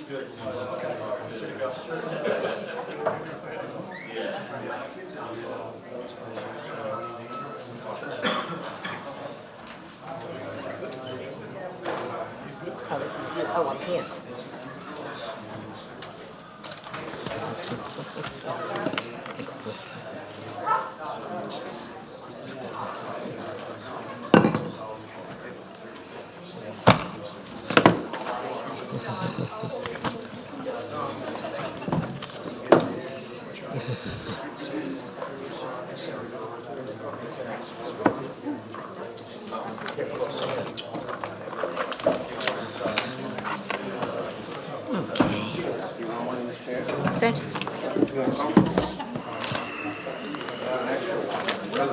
Oh, this is you. Oh, I'm here. Sit.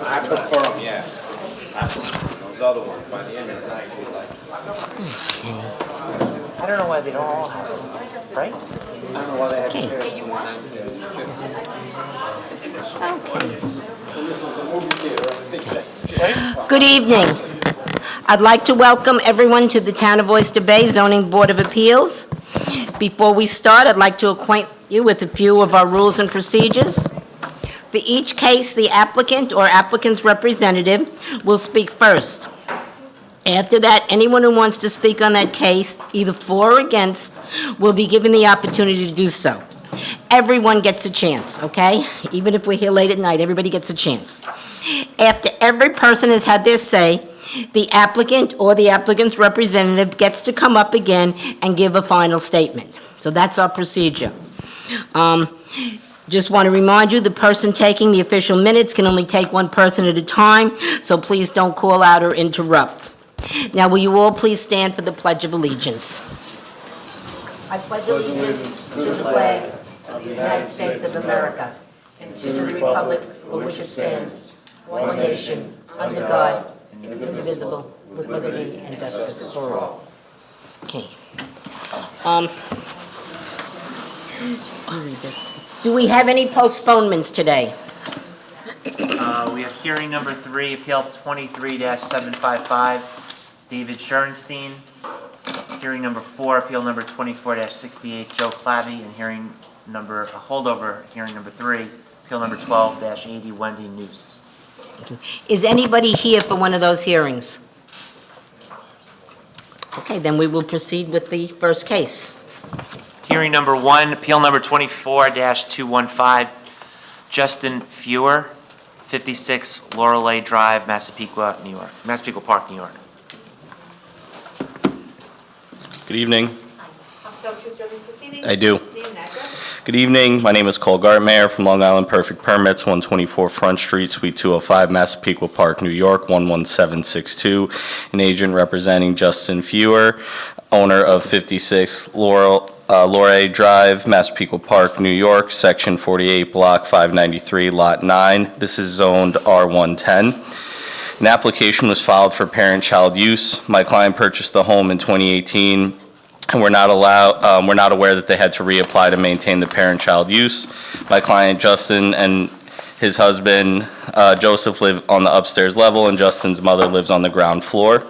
I prefer them, yeah. Those other ones, by the end of the night, we like. I don't know why they don't all have this, right? I don't know why they had chairs in 1950. Good evening. I'd like to welcome everyone to the Town of Oyster Bay Zoning Board of Appeals. Before we start, I'd like to acquaint you with a few of our rules and procedures. For each case, the applicant or applicant's representative will speak first. After that, anyone who wants to speak on that case, either for or against, will be given the opportunity to do so. Everyone gets a chance, okay? Even if we're here late at night, everybody gets a chance. After every person has had their say, the applicant or the applicant's representative gets to come up again and give a final statement. So that's our procedure. Just want to remind you, the person taking the official minutes can only take one person at a time, so please don't call out or interrupt. Now, will you all please stand for the Pledge of Allegiance? I pledge allegiance to the flag of the United States of America and to the republic for which it stands, one nation, under God, indivisible, with liberty and justice for all. Okay. Do we have any postponements today? We have hearing number 3, appeal 23-755, David Schoenstein. Hearing number 4, appeal number 24-68, Joe Clavey. And hearing number, holdover, hearing number 3, appeal number 12-80, Wendy Noose. Is anybody here for one of those hearings? Okay, then we will proceed with the first case. Hearing number 1, appeal number 24-215, Justin Fewer, 56 Lorelei Drive, Massapequa, New York, Massapequa Park, New York. Good evening. Proceedings. I do. Name and address. Good evening. My name is Cole Gartmayer from Long Island Perfect Permits, 124 Front Street, Suite 205, Massapequa Park, New York, 11762. An agent representing Justin Fewer, owner of 56 Lorelei Drive, Massapequa Park, New York, Section 48, Block 593, Lot 9. This is zoned R110. An application was filed for parent-child use. My client purchased the home in 2018, and we're not aware that they had to reapply to maintain the parent-child use. My client, Justin, and his husband, Joseph, live on the upstairs level, and Justin's mother lives on the ground floor.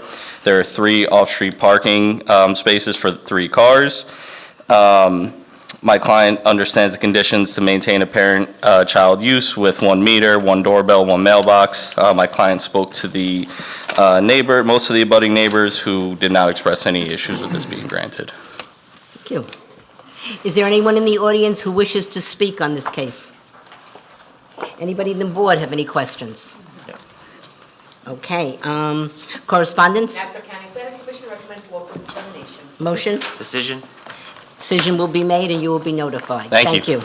There are 3 off-street parking spaces for 3 cars. My client understands the conditions to maintain a parent-child use with 1 meter, 1 doorbell, 1 mailbox. My client spoke to the most of the abutting neighbors, who did not express any issues with this being granted. Thank you. Is there anyone in the audience who wishes to speak on this case? Anybody in the board have any questions? Okay, correspondence? Nassau County Planning Commission recommends local determination. Motion? Decision? Decision will be made and you will be notified. Thank you.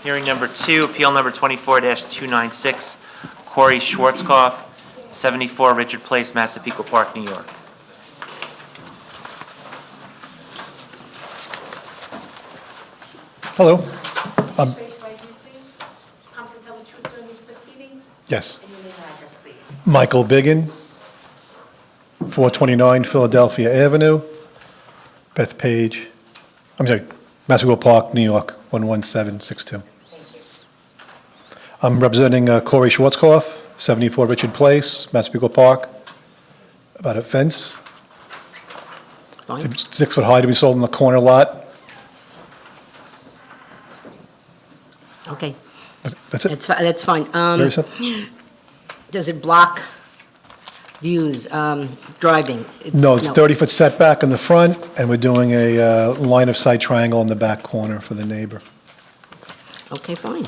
Hearing number 2, appeal number 24-296, Corey Schwarzkopf, 74 Richard Place, Massapequa Park, New York. Hello. Raise your right hand, please. Promise to tell the truth during these proceedings. Yes. And your name and address, please. Michael Biggin, 429 Philadelphia Avenue, Massapequa Park, New York, 11762. Thank you. I'm representing Corey Schwarzkopf, 74 Richard Place, Massapequa Park, about a fence. fine. 6 foot high to be sold in the corner lot. Okay, That's it. that's fine. Very simple. Does it block views, driving? No, it's 30-foot setback in the front, and we're doing a line of sight triangle in the back corner for the neighbor. Okay, fine.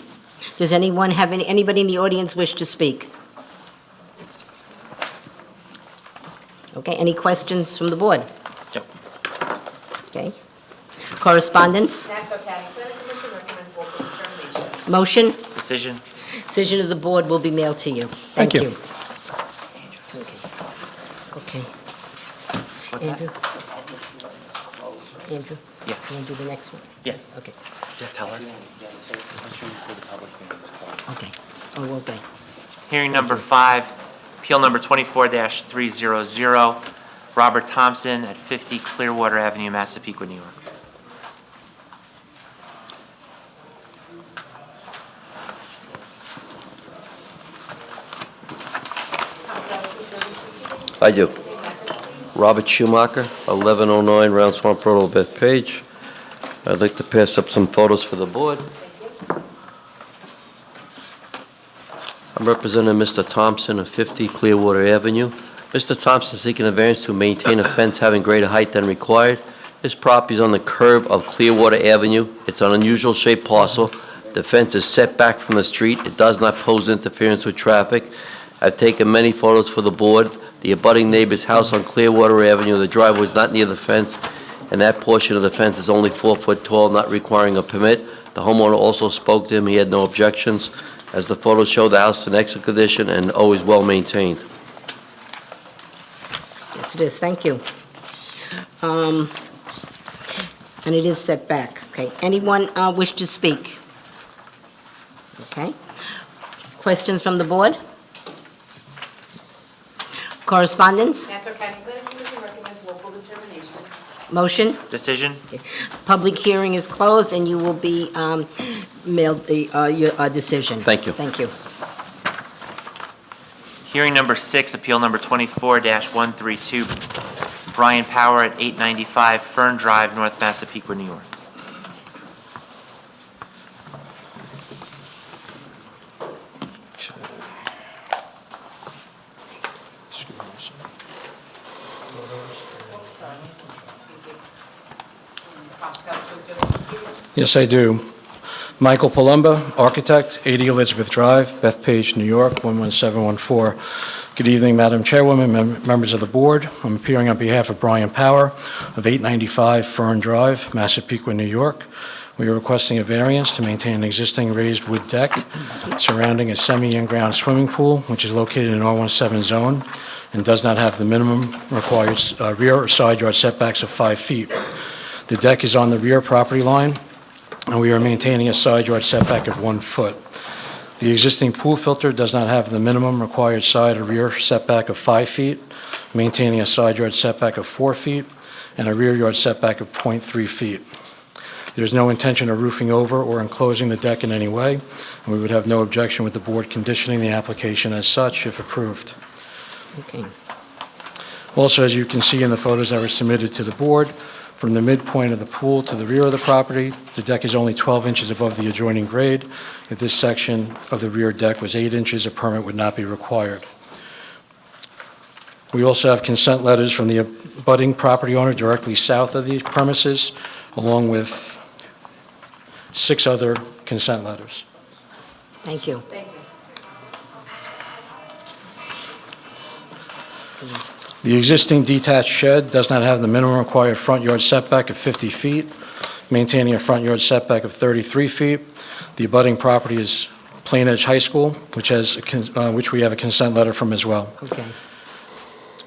Does anyone have anybody in the audience wish to speak? Okay, any questions from the board? Yep. Okay. Correspondence? Nassau County Planning Commission recommends local determination. Motion? Decision. Decision of the board will be mailed to you. Thank you. Okay. What's that? Andrew? Andrew? Yeah. You want to do the next one? Yeah. Okay, Jeff, tell her. Make sure you say the public hearing is closed. okay. Oh, okay. Hearing number 5, appeal number 24-300, Robert Thompson at 50 Clearwater Avenue, Massapequa, New York. I do. Robert Schumacher, 1109 Round Swamp Road, Old Bethpage. I'd like to pass up some photos for the board. I'm representing Mr. Thompson of 50 Clearwater Avenue. Mr. Thompson is seeking a variance to maintain a fence having greater height than required. This property is on the curve of Clearwater Avenue. It's an unusual shaped parcel. The fence is set back from the street. It does not pose interference with traffic. I've taken many photos for the board. The abutting neighbor's house on Clearwater Avenue, the driveway is not near the fence, and that portion of the fence is only 4 foot tall, not requiring a permit. The homeowner also spoke to him. He had no objections. As the photos show, the house is in excellent condition and always well-maintained. Yes, it is, thank you. And it is set back. Okay, anyone wish to speak? Okay. Questions from the board? Correspondence? Nassau County Planning Commission recommends local determination. Motion? Decision. Public hearing is closed, and you will be mailed your decision. Thank you. Thank you. Hearing number 6, appeal number 24-132, Brian Power at 895 Fern Drive, North Massapequa, New York. Yes, I do. Michael Palumba, architect, 80 Elizabeth Drive, Bethpage, New York, 11714. Good evening, Madam Chairwoman, members of the board. I'm appearing on behalf of Brian Power of 895 Fern Drive, Massapequa, New York. We are requesting a variance to maintain an existing raised wood deck surrounding a semi-in-ground swimming pool, which is located in R17 zone and does not have the minimum required rear or side yard setbacks of 5 feet. The deck is on the rear property line, and we are maintaining a side yard setback of 1 foot. The existing pool filter does not have the minimum required side or rear setback of 5 feet, maintaining a side yard setback of 4 feet and a rear yard setback of 0.3 feet. There's no intention of roofing over or enclosing the deck in any way, and we would have no objection with the board conditioning the application as such if approved. Okay. Also, as you can see in the photos that were submitted to the board, from the midpoint of the pool to the rear of the property, the deck is only 12 inches above the adjoining grade. If this section of the rear deck was 8 inches, a permit would not be required. We also have consent letters from the abutting property owner directly south of the premises, along with 6 other consent letters. Thank you. Thank you. The existing detached shed does not have the minimum required front yard setback of 50 feet, maintaining a front yard setback of 33 feet. The abutting property is Plain Edge High School, which we have a consent letter from as well. Okay.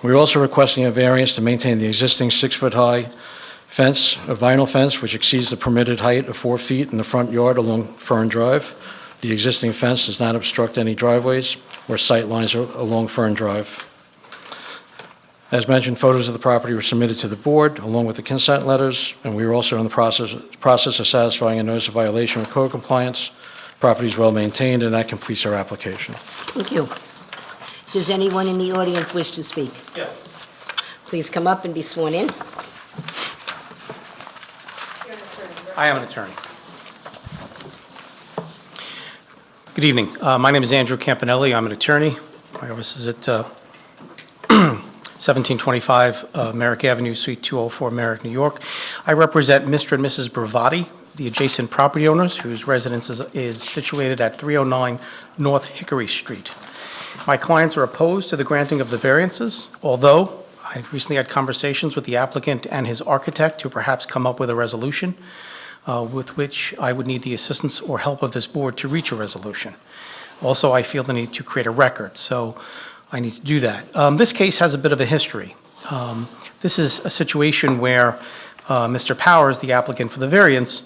We're also requesting a variance to maintain the existing 6-foot-high fence, a vinyl fence, which exceeds the permitted height of 4 feet in the front yard along Fern Drive. The existing fence does not obstruct any driveways or sight lines along Fern Drive. As mentioned, photos of the property were submitted to the board along with the consent letters, and we are also in the process of satisfying a notice of violation of code compliance. Property is well maintained, and that completes our application. Thank you. Does anyone in the audience wish to speak? Yes. Please come up and be sworn in. I am an attorney. Good evening. My name is Andrew Campanelli. I'm an attorney. My office is at 1725 Merrick Avenue, Suite 204, Merrick, New York. I represent Mr. and Mrs. Bravati, the adjacent property owners, whose residence is situated at 309 North Hickory Street. My clients are opposed to the granting of the variances, although I've recently had conversations with the applicant and his architect to perhaps come up with a resolution with which I would need the assistance or help of this board to reach a resolution. Also, I feel the need to create a record, so I need to do that. This case has a bit of a history. This is a situation where Mr. Powers, the applicant for the variance,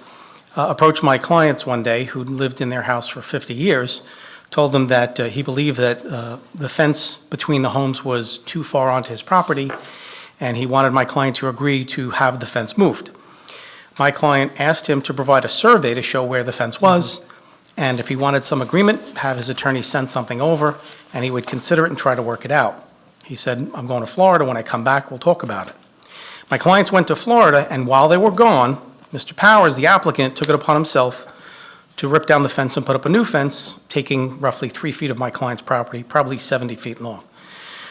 approached my clients one day who lived in their house for 50 years, told them that he believed that the fence between the homes was too far onto his property, and he wanted my client to agree to have the fence moved. My client asked him to provide a survey to show where the fence was, and if he wanted some agreement, have his attorney send something over, and he would consider it and try to work it out. He said, "I'm going to Florida. When I come back, we'll talk about it." My clients went to Florida, and while they were gone, Mr. Powers, the applicant, took it upon himself to rip down the fence and put up a new fence, taking roughly 3 feet of my client's property, probably 70 feet long.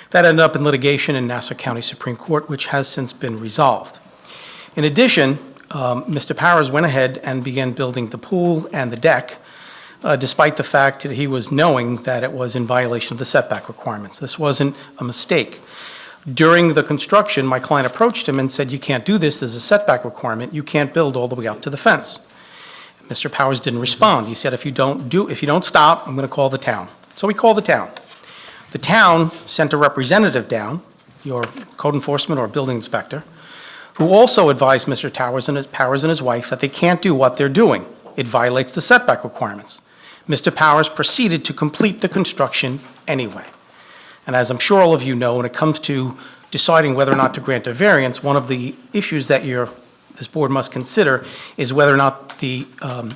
That ended up in litigation in Nassau County Supreme Court, which has since been resolved. In addition, Mr. Powers went ahead and began building the pool and the deck, despite the fact that he was knowing that it was in violation of the setback requirements. This wasn't a mistake. During the construction, my client approached him and said, "You can't do this, there's a setback requirement, you can't build all the way up to the fence." Mr. Powers didn't respond. He said, if you don't stop, I'm going to call the town. So he called the town. The town sent a representative down, your code enforcement or building inspector, who also advised Mr. Powers and his wife that they can't do what they're doing. It violates the setback requirements. Mr. Powers proceeded to complete the construction anyway. And as I'm sure all of you know, when it comes to deciding whether or not to grant a variance, one of the issues that this board must consider is whether or not the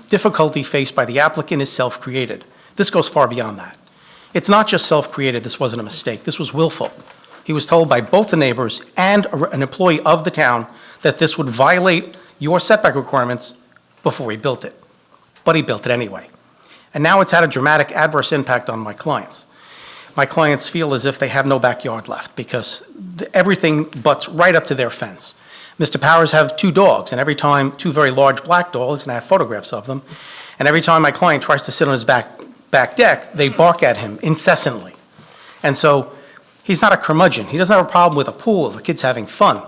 difficulty faced by the applicant is self-created. This goes far beyond that. It's not just self-created, this wasn't a mistake, this was willful. He was told by both the neighbors and an employee of the town that this would violate your setback requirements before he built it. But he built it anyway. And now it's had a dramatic adverse impact on my clients. My clients feel as if they have no backyard left because everything butts right up to their fence. Mr. Powers have 2 dogs, and every time, 2 very large black dogs, and I have photographs of them, and every time my client tries to sit on his back deck, they bark at him incessantly. And so he's not a curmudgeon. He doesn't have a problem with a pool, the kids having fun,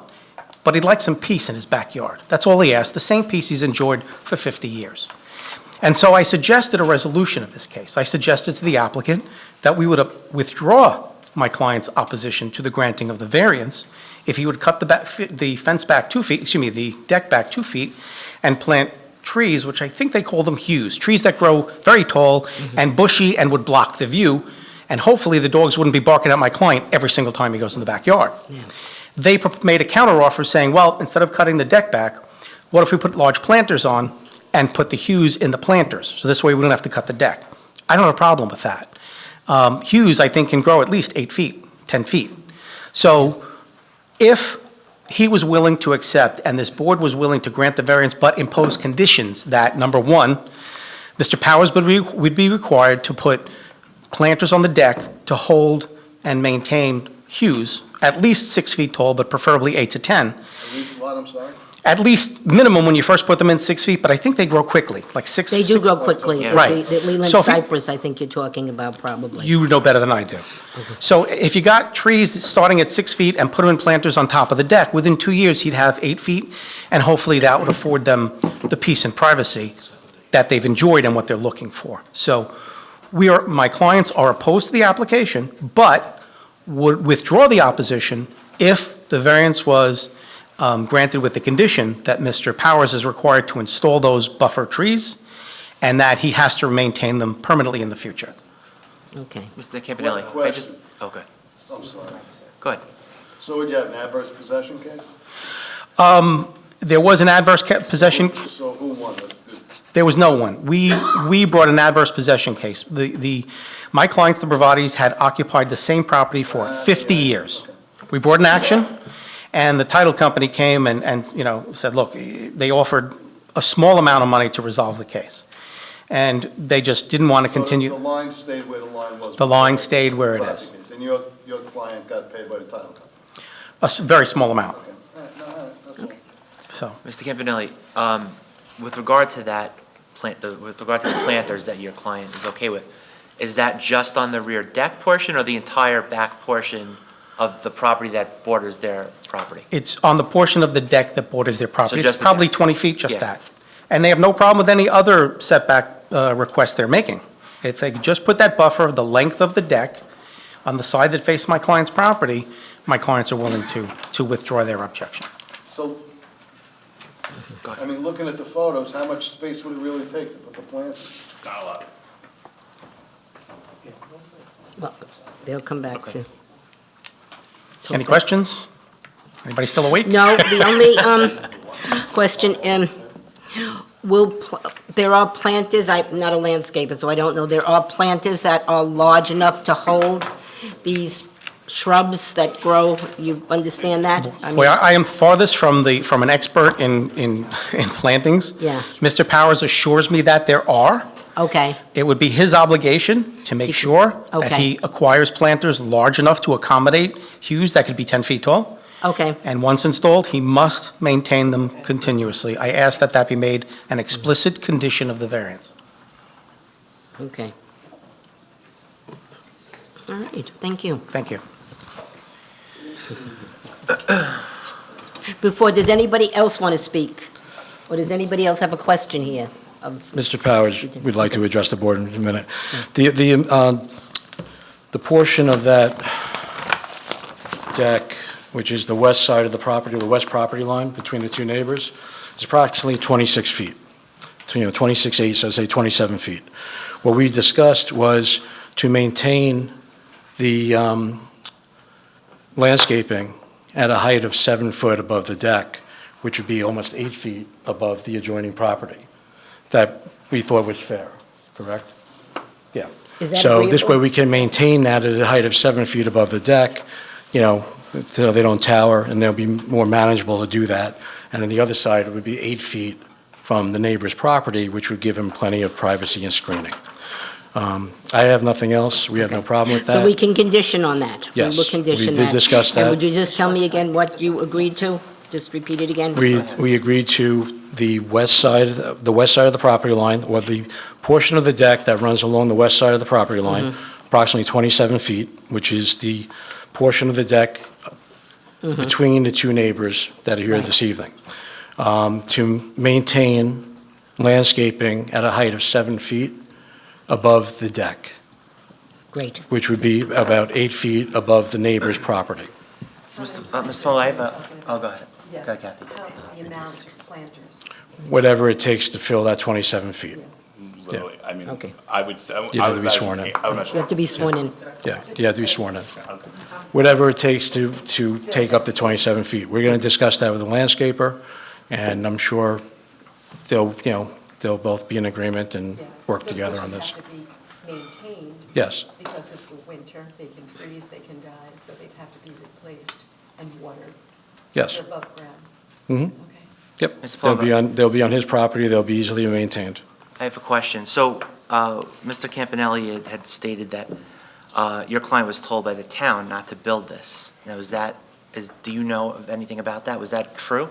but he'd like some peace in his backyard. That's all he asked, the same peace he's enjoyed for 50 years. And so I suggested a resolution of this case. I suggested to the applicant that we would withdraw my client's opposition to the granting of the variance if he would cut the fence back 2 feet, the deck back 2 feet, and plant trees, which I think they call them hues, trees that grow very tall and bushy and would block the view, and hopefully the dogs wouldn't be barking at my client every single time he goes in the backyard. Yeah. They made a counteroffer saying, well, instead of cutting the deck back, what if we put large planters on and put the hues in the planters? So this way we don't have to cut the deck. I don't have a problem with that. Hues, I think, can grow at least 8 feet, 10 feet. So if he was willing to accept, and this board was willing to grant the variance, but impose conditions that, number one, Mr. Powers would be required to put planters on the deck to hold and maintain hues, at least 6 feet tall, but preferably 8 to 10. At least what, I'm sorry? At least minimum when you first put them in 6 feet, but I think they grow quickly, like six. They do six- grow quickly. Yeah. Right. The Leland So if you- cypress, I think you're talking about probably. You know better than I do. So if you got trees starting at 6 feet and put them in planters on top of the deck, within 2 years, he'd have 8 feet, and hopefully that would afford them the peace and privacy that they've enjoyed and what they're looking for. So my clients are opposed to the application, but would withdraw the opposition if the variance was granted with the condition that Mr. Powers is required to install those buffer trees and that he has to maintain them permanently in the future. Okay. Mr. Campanelli, One I just, question. oh, good. I'm sorry. Go ahead. So would you have an adverse possession case? There was an adverse possession. So who won? There was no one. We brought an adverse possession case. My clients, the Bravatis, had occupied the same property for 50 years. We brought an action, and the title company came and said, look, they offered a small amount of money to resolve the case. And they just didn't want to So continue. the line stayed where the line was. The line stayed where it is. And your client got paid by the title company? Very small amount, Okay. All right, no, all right, that's all. so. Mr. Campanelli, with regard to that with regard to the planters that your client is okay with, is that just on the rear deck portion or the entire back portion of the property that borders their property? It's on the portion of the deck that borders their property. just It's the probably deck. 20 feet, just Yeah. that. And they have no problem with any other setback requests they're making. If they could just put that buffer, the length of the deck, on the side that faces my client's property, my clients are willing to withdraw their objection. So, Go ahead. I mean, looking at the photos, how much space would it really take to put the plants? Not a lot. Well, they'll come back Okay. to. Any questions? Anybody still awake? No, the only question, there are planters, I'm not a landscaper, so I don't know, there are planters that are large enough to hold these shrubs that grow, you understand that? I mean, Well, I am farthest from an expert in plantings. Yeah. Mr. Powers assures me that there are. Okay, It would be his obligation to make sure that Okay. he acquires planters large enough to accommodate hues that could be 10 feet tall. okay, And once installed, he must maintain them continuously. I ask that that be made an explicit condition of the variance. okay. All right, thank you. Thank you. Does anybody else want to speak? Or does anybody else have a question here? Mr. Powers, we'd like to address the board in a minute. The portion of that deck, which is the west side of the property, the west property line between the two neighbors, is approximately 26 feet. 26.8, so I'd say 27 feet. What we discussed was to maintain the landscaping at a height of 7 foot above the deck, which would be almost 8 feet above the adjoining property. That we thought was fair, correct? Yeah. Is that So this way agreeable? we can maintain that at a height of 7 feet above the deck, so they don't tower, and they'll be more manageable to do that. And on the other side, it would be 8 feet from the neighbor's property, which would give him plenty of privacy and screening. I have nothing else. We have no problem with that. So we can condition on that? Yes, We will condition we that. did discuss And that. would you just tell me again what you agreed to? Just repeat it again? We agreed to the west side of the property line, or the portion of the deck that runs along the west side of the property line, approximately 27 feet, which is the portion of the deck between the two neighbors that are here this evening, to maintain landscaping at a height of 7 feet above the deck, Great. which would be about 8 feet above the neighbor's property. Mr. Muller, I have oh, go ahead. Go ahead, Kathy. The amount of planters. Whatever it takes to fill that 27 feet. Literally, I mean, Okay. I would say. You'd have to be sworn in. I would imagine- You have to be sworn in. Yeah, you have to be sworn in. Whatever it takes to take up the 27 feet. We're going to discuss that with the landscaper, and I'm sure they'll both be in agreement and work together on this. Those bushes have to be maintained Yes, because of the winter. They can freeze, they can die, so they'd have to be replaced and watered. yes. They're above ground. Mhm. Okay. Yep. Mr. They'll be on his property, they'll be easily maintained. I have a question. So, Mr. Campanelli had stated that your client was told by the town not to build this. Now, do you know of anything about that? Was that true?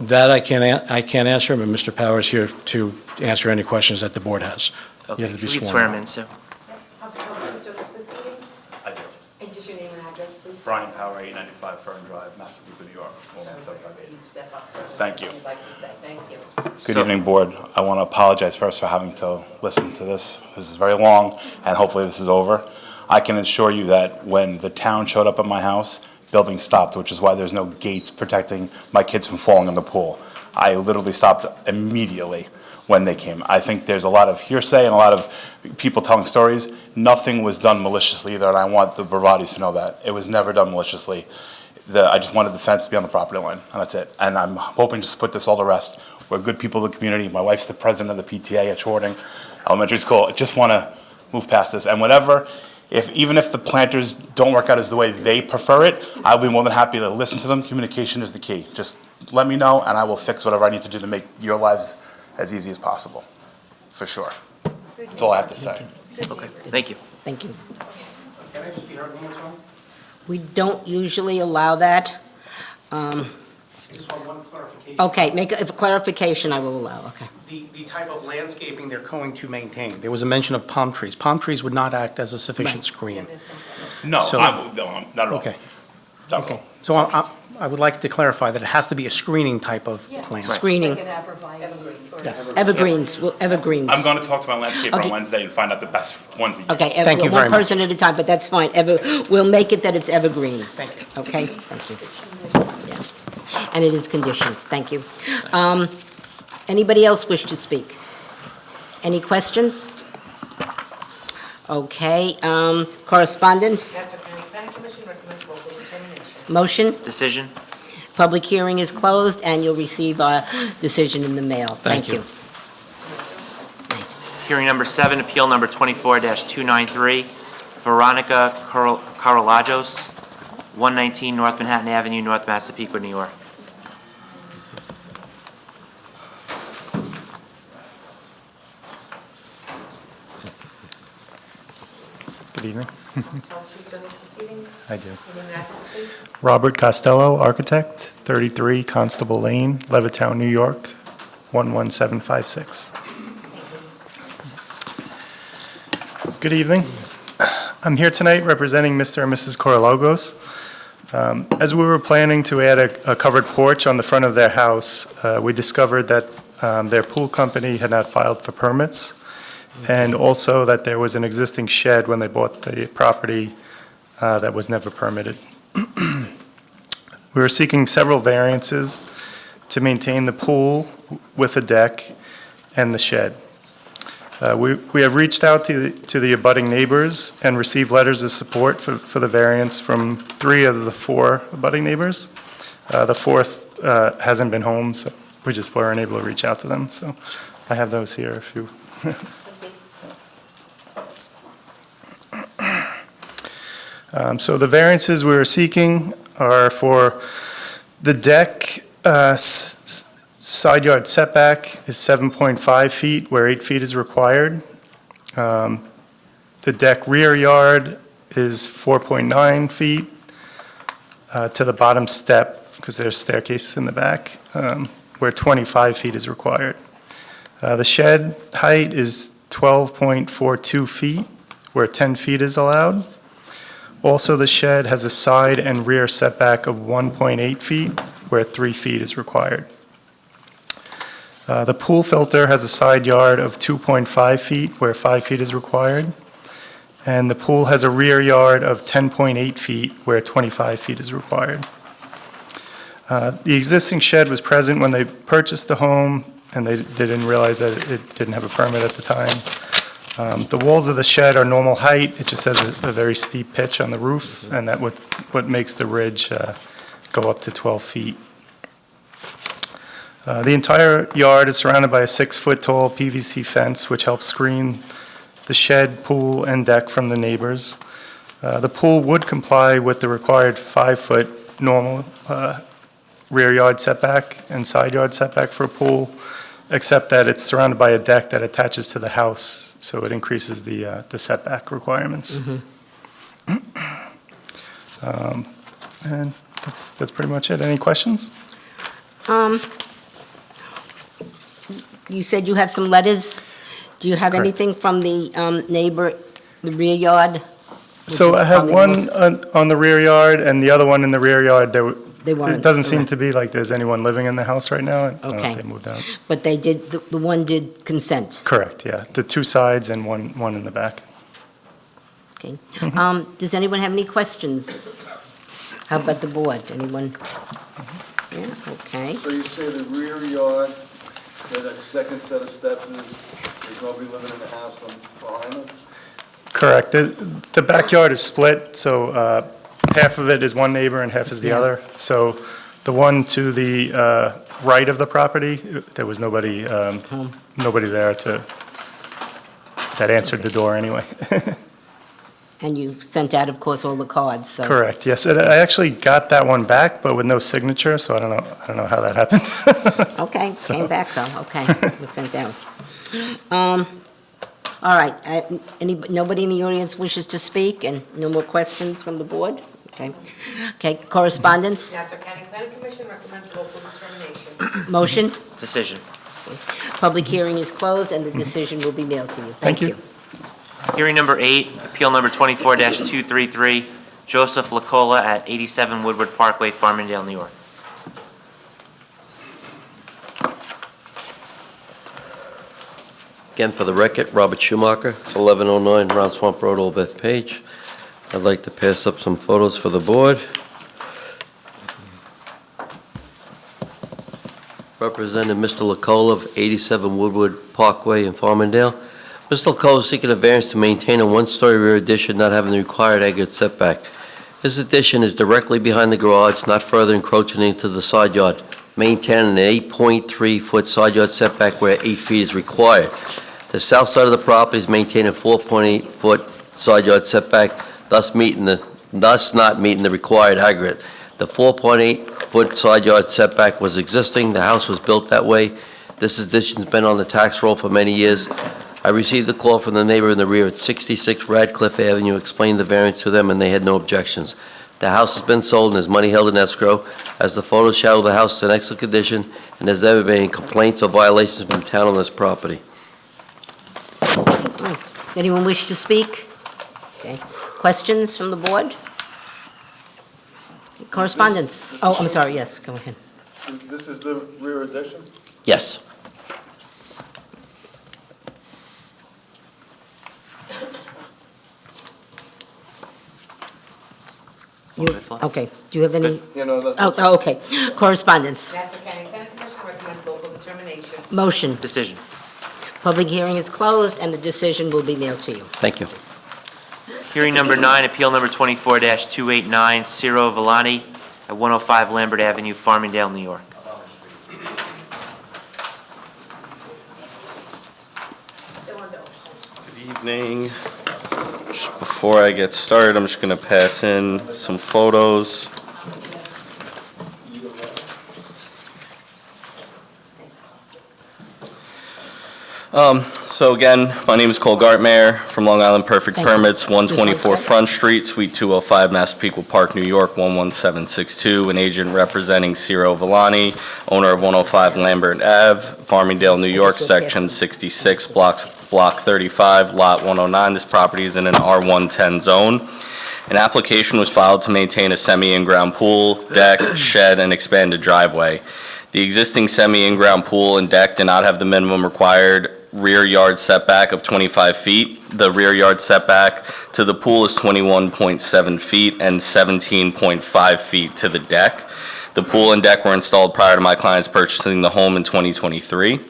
That I can't answer, but Mr. Powers here to answer any questions that the board has. Okay, You have to be if you could sworn swear him in. in, Sue. I do. And just your name and address, please? Brian Power, 895 Fern Drive, Massapequa, New York. 11758. You step up, sir. Thank you. You'd like to say, thank you. Good So- evening, Board. I want to apologize first for having to listen to this. This is very long, and hopefully this is over. I can assure you that when the town showed up at my house, building stopped, which is why there's no gates protecting my kids from falling in the pool. I literally stopped immediately when they came. I think there's a lot of hearsay and a lot of people telling stories. Nothing was done maliciously either, and I want the Bravadis to know that. It was never done maliciously. I just wanted the fence to be on the property line, and that's it. And I'm hoping just to put this all to rest. We're good people in the community. My wife's the president of the PTA at Chorting Elementary School. I just want to move past this. And whatever, even if the planters don't work out as the way they prefer it, I'll be more than happy to listen to them. Communication is the key. Just let me know, and I will fix whatever I need to do to make your lives as easy as possible, for sure. That's all I have to say. Okay, thank you. Thank you. Can I just be heard one more time? We don't usually allow that. I just want one clarification. Okay, make a clarification I will allow, okay. The type of landscaping they're going to maintain, there was a mention of palm trees. Palm trees would not act as a sufficient Right. screen. No, So- no, not at all. Okay. Not at Okay. all. So I would like to clarify that it has to be a screening type of plant. Screening, Like an arborvitae or. Yes. evergreens, evergreens. I'm going to talk to my landscaper Okay. on Wednesday and find out the best ones to use. Okay, Thank you very one person at a time, but that's fine. We'll make it that it's evergreens. Thank you. Okay, thank you. Yeah. And it is conditioned, thank you. Anybody else wish to speak? Any questions? Okay, correspondence, Nassau County Planning Commission recommends local determination. motion, Decision? public hearing is closed, and you'll receive a decision in the mail. Thank you. Hearing number 7, appeal number 24-293, Veronica Carolajos, 119 North Manhattan Avenue, North Massapequa, New York. Good evening. Tell the truth during these proceedings. I do. Your name and address, please. Robert Costello, architect, 33 Constable Lane, Levittown, New York, 11756. Good evening. I'm here tonight representing Mr. and Mrs. Korologos. As we were planning to add a covered porch on the front of their house, we discovered that their pool company had not filed for permits, and also that there was an existing shed when they bought the property that was never permitted. We were seeking several variances to maintain the pool with a deck and the shed. We have reached out to the abutting neighbors and received letters of support for the variance from 3 of the 4 abutting neighbors. The 4th hasn't been home, so we just weren't able to reach out to them. So I have those here if you. So the variances we were seeking are for the deck, side yard setback is 7.5 feet where 8 feet is required. The deck rear yard is 4.9 feet to the bottom step, because there's staircase in the back, where 25 feet is required. The shed height is 12.42 feet, where 10 feet is allowed. Also, the shed has a side and rear setback of 1.8 feet, where 3 feet is required. The pool filter has a side yard of 2.5 feet, where 5 feet is required. And the pool has a rear yard of 10.8 feet, where 25 feet is required. The existing shed was present when they purchased the home, and they didn't realize that it didn't have a permit at the time. The walls of the shed are normal height, it just has a very steep pitch on the roof, and that what makes the ridge go up to 12 feet. The entire yard is surrounded by a 6-foot-tall PVC fence, which helps screen the shed, pool, and deck from the neighbors. The pool would comply with the required 5-foot normal rear yard setback and side yard setback for a pool, except that it's surrounded by a deck that attaches to the house, so it increases the setback requirements. And that's pretty much it. Any questions? You said you have some letters. Do you have Correct. anything from the neighbor, the rear yard? So I have one on the rear yard, and the other one in the rear yard, They weren't. it doesn't seem to be like there's anyone living in the house right now. I don't know Okay. if they moved out. But they did, the one did consent. Correct, yeah. The 2 sides and one in the back. Okay. Does anyone have any questions? How about the board? Anyone? Yeah, okay. So you say the rear yard, where that second set of steps is, there's nobody living in the house behind it? Correct. The backyard is split, so half of it is one neighbor and half is the Yeah. other. So the one to the right of the property, there was nobody there that answered the door anyway. And you've sent out, of course, all the cards, so. Correct, yes. And I actually got that one back, but with no signature, so I don't know how that happened. Okay, came back though, okay, was sent out. All right, nobody in the audience wishes to speak, and no more questions from the board? Okay, correspondence, Nassau County Planning Commission recommends local determination. motion, Decision. public hearing is closed, and the decision will be mailed to you. Thank you. Hearing number 8, appeal number 24-233, Joseph Lacola at 87 Woodward Parkway, Farmingdale, New York. Again, for the record, Robert Schumacher, 1109 Round Swamp Road, Old Bethpage. I'd like to pass up some photos for the board. Representing Mr. Lacola of 87 Woodward Parkway in Farmingdale. Mr. Lacola is seeking a variance to maintain a one-story rear addition not having the required aggregate setback. This addition is directly behind the garage, not further encroaching into the side yard, maintaining an 8.3-foot side yard setback where 8 feet is required. The south side of the property is maintaining a 4.8-foot side yard setback, thus not meeting the required aggregate. The 4.8-foot side yard setback was existing. The house was built that way. This addition's been on the tax roll for many years. I received a call from the neighbor in the rear at 66 Radcliffe Avenue, explained the variance to them, and they had no objections. The house has been sold and there's money held in escrow. As the photos show, the house is in excellent condition, and there's never been any complaints or violations from the town on this property. Anyone wish to speak? Okay, questions from the board? Correspondence, oh, I'm sorry, yes, go ahead. This is the rear addition? Yes. Okay, do you have any? You know, that's... Oh, okay. Correspondence. Nassau County Planning Commission recommends local determination. Motion. Decision. Public hearing is closed, and the decision will be mailed to you. Thank you. Hearing number 9, appeal number 24-289, Ciro Villani at 105 Lambert Avenue, Farmingdale, New York. Good evening. Just before I get started, I'm just going to pass in some photos. So again, my name is Cole Gartmeyer from Long Island Perfect Thank you. Permits, 124 Just 1 second. Front Street, Suite 205, Massapequa Park, New York, 11762. An agent representing Ciro Villani, owner of 105 Lambert Ave, Farmingdale, New York, Section 66, Block 35, Lot 109. This property is in an R110 zone. An application was filed to maintain a semi-in-ground pool, deck, shed, and expanded driveway. The existing semi-in-ground pool and deck do not have the minimum required rear yard setback of 25 feet. The rear yard setback to the pool is 21.7 feet and 17.5 feet to the deck. The pool and deck were installed prior to my clients purchasing the home in 2023.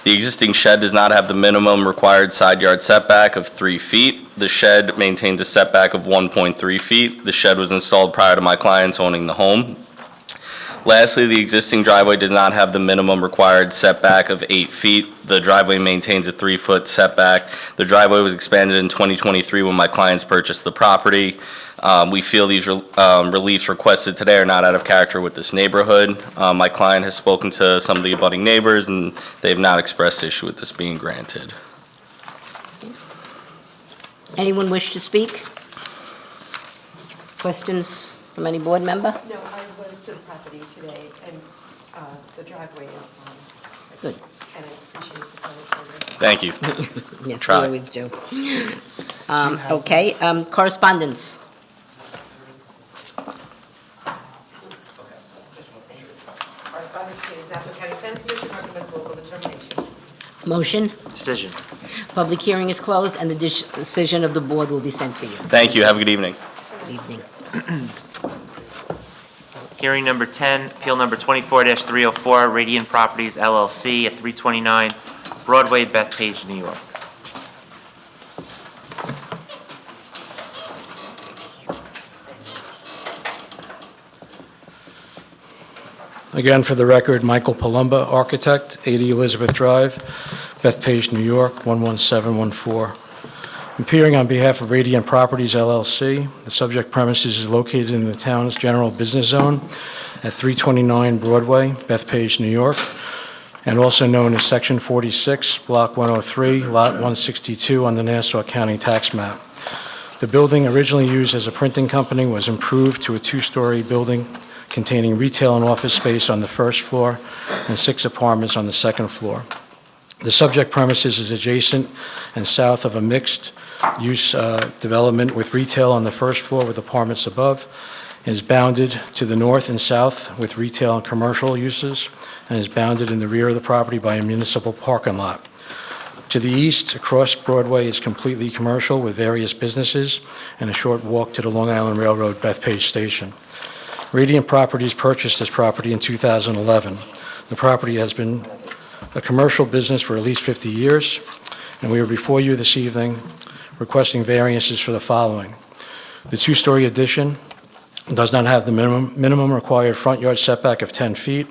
The existing shed does not have the minimum required side yard setback of 3 feet. The shed maintains a setback of 1.3 feet. The shed was installed prior to my clients owning the home. Lastly, the existing driveway does not have the minimum required setback of 8 feet. The driveway maintains a 3-foot setback. The driveway was expanded in 2023 when my clients purchased the property. We feel these reliefs requested today are not out of character with this neighborhood. My client has spoken to some of the abutting neighbors, and they have not expressed issue with this being granted. Anyone wish to speak? Questions from any board member? No, I was to the property today, and the driveway is Good. and I appreciate the public notice. Thank you. Yes, we Try. always do. Okay, correspondence. Correspondence is Nassau County Planning Commission recommends local determination. Motion. Decision. Public hearing is closed, and the decision of the board will be sent to you. Thank you. Have a good evening. Good evening. Hearing number 10, appeal number 24-304, Radiant Properties LLC at 329 Broadway, Bethpage, New York. Again, for the record, Michael Palumba, architect, 80 Elizabeth Drive, Bethpage, New York, 11714. Appearing on behalf of Radiant Properties LLC, the subject premises is located in the town's general business zone at 329 Broadway, Bethpage, New York, and also known as Section 46, Block 103, Lot 162 on the Nassau County tax map. The building, originally used as a printing company, was improved to a two-story building containing retail and office space on the first floor and 6 apartments on the second floor. The subject premises is adjacent and south of a mixed-use development with retail on the first floor with apartments above, and is bounded to the north and south with retail and commercial uses, and is bounded in the rear of the property by a municipal parking lot. To the east, across Broadway, is completely commercial with various businesses and a short walk to the Long Island Railroad Bethpage Station. Radiant Properties purchased this property in 2011. The property has been a commercial business for at least 50 years, and we are before you this evening requesting variances for the following. The two-story addition does not have the minimum required front yard setback of 10 feet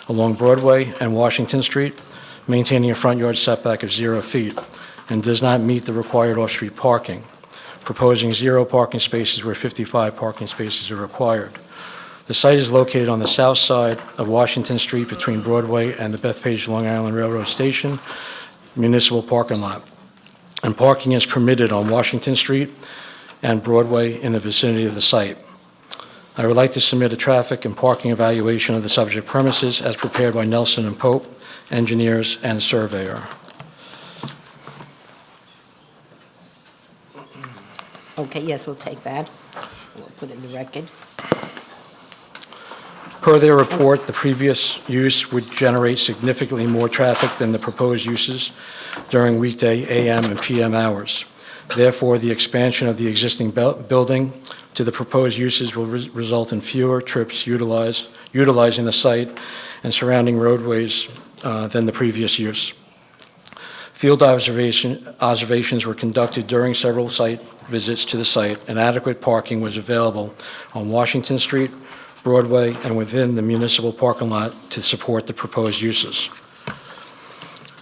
along Broadway and Washington Street, maintaining a front yard setback of 0 feet, and does not meet the required off-street parking, proposing 0 parking spaces where 55 parking spaces are required. The site is located on the south side of Washington Street between Broadway and the Bethpage Long Island Railroad Station municipal parking lot, and parking is permitted on Washington Street and Broadway in the vicinity of the site. I would like to submit a traffic and parking evaluation of the subject premises as prepared by Nelson and Pope, engineers and surveyor. Okay, yes, we'll take that. We'll put it in the record. Per their report, the previous use would generate significantly more traffic than the proposed uses during weekday AM and PM hours. Therefore, the expansion of the existing building to the proposed uses will result in fewer trips utilizing the site and surrounding roadways than the previous use. Field observations were conducted during several site visits to the site, and adequate parking was available on Washington Street, Broadway, and within the municipal parking lot to support the proposed uses.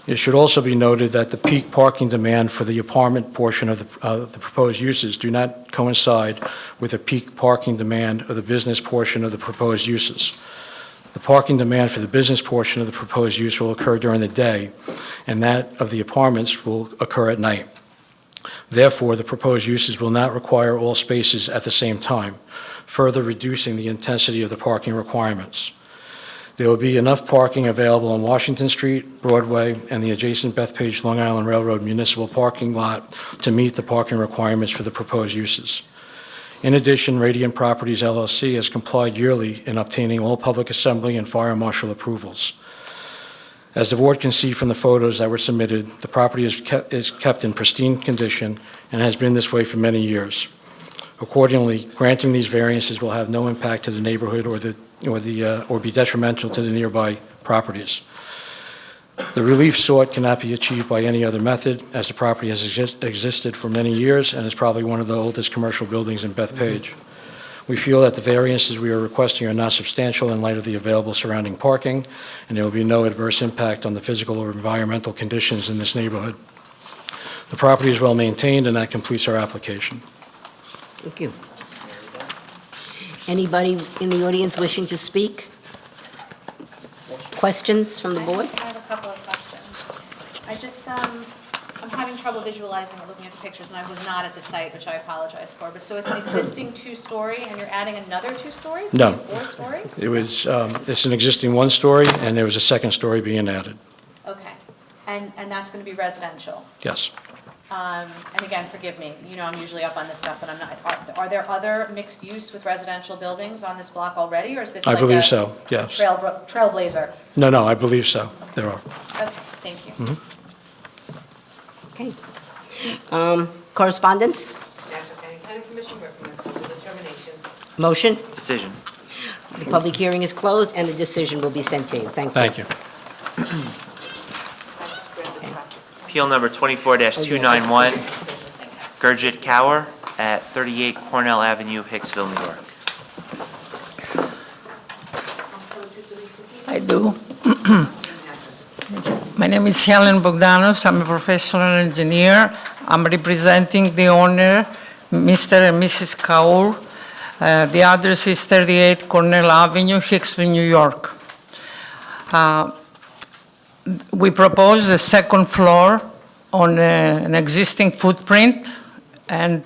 It should also be noted that the peak parking demand for the apartment portion of the proposed uses do not coincide with the peak parking demand of the business portion of the proposed uses. The parking demand for the business portion of the proposed use will occur during the day, and that of the apartments will occur at night. Therefore, the proposed uses will not require all spaces at the same time, further reducing the intensity of the parking requirements. There will be enough parking available on Washington Street, Broadway, and the adjacent Bethpage Long Island Railroad municipal parking lot to meet the parking requirements for the proposed uses. In addition, Radiant Properties LLC has complied yearly in obtaining all public assembly and fire marshal approvals. As the board can see from the photos that were submitted, the property is kept in pristine condition and has been this way for many years. Accordingly, granting these variances will have no impact to the neighborhood or be detrimental to the nearby properties. The relief sought cannot be achieved by any other method, as the property has existed for many years and is probably one of the oldest commercial buildings in Bethpage. We feel that the variances we are requesting are not substantial in light of the available surrounding parking, and there will be no adverse impact on the physical or environmental conditions in this neighborhood. The property is well maintained, and that completes our application. Thank you. Anybody in the audience wishing to speak? Questions from the board? I have a couple of questions. I just, I'm having trouble visualizing or looking at the pictures, and I was not at the site, which I apologize for. But so it's an existing two-story, and you're adding another two stories? No. Four-story? It's an existing one-story, and there was a second story being added. Okay. And that's going to be residential? Yes. And again, forgive me, you know I'm usually up on this stuff, but I'm not. Are there other mixed use with residential buildings on this block already, or is this I like believe a so, yes. trailblazer? No, I believe so. There are. Okay, thank you. Okay. Correspondence? Nassau County Planning Commission recommends full determination. Motion? Decision. The public hearing is closed, and the decision will be sent to you. Thank you. Thank you. Appeal number 24-291, Gurjit Kaur at 38 Cornell Avenue, Hicksville, New York. I do. My name is Helen Bogdanos. I'm a professional engineer. I'm representing the owner, Mr. and Mrs. Kaur. The address is 38 Cornell Avenue, Hicksville, New York. We propose a second floor on an existing footprint, and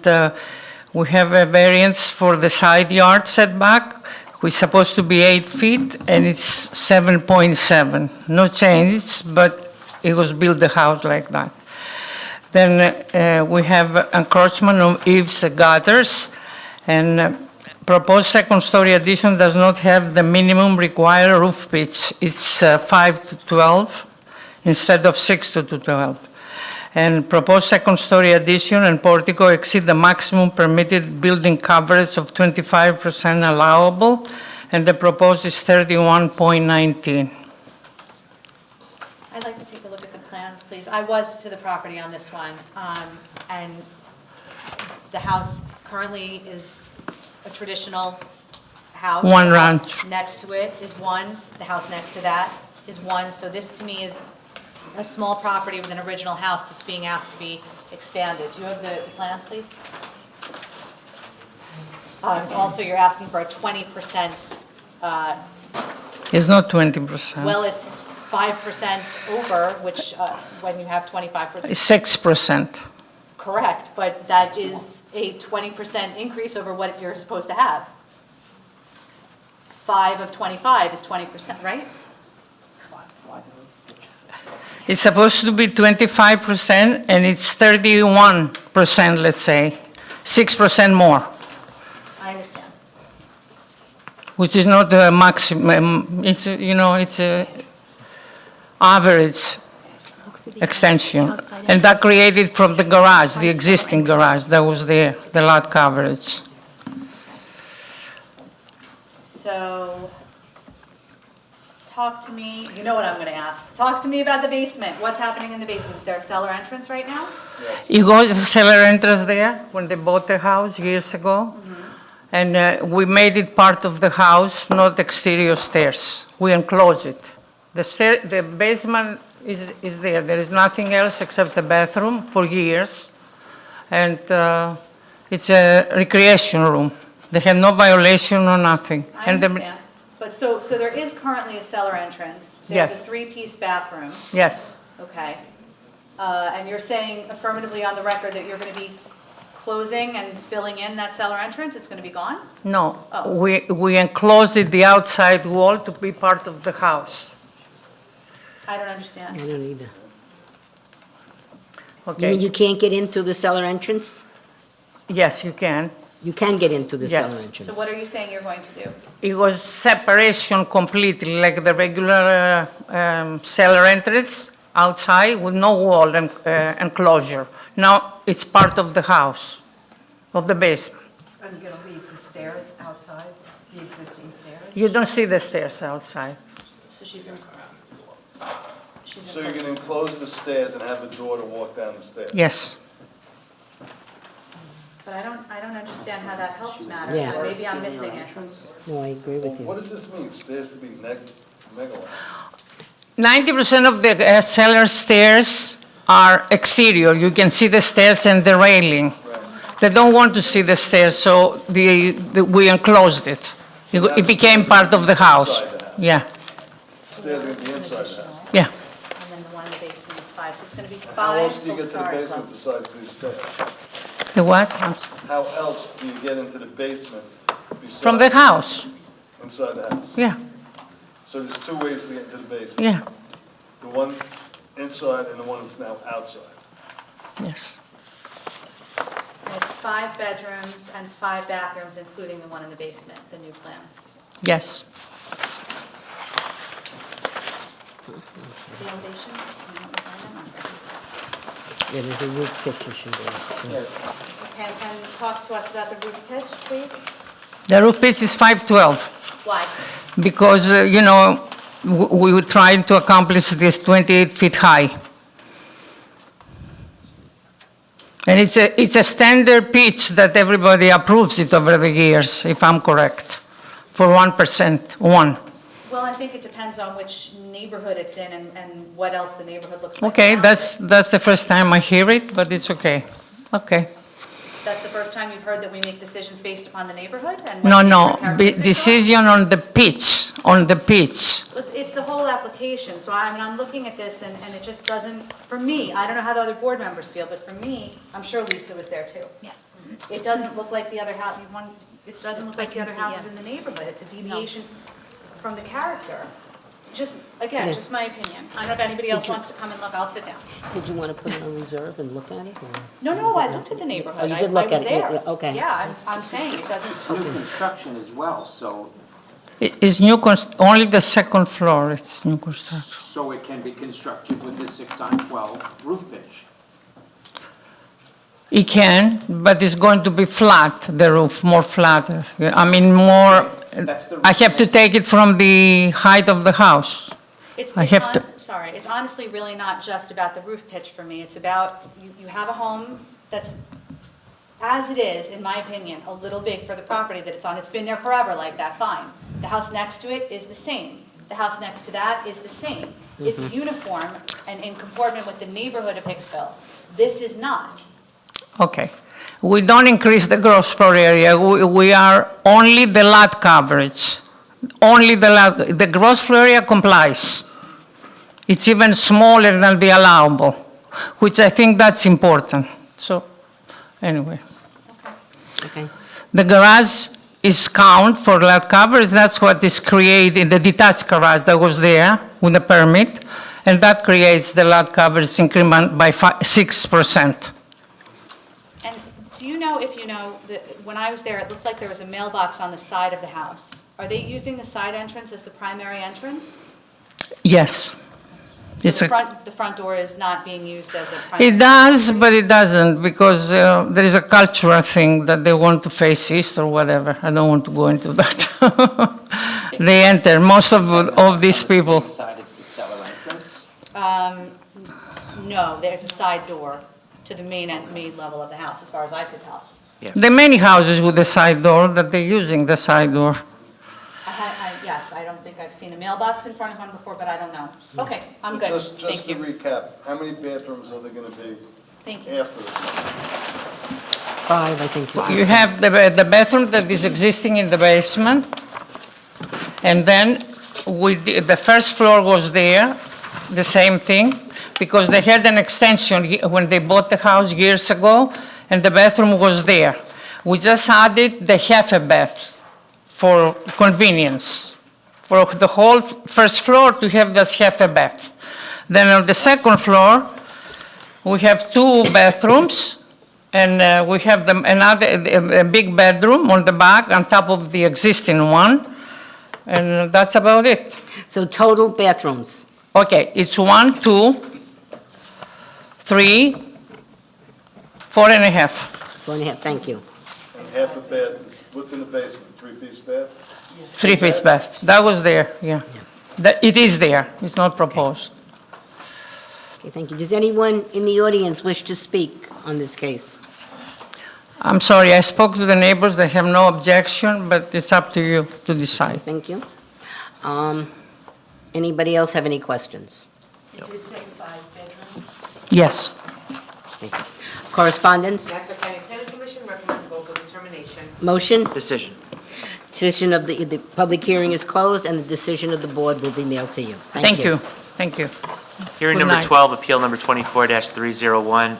we have a variance for the side yard setback, which is supposed to be 8 feet, and it's 7.7. No changes, but it was built the house like that. Then we have encroachment of eaves and gutters, and proposed second-story addition does not have the minimum required roof pitch. It's 5 to 12 instead of 6 to 12. And proposed second-story addition and portico exceed the maximum permitted building coverage of 25% allowable, and the proposed is 31.19. I'd like to take a look at the plans, please. I was to the property on this one, and the house currently is a traditional house. One The house ranch. next to it is one, the house next to that is one, so this to me is a small property with an original house that's being asked to be expanded. Do you have the plans, please? Also, you're asking for a 20%, It's not 20%. well, it's 5% over, which, when you have 25%. It's 6%. Correct, but that is a 20% increase over what you're supposed to have. 5 of 25 is 20%, right? It's supposed to be 25%, and it's 31%, let's say, 6% more, I understand. which is not the maximum. It's, it's a average extension. And that created from the garage, the existing garage that was there, the lot coverage. So, talk to me, you know what I'm gonna ask. Talk to me about the basement. What's happening in the basement? Is there a cellar entrance right now? You go to the cellar entrance there, when they bought the house years ago. And we made it part of the house, not exterior stairs. We enclosed it. The basement is there. There is nothing else except the bathroom for years. And it's a recreation room. They have no violation or nothing. I And the- understand. But so there is currently a cellar entrance. Yes. There's a 3-piece bathroom. Yes, Okay. And you're saying affirmatively on the record that you're gonna be closing and filling in that cellar entrance? It's gonna be gone? no. Oh. We enclosed it, the outside wall, to be part of the house. I don't understand. I don't either. You Okay? mean you can't get into the cellar entrance? Yes, you can. You can get into the Yes. cellar entrance. So what are you saying you're going to do? It was separation completely, like the regular cellar entrance outside with no wall and enclosure. Now it's part of the house, of the basement. Are you going to leave the stairs outside, the existing stairs? You don't see the stairs outside. So she's in. So you're gonna enclose the stairs and have a door to walk down the stairs? Yes. But I don't understand how that helps matters. Yeah. So maybe I'm missing it. No, I agree with What you. does this mean, stairs to be mega long? 90% of the cellar stairs are exterior. You can see the stairs and the railing. They don't want to see the stairs, so we enclosed it. It became part of the house. Inside the house. Yeah, Stairs are gonna be inside the house? yeah. And then the one in the basement is 5, so it's gonna be 5. How else do you get to the Sorry, basement besides these stairs? The what? How else do you get into the basement besides? From the house, Inside the house? yeah, So there's 2 ways to get into the basement? yeah, The one inside and the one that's now outside? yes. And it's 5 bedrooms and 5 bathrooms, including the one in the basement, the new plans. Yes. The elevations? Yeah, there's a roof pitch issue there. And talk to us about the roof pitch, please. The roof pitch is 512 Why? because, we were trying to accomplish this 28 feet high. And it's a standard pitch that everybody approves it over the years, if I'm correct, for 1%, one. Well, I think it depends on which neighborhood it's in and what else the neighborhood looks like. Okay, around that's it. the first time I hear it, but it's okay. Okay. That's the first time you've heard that we make decisions based upon the neighborhood and what No, the no, neighborhood characteristics are? decision on the pitch, on the pitch. It's the whole application, so I mean, I'm looking at this and it just doesn't, for me, I don't know how the other board members feel, but for me, I'm sure Lisa was there too. Yes. It doesn't look like the other house, it doesn't look like the can other see, houses yeah. in the neighborhood, it's a deviation from the character. Just, again, just my opinion. I don't know if anybody else wants to come and look, I'll sit down. Did you want to put it on reserve and look at it? or- No, I looked at the neighborhood. Oh, you I did look was at it, there. yeah, okay. Yeah, I'm saying it doesn't. It's new construction as well, so, It's new, only the second floor, it's new construction. so it can be constructed with a 6-on-12 roof pitch. It can, but it's going to be flat, the roof, more flatter. I mean, more, That's the I have to take it from the height of the house. I have to, Sorry, it's honestly really not just about the roof pitch for me. It's about, you have a home that's, as it is, in my opinion, a little big for the property that it's on. It's been there forever like that, fine. The house next to it is the same. The house next to that is the same. It's uniform and in comportment with the neighborhood of Hicksville. This is not. okay. We don't increase the gross floor area, we are only the lot coverage. Only the gross floor area complies. It's even smaller than the allowable, which I think that's important. So, anyway. Okay. The garage is count for lot coverage, that's what is created, the detached garage that was there with the permit, and that creates the lot coverage increment by 6%. And do you know, if you know, when I was there, it looked like there was a mailbox on the side of the house. Are they using the side entrance as the primary entrance? Yes. So It's the front door is not being used as a primary? It does, but it doesn't, because there is a cultural thing that they want to face east or whatever. I don't want to go into that. They enter, most of these people. On the same side as the cellar entrance. No, there's a side door to the main level of the house, as far as I could tell. There are many houses with the side door that they're using the side door. Yes, I don't think I've seen a mailbox in front of one before, but I don't know. Okay, I'm good, Just thank to you. recap, how many bathrooms are there gonna be Thank you. after this? 5, I think. You have the bathroom that is existing in the basement, and then the first floor was there, the same thing, because they had an extension when they bought the house years ago, and the bathroom was there. We just added the half a bath for convenience, for the whole first floor to have just half a bath. Then on the second floor, we have 2 bathrooms, and we have a big bedroom on the back on top of the existing one, and that's about it. So total bathrooms? Okay, it's 1, 2, 3, 4.5. 4.5, thank you. And half a bath, what's in the basement, 3-piece bath? 3-piece bath. That was there, yeah. It is there, it's not proposed. Okay, thank you. Does anyone in the audience wish to speak on this case? I'm sorry, I spoke to the neighbors, they have no objection, but it's up to you to decide. Thank you. Anybody else have any questions? It did say 5 bedrooms. Yes. Correspondence? Nassau County Planning Commission recommends local determination. Motion? Decision. Decision of the public hearing is closed, and the decision of the board will be mailed to you. Thank you. Thank you. Hearing Good number night. 12, appeal number 24-301,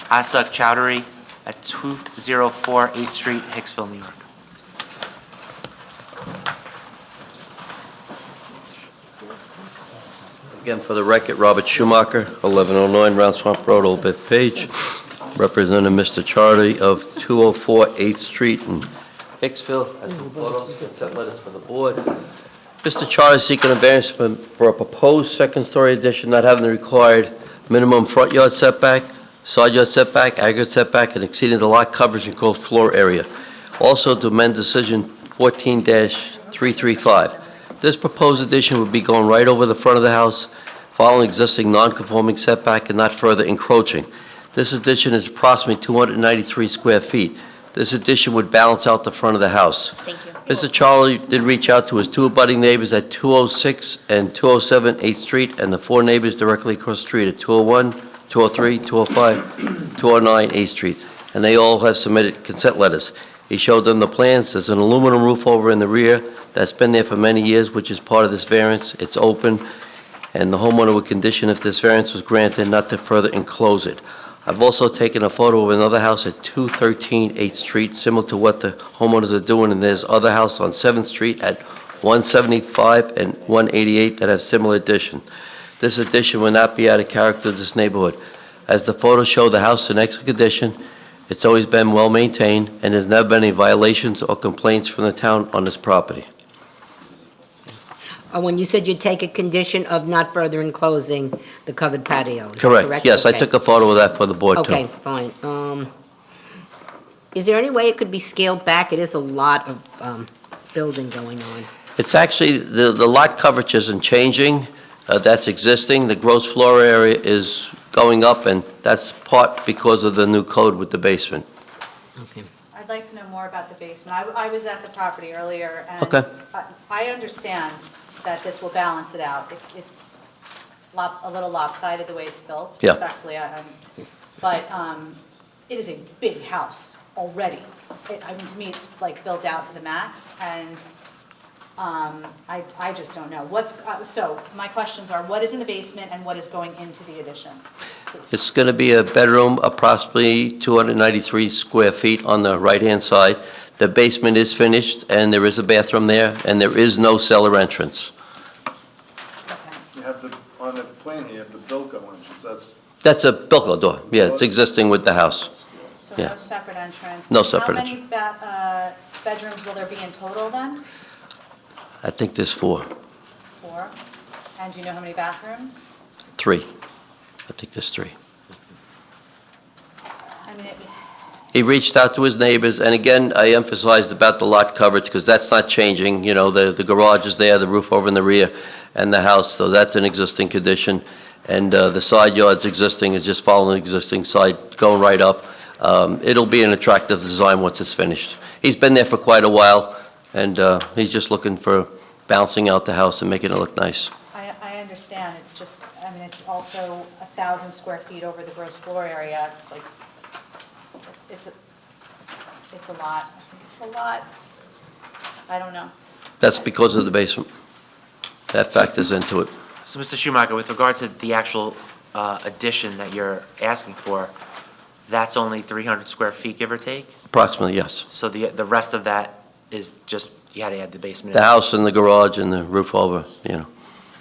Asak Chowdhury at 204 8th Street, Hicksville, New York. Again, for the record, Robert Schumacher, 1109 Round Swamp Road, Old Bethpage, representing Mr. Charlie of 204 8th Street in Hicksville. Has two photos, consent letters for the board. Mr. Charlie is seeking a variance for a proposed second-story addition not having the required minimum front yard setback, side yard setback, aggregate setback, and exceeding the lot coverage and gross floor area. Also to amend decision 14-335. This proposed addition would be going right over the front of the house, following existing non-conforming setback and not further encroaching. This addition is approximately 293 square feet. This addition would balance out the front of the house. Thank you. Mr. Charlie did reach out to his two abutting neighbors at 206 and 207 8th Street, and the four neighbors directly across the street at 201, 203, 205, 209 8th Street, and they all have submitted consent letters. He showed them the plans. There's an aluminum roof over in the rear that's been there for many years, which is part of this variance. It's open, and the homeowner would condition, if this variance was granted, not to further enclose it. I've also taken a photo of another house at 213 8th Street, similar to what the homeowners are doing, and there's other house on 7th Street at 175 and 188 that have similar addition. This addition will not be out of character of this neighborhood. As the photos show, the house is in excellent condition. It's always been well-maintained, and there's never been any violations or complaints from the town on this property. When you said you'd take a condition of not further enclosing the covered patio, is that correct? Correct, yes, I Okay. took a photo of that for the board, too. Okay, fine. Is there any way it could be scaled back? It is a lot of building going on. It's actually, the lot coverage isn't changing, that's existing. The gross floor area is going up, and that's part because of the new code with the basement. Okay. I'd like to know more about the basement. I was at the property earlier, and Okay. I understand that this will balance it out. It's a little lopsided the way it's built, Yeah. respectfully. But it is a big house already. I mean, to me, it's like built out to the max, and I just don't know. So my questions are, what is in the basement and what is going into the addition? It's going to be a bedroom, approximately 293 square feet on the right-hand side. The basement is finished, and there is a bathroom there, and there is no cellar entrance. You have the, on the plan here, you have the Bilko entrance, That's a Bilko door, yeah, it's existing with the house. So Yeah. no separate entrance? No separate How many bedrooms will there be in total then? I think there's 4, 4? And do you know how many bathrooms? 3. I think there's 3. I mean, He reached out to his neighbors, and again, I emphasized about the lot coverage, because that's not changing. You know, the garage is there, the roof over in the rear, and the house, so that's an existing condition. And the side yard's existing, is just following the existing side, going right up. It'll be an attractive design once it's finished. He's been there for quite a while, and he's just looking for balancing out the house and making it look nice. I understand, it's just, I mean, it's also 1,000 square feet over the gross floor area. It's like, it's a lot. I think it's a lot. I don't know. That's because of the basement. That factors into it. So, Mr. Schumacher, with regard to the actual addition that you're asking for, that's only 300 square feet, give or take? Approximately, yes. So the rest of that is just, you had to add the basement? The in? house and the garage and the roof over, you know.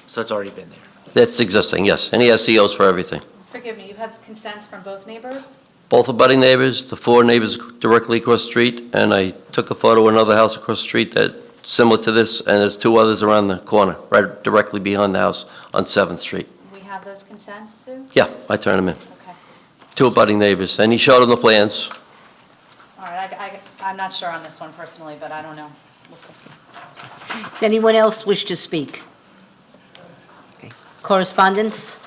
So it's already been there? That's existing, yes. And he has COs for everything. Forgive me, you have consents from both neighbors? Both abutting neighbors, the 4 neighbors directly across the street, and I took a photo of another house across the street that's similar to this, and there's 2 others around the corner, right directly behind the house on 7th Street. We have those consents too? Yeah, I turned them in. Okay. 2 abutting neighbors, and he showed them the plans. All right, I'm not sure on this one personally, but I don't know. We'll see. Does anyone else wish to speak? Okay. Correspondence?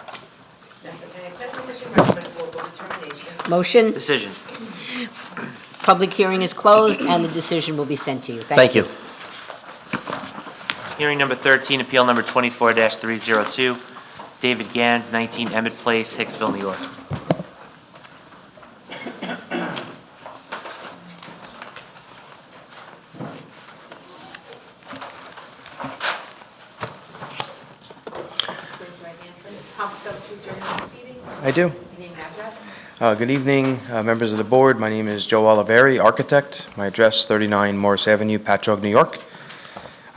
Yes, okay. Planning Commission recommends local determination. Motion? Decision. Public hearing is closed, and the decision will be sent to you. Thank you. Hearing number 13, appeal number 24-302, David Gans, 19 Emmett Place, Hicksville, New York. Please right answer. Prompts substitute during the proceedings. I do. Your name and address. Good evening, members of the board. My name is Joe Oliveri, architect. My address, 39 Morris Avenue, Patchogue, New York.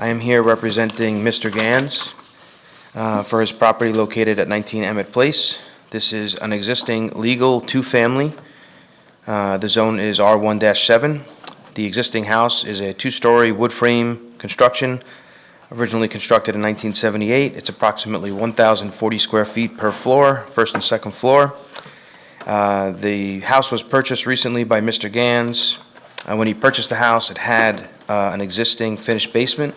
I am here representing Mr. Gans for his property located at 19 Emmett Place. This is an existing legal 2-family. The zone is R1-7. The existing house is a 2-story wood frame construction, originally constructed in 1978. It's approximately 1,040 square feet per floor, first and second floor. The house was purchased recently by Mr. Gans. When he purchased the house, it had an existing finished basement.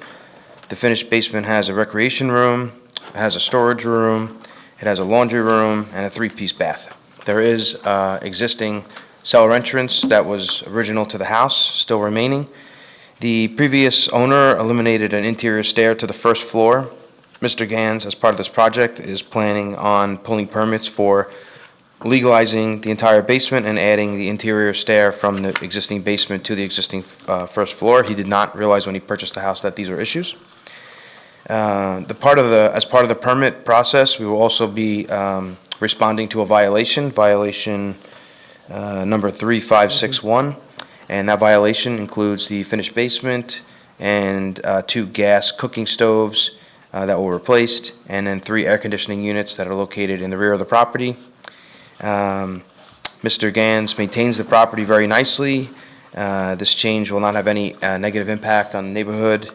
The finished basement has a recreation room, it has a storage room, it has a laundry room, and a 3-piece bath. There is existing cellar entrance that was original to the house, still remaining. The previous owner eliminated an interior stair to the first floor. Mr. Gans, as part of this project, is planning on pulling permits for legalizing the entire basement and adding the interior stair from the existing basement to the existing first floor. He did not realize when he purchased the house that these were issues. As part of the permit process, we will also be responding to a violation number 3561, and that violation includes the finished basement and 2 gas cooking stoves that were replaced, and then 3 air conditioning units that are located in the rear of the property. Mr. Gans maintains the property very nicely. This change will not have any negative impact on the neighborhood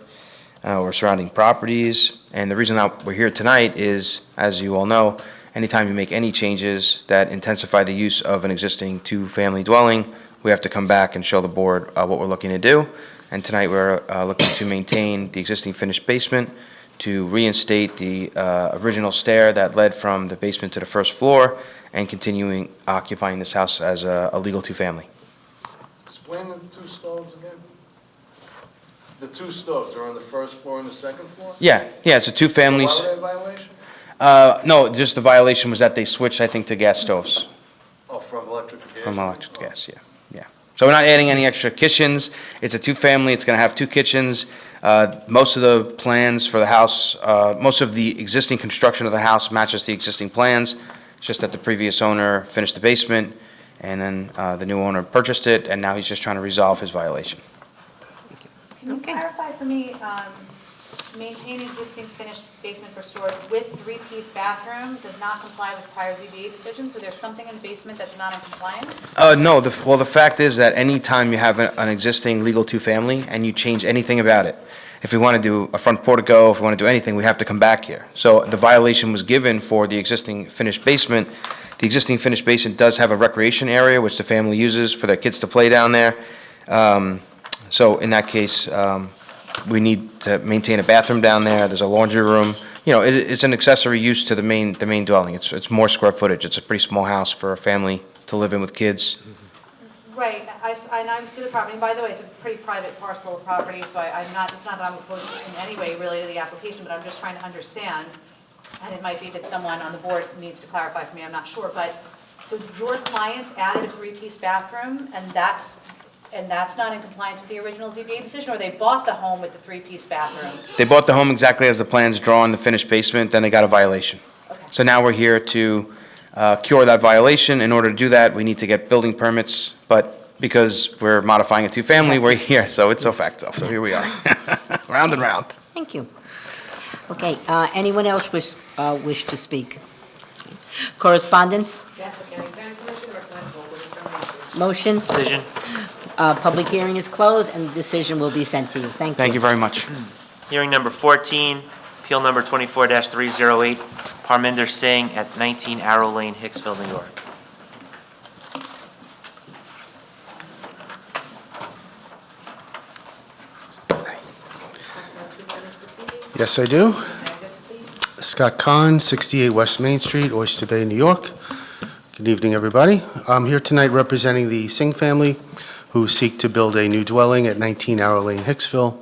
or surrounding properties. And the reason that we're here tonight is, as you all know, anytime you make any changes that intensify the use of an existing 2-family dwelling, we have to come back and show the board what we're looking to do. And tonight we're looking to maintain the existing finished basement, to reinstate the original stair that led from the basement to the first floor, and continuing occupying this house as a legal 2-family. Explain the 2 stoves again. The 2 stoves are on the first floor and the second floor? Yeah, it's a 2-family. So why were they a violation? No, just the violation was that they switched, I think, to gas stoves. Oh, from electric to gas? From electric to gas, yeah. So we're not adding any extra kitchens. It's a 2-family, it's gonna have 2 kitchens. Most of the plans for the house, most of the existing construction of the house matches the existing plans. It's just that the previous owner finished the basement, and then the new owner purchased it, and now he's just trying to resolve his violation. Can you clarify for me, maintain existing finished basement for storage with 3-piece bathroom does not comply with prior ZBA decisions? So there's something in the basement that's not in compliance? No, the fact is that anytime you have an existing legal 2-family and you change anything about it, if we want to do a front portico, if we want to do anything, we have to come back here. So the violation was given for the existing finished basement. The existing finished basement does have a recreation area, which the family uses for their kids to play down there. So in that case, we need to maintain a bathroom down there. There's a laundry room. You know, it's an accessory use to the main dwelling. It's more square footage. It's a pretty small house for a family to live in with kids. Right, and I understood the property, and by the way, it's a pretty private parcel of property, so it's not that I'm opposed in any way really to the application, but I'm just trying to understand, and it might be that someone on the board needs to clarify for me, I'm not sure, but, so your clients added a 3-piece bathroom, and that's not in compliance with the original ZBA decision, or they bought the home with the 3-piece bathroom? They bought the home exactly as the plans draw in the finished basement, then they got a violation. Okay. So now we're here to cure that violation. In order to do that, we need to get building permits, but because we're modifying a 2-family, we're here, so it's so facto. So here we are, round and round. Thank you. Okay, anyone else wish to speak? Correspondence? Yes, County Planning Commission recommends local determination. Motion? Decision. Public hearing is closed, and the decision will be sent to you. Thank you. Thank you very much. Hearing number 14, appeal number 24-308, Parminder Singh at 19 Arrow Lane, Hicksville, New York. Yes, I do. Scott Kahn, 68 West Main Street, Oyster Bay, New York. Good evening, everybody. I'm here tonight representing the Singh family, who seek to build a new dwelling at 19 Arrow Lane, Hicksville.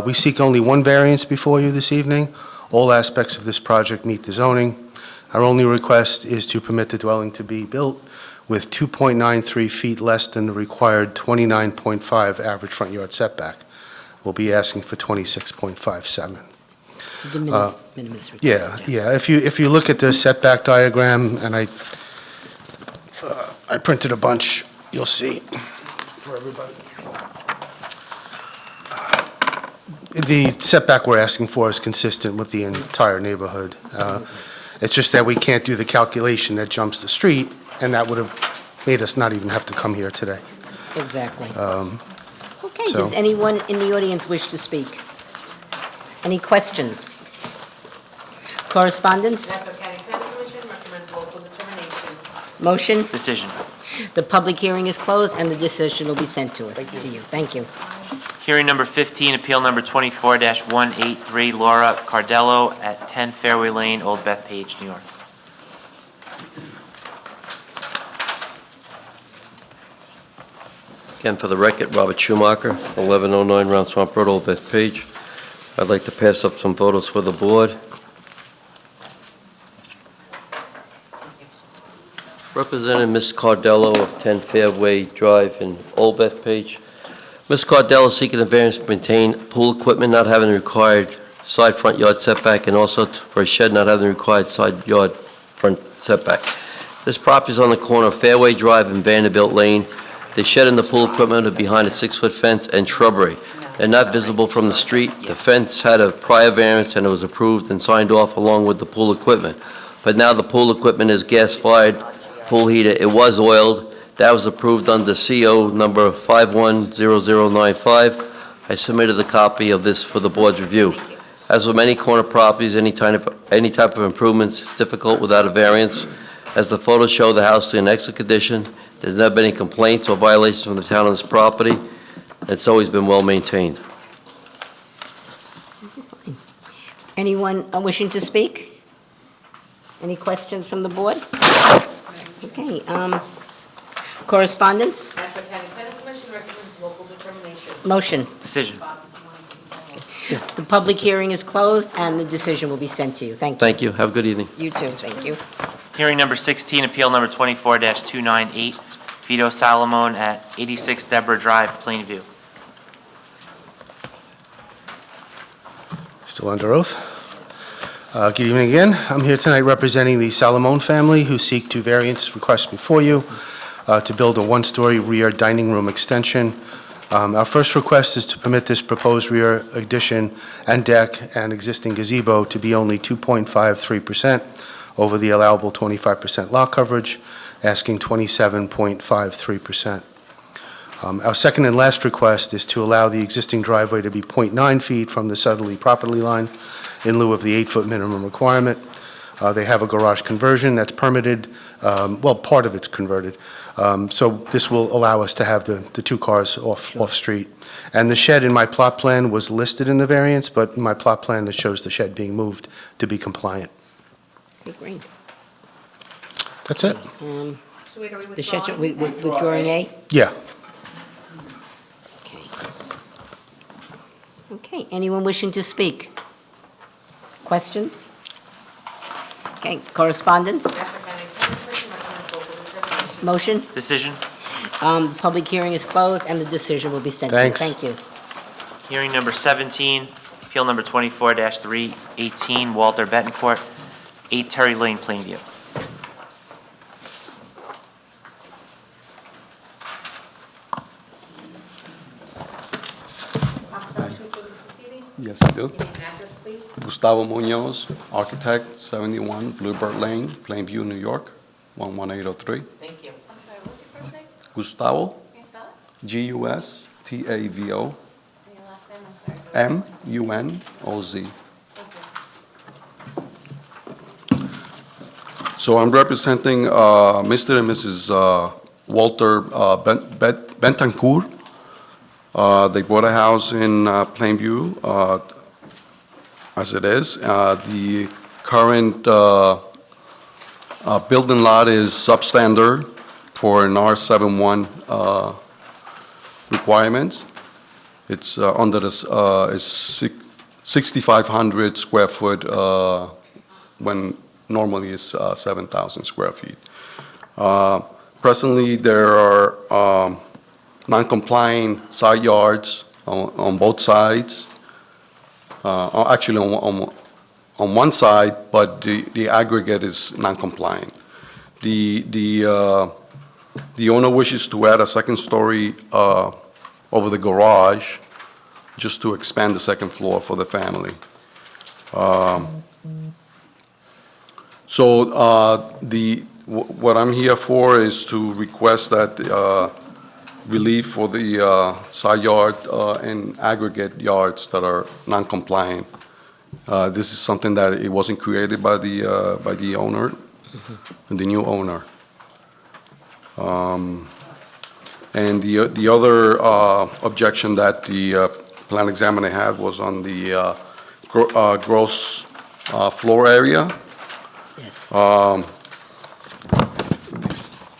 We seek only one variance before you this evening. All aspects of this project meet the zoning. Our only request is to permit the dwelling to be built with 2.93 feet less than the required 29.5 average front yard setback. We'll be asking for 26.57. It's a de minimis request. Yeah. If you look at the setback diagram, and I printed a bunch, you'll see for everybody. The setback we're asking for is consistent with the entire neighborhood. It's just that we can't do the calculation that jumps the street, and that would have made us not even have to come here today. Exactly. Okay, so- does anyone in the audience wish to speak? Any questions? Correspondence? Nassau County Planning Commission recommends local determination. Motion? Decision. The public hearing is closed, and the decision will be sent to us, to you. Thank you. Hearing number 15, appeal number 24-183, Laura Cardello at 10 Fairway Lane, Old Bethpage, New York. Again, for the record, Robert Schumacher, 1109 Round Swamp Road, Old Bethpage. I'd like to pass up some photos for the board. Representing Ms. Cardello of 10 Fairway Drive in Old Bethpage. Ms. Cardello is seeking a variance to maintain pool equipment not having the required side front yard setback and also for a shed not having the required side yard front setback. This property is on the corner of Fairway Drive and Vanderbilt Lane. The shed and the pool equipment are behind a 6-foot fence and shrubbery. They're not visible from the street. The fence had a prior variance and it was approved and signed off along with the pool equipment. But now the pool equipment is gas-fired pool heater. It was oiled. That was approved under CO number 510095. I submitted a copy of this for the board's review. As with many corner properties, any type of improvements is difficult without a variance. As the photos show, the house is in excellent condition. There's never been any complaints or violations from the town on this property. It's always been well maintained. Anyone wishing to speak? Any questions from the board? Okay, correspondence? Nassau County Planning Commission recommends local determination. Motion. Decision. The public hearing is closed, and the decision will be sent to you. Thank you. Thank you. Have a good evening. You too, thank you. Hearing number 16, appeal number 24-298, Vito Salamone at 86 Deborah Drive, Plainview. Still under oath. Good evening again. I'm here tonight representing the Salamone family who seek two variance requests before you to build a one-story rear dining room extension. Our first request is to permit this proposed rear addition and deck and existing gazebo to be only 2.53% over the allowable 25% lot coverage, asking 27.53%. Our second and last request is to allow the existing driveway to be 0.9 feet from the southerly property line in lieu of the 8-foot minimum requirement. They have a garage conversion that's permitted, well, part of it's converted. So this will allow us to have the two cars off-street. And the shed in my plot plan was listed in the variance, but in my plot plan, it shows the shed being moved to be compliant. Okay, great. That's it. So wait, are we The shed, withdrawing? withdrawing A? Yeah. Okay. Okay, anyone wishing to speak? Questions? Okay, correspondence? Nassau County Planning Commission recommends local determination. Motion? Decision. Public hearing is closed, and the decision will be sent to you. Thanks. Thank you. Hearing number 17, appeal number 24-318, Walter Betancourt, 8 Terry Lane, Plainview. Counselor, to approve these proceedings? Yes, I do. Your name and address, please. Gustavo Munoz, architect, 71 Bluebird Lane, Plainview, New York, 11803. Thank you. I'm sorry, what's your first name? Gustavo, Can you spell it? Gustavo, And your last name, I'm sorry. Munoz. So I'm representing Mr. and Mrs. Walter Betancourt. They bought a house in Plainview as it is. The current building lot is substandard for an R71 requirements. It's under this, it's 6,500 square foot when normally it's 7,000 square feet. Presently, there are non-compliant side yards on both sides. Actually, on one side, but the aggregate is non-compliant. The owner wishes to add a second story over the garage, just to expand the second floor for the family. What I'm here for is to request that relief for the side yard and aggregate yards that are non-compliant. This is something that it wasn't created by the owner, the new owner. And the other objection that the plan examiner had was on the gross floor area. Yes.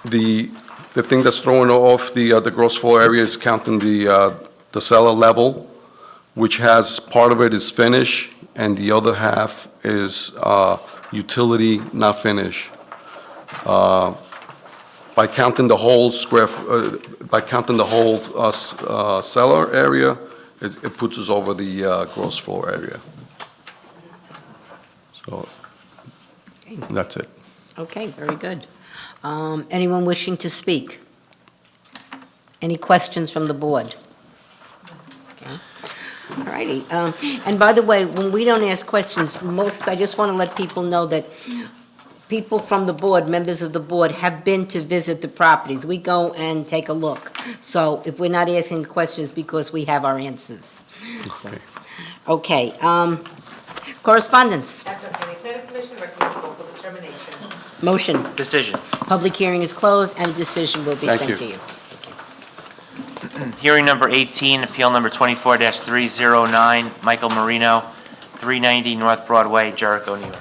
The The thing that's throwing off the gross floor area is counting the cellar level, which has, part of it is finish, and the other half is utility not finish. By counting the whole cellar area, it puts us over the gross floor area. So, that's it. Okay, very good. Anyone wishing to speak? Any questions from the board? Okay. All righty. And by the way, when we don't ask questions, I just want to let people know that people from the board, members of the board, have been to visit the properties. We go and take a look. So if we're not asking questions, because we have our answers. Okay. Correspondence. Nassau County Planning Commission recommends local determination. Motion. Decision. Public hearing is closed, and a decision will be Thank sent you. to you. Hearing number 18, appeal number 24-309, Michael Marino, 390 North Broadway, Jericho, New York.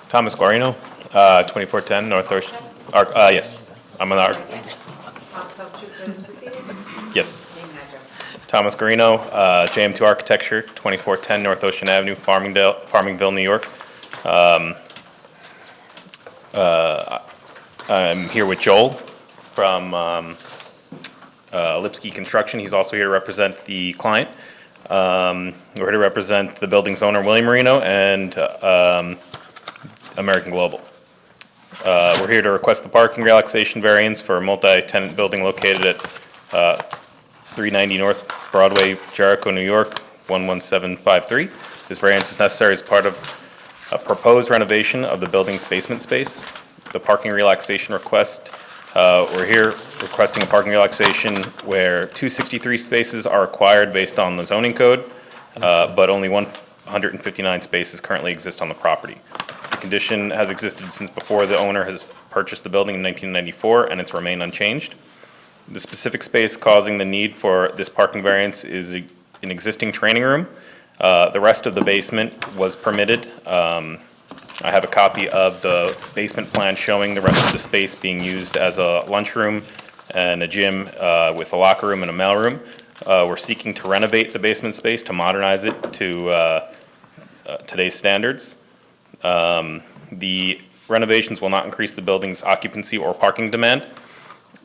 Thomas Guarino, 2410 North Ocean. Yes, I'm an art. Promise tell the truth during these proceedings. Yes. Name and address. Thomas Guarino, JM2 Architecture, 2410 North Ocean Avenue, Farmingville, New York. I'm here with Joel from Lipsky Construction. He's also here to represent the client. We're here to represent the building's owner, William Marino, and American Global. We're here to request the parking relaxation variance for a multi-tenant building located at 390 North Broadway, Jericho, New York, 11753. This variance is necessary as part of a proposed renovation of the building's basement space. The parking relaxation request, we're here requesting a parking relaxation where 263 spaces are required based on the zoning code, but only 159 spaces currently exist on the property. The condition has existed since before the owner has purchased the building in 1994, and it's remained unchanged. The specific space causing the need for this parking variance is an existing training room. The rest of the basement was permitted. I have a copy of the basement plan showing the rest of the space being used as a lunchroom and a gym with a locker room and a mailroom. We're seeking to renovate the basement space to modernize it to today's standards. The renovations will not increase the building's occupancy or parking demand.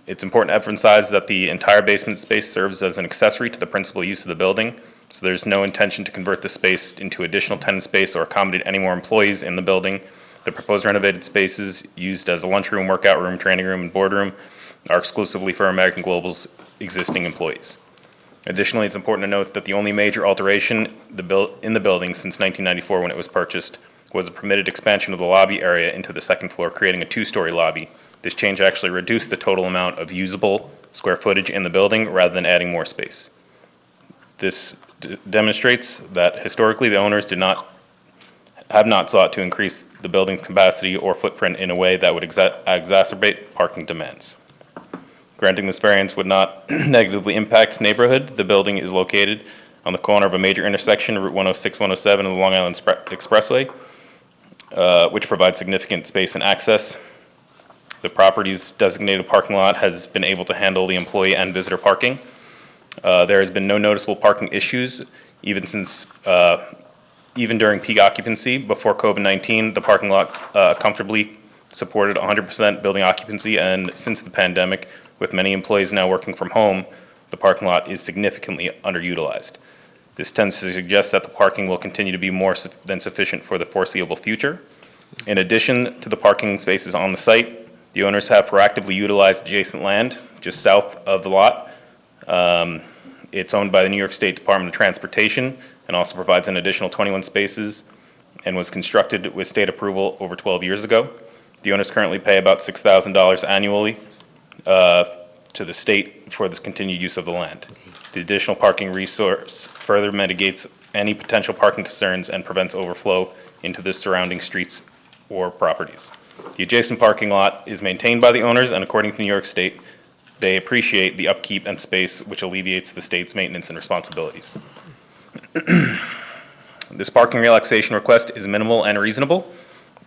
It's important to emphasize that the entire basement space serves as an accessory to the principal use of the building, so there's no intention to convert the space into additional tenant space or accommodate any more employees in the building. The proposed renovated spaces used as a lunchroom, workout room, training room, and boardroom are exclusively for American Global's existing employees. Additionally, it's important to note that the only major alteration in the building since 1994 when it was purchased was a permitted expansion of the lobby area into the second floor, creating a two-story lobby. This change actually reduced the total amount of usable square footage in the building rather than adding more space. This demonstrates that historically the owners have not sought to increase the building's capacity or footprint in a way that would exacerbate parking demands. Granting this variance would not negatively impact neighborhood. The building is located on the corner of a major intersection, Route 106, 107 of the Long Island Expressway, which provides significant space and access. The property's designated parking lot has been able to handle the employee and visitor parking. There has been no noticeable parking issues, even during peak occupancy. Before COVID-19, the parking lot comfortably supported 100% building occupancy, and since the pandemic, with many employees now working from home, the parking lot is significantly underutilized. This tends to suggest that the parking will continue to be more than sufficient for the foreseeable future. In addition to the parking spaces on the site, the owners have proactively utilized adjacent land just south of the lot. It's owned by the New York State Department of Transportation and also provides an additional 21 spaces and was constructed with state approval over 12 years ago. The owners currently pay about $6,000 annually to the state for this continued use of the land. The additional parking resource further mitigates any potential parking concerns and prevents overflow into the surrounding streets or properties. The adjacent parking lot is maintained by the owners, and according to New York State they appreciate the upkeep and space which alleviates the state's maintenance and responsibilities. This parking relaxation request is minimal and reasonable.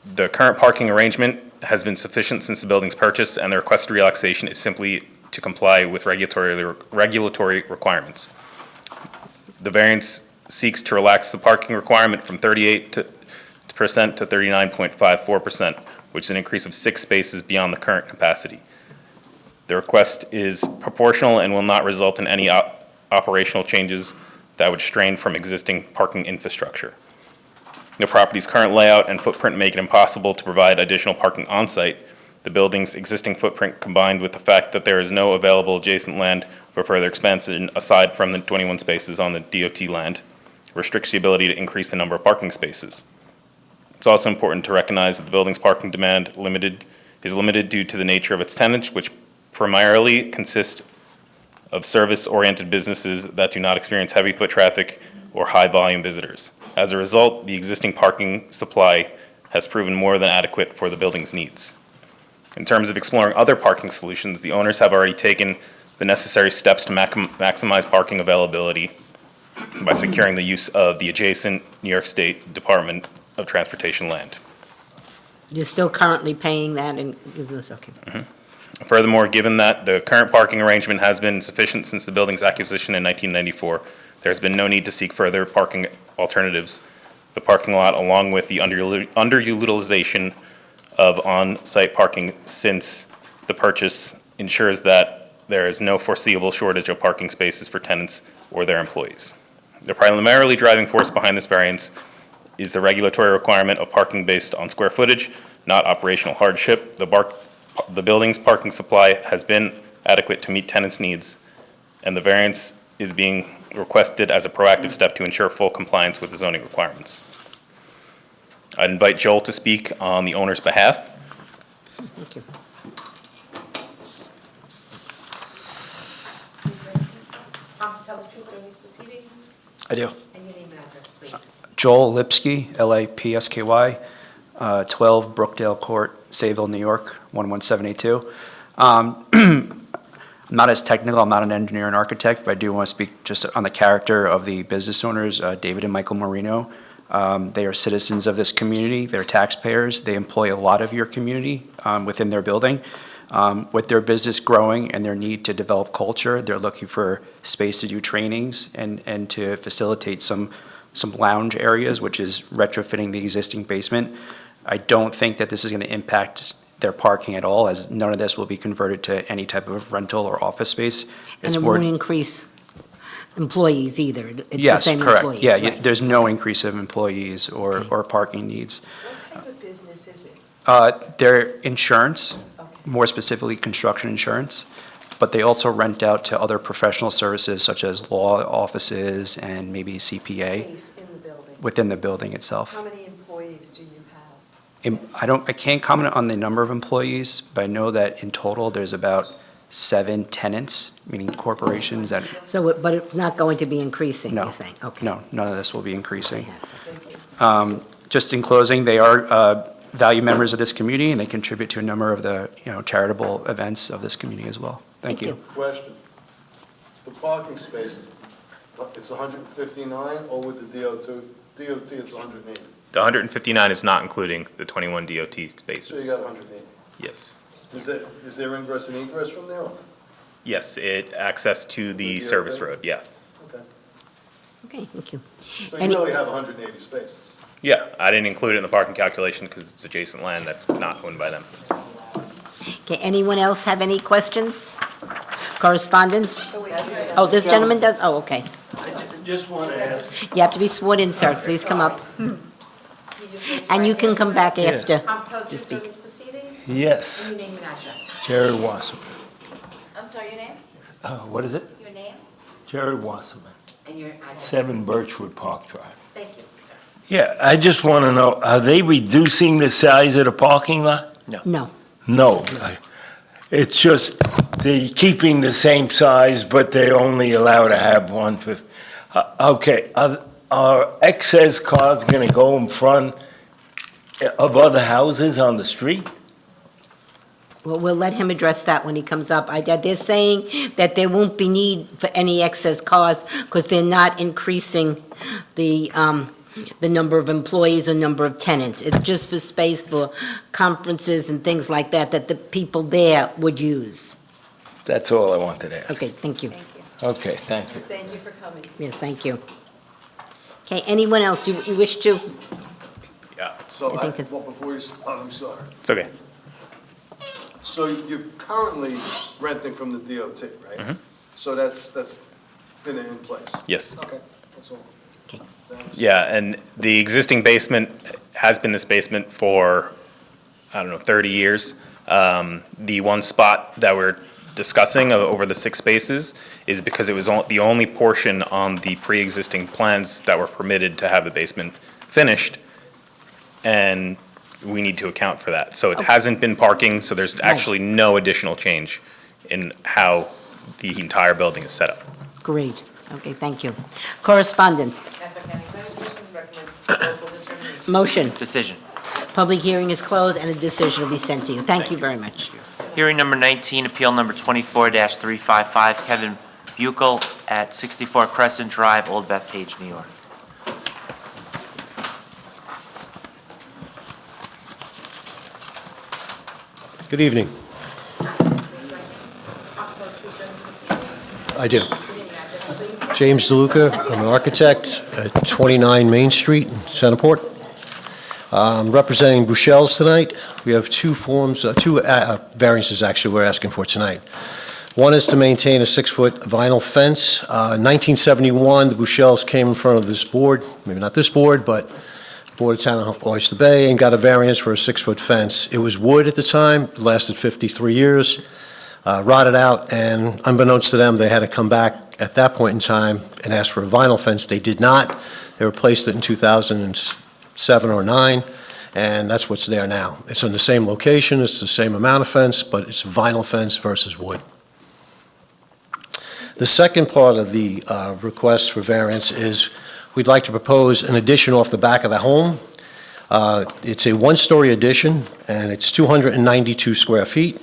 The current parking arrangement has been sufficient since the building's purchase, and the requested relaxation is simply to comply with regulatory requirements. The variance seeks to relax the parking requirement from 38% to 39.54%, which is an increase of 6 spaces beyond the current capacity. The request is proportional and will not result in any operational changes that would strain from existing parking infrastructure. The property's current layout and footprint make it impossible to provide additional parking on-site. The building's existing footprint, combined with the fact that there is no available adjacent land for further expansion aside from the 21 spaces on the DOT land, restricts the ability to increase the number of parking spaces. It's also important to recognize that the building's parking demand is limited due to the nature of its tenants, which primarily consist of service-oriented businesses that do not experience heavy foot traffic or high-volume visitors. As a result, the existing parking supply has proven more than adequate for the building's needs. In terms of exploring other parking solutions, the owners have already taken the necessary steps to maximize parking availability by securing the use of the adjacent New York State Department of Transportation land. You're still currently paying that and, okay. Furthermore, given that the current parking arrangement has been sufficient since the building's acquisition in 1994, there's been no need to seek further parking alternatives. The parking lot, along with the underutilization of on-site parking since the purchase, ensures that there is no foreseeable shortage of parking spaces for tenants or their employees. The primarily driving force behind this variance is the regulatory requirement of parking based on square footage, not operational hardship. The building's parking supply has been adequate to meet tenants' needs, and the variance is being requested as a proactive step to ensure full compliance with the zoning requirements. I'd invite Joel to speak on the owner's behalf. Thank you. Promise to tell the truth during these proceedings, I do. and your name and address, please. Joel Lipsky, Lapsky, 12 Brookdale Court, Sayville, New York, 11782. I'm not as technical, I'm not an engineer and architect, but I do want to speak just on the character of the business owners, David and Michael Marino. They are citizens of this community, they're taxpayers, they employ a lot of your community within their building. With their business growing and their need to develop culture, they're looking for space to do trainings and to facilitate some lounge areas, which is retrofitting the existing basement. I don't think that this is going to impact their parking at all, as none of this will be converted to any type of rental or office space. And It's it more- won't increase employees either. It's the Yes, same correct. employees, Yeah, right? there's no increase of employees or parking needs. What type of business is it? Their insurance, more specifically construction insurance, but they also rent out to other professional services such as law offices and maybe CPA Space in the building? within the building itself. How many employees do you have? I can't comment on the number of employees, but I know that in total, there's about 7 tenants, meaning corporations that, So, but it's not going to be increasing, No. you're saying? Okay. no, none of this will be increasing. Thank you. Just in closing, they are valued members of this community, and they contribute to a number of the, charitable events of this community as well. Thank you. Question. The parking spaces, it's 159, or with the DOT, it's 180? The 159 is not including the 21 DOT So you spaces. got 180. Yes. Is there ingress and egress from there? Yes, access to the DOT? service road, yeah. Okay. Okay, thank you. So you Any- really have 180 spaces? Yeah, I didn't include it in the parking calculation because it's adjacent land that's not owned by them. Okay, anyone else have any questions? Correspondence? Oh, this gentleman does? Oh, okay. Just want to ask. You have to be sworn in, sir. Please come up. And you can come back after Promise to tell the to truth during speak. these proceedings, Yes, and your name and address. Jared Wasserman. I'm sorry, your name? What is it? Your name Jared Wasserman, and your address. 7 Birchwood Park Drive. Thank you, sir. Yeah, I just want to know, are they reducing the size of the parking lot? No. No. It's just they're keeping the same size, but they're only allowed to have one. Okay, are excess cars going to go in front of other houses on the street? Well, we'll let him address that when he comes up. They're saying that there won't be need for any excess cars because they're not increasing the number of employees or number of tenants. It's just for space for conferences and things like that, that the people there would use. That's all I wanted to ask. Okay, thank you. Okay, thank you. Thank you for coming. Yes, thank you. Okay, anyone else you wish to? Yeah. So, I think that- well, before you, I'm sorry. It's okay. So you're currently renting from the DOT, right? Mhm. So that's been in place? Yes. Okay, that's all. Yeah, and the existing basement has been this basement for, I don't know, 30 years. The one spot that we're discussing over the 6 spaces is because it was the only portion on the pre-existing plans that were permitted to have the basement finished, and we need to account for that. So it hasn't been parking, so there's actually no additional change in how the entire building is set up. Great. Okay, thank you. Correspondence. Nassau County Planning Commission recommends local determination. Motion. Decision. Public hearing is closed and a decision will be sent to you. Thank you very much. Hearing number 19, appeal number 24-355, Kevin Buchel at 64 Crescent Drive, Old Bethpage, New York. Good evening. I do. James DeLuca, I'm an architect at 29 Main Street in Centerport. I'm representing Buchel's tonight. We have two variances actually we're asking for tonight. One is to maintain a 6-foot vinyl fence. 1971, the Buchel's came in front of this board, maybe not this board, but Board of Town of Oyster Bay, and got a variance for a 6-foot fence. It was wood at the time, lasted 53 years, rotted out, and unbeknownst to them, they had to come back at that point in time and ask for a vinyl fence. They did not. They replaced it in 2007 or 9, and that's what's there now. It's in the same location, it's the same amount of fence, but it's vinyl fence versus wood. The second part of the request for variance is we'd like to propose an addition off the back of the home. It's a one-story addition, and it's 292 square feet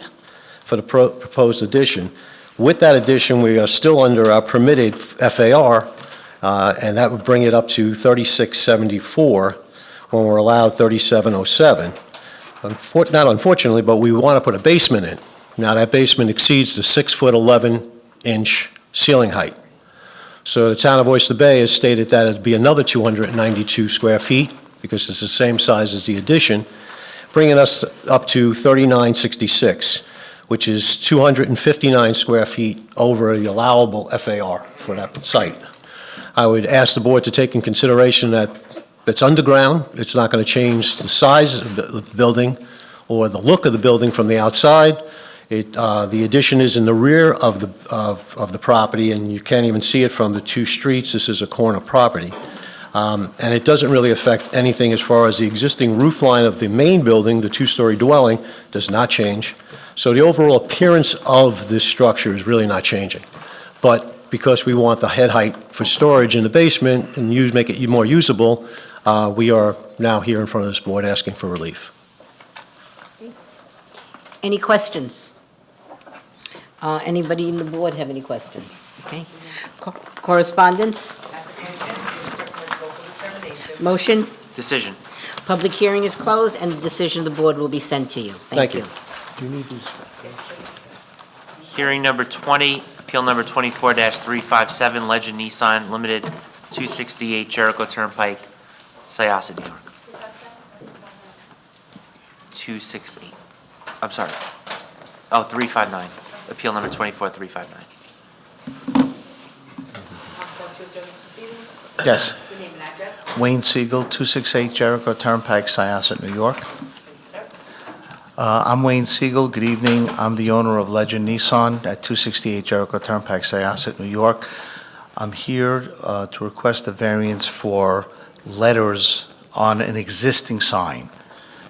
for the proposed addition. With that addition, we are still under our permitted FAR, and that would bring it up to 3674 when we're allowed 3707. Not unfortunately, but we want to put a basement in. Now, that basement exceeds the 6-foot 11-inch ceiling height. So the Town of Oyster Bay has stated that it'd be another 292 square feet, because it's the same size as the addition, bringing us up to 3966, which is 259 square feet over the allowable FAR for that site. I would ask the board to take in consideration that it's underground. It's not going to change the size of the building or the look of the building from the outside. The addition is in the rear of the property, and you can't even see it from the 2 streets. This is a corner property. And it doesn't really affect anything as far as the existing roof line of the main building, the 2-story dwelling, does not change. So the overall appearance of this structure is really not changing. But because we want the head height for storage in the basement and make it more usable, we are now here in front of this board asking for relief. Any questions? Anybody in the board have any questions? Okay. Correspondence? Nassau County Planning Commission recommends local determination. Motion? Decision. Public hearing is closed and the decision of the board will be sent to you. Thank you. Do you need these? Hearing number 20, appeal number 24-357, Legend Nissan Limited, 268 Jericho Turnpike, Syosset, New York. 268. I'm sorry. Oh, 359. Appeal number 24-359. Yes. Your name and address. Wayne Siegel, 268 Jericho Turnpike, Syosset, New York. I'm Wayne Siegel. Good evening. I'm the owner of Legend Nissan at 268 Jericho Turnpike, Syosset, New York. I'm here to request a variance for letters on an existing sign.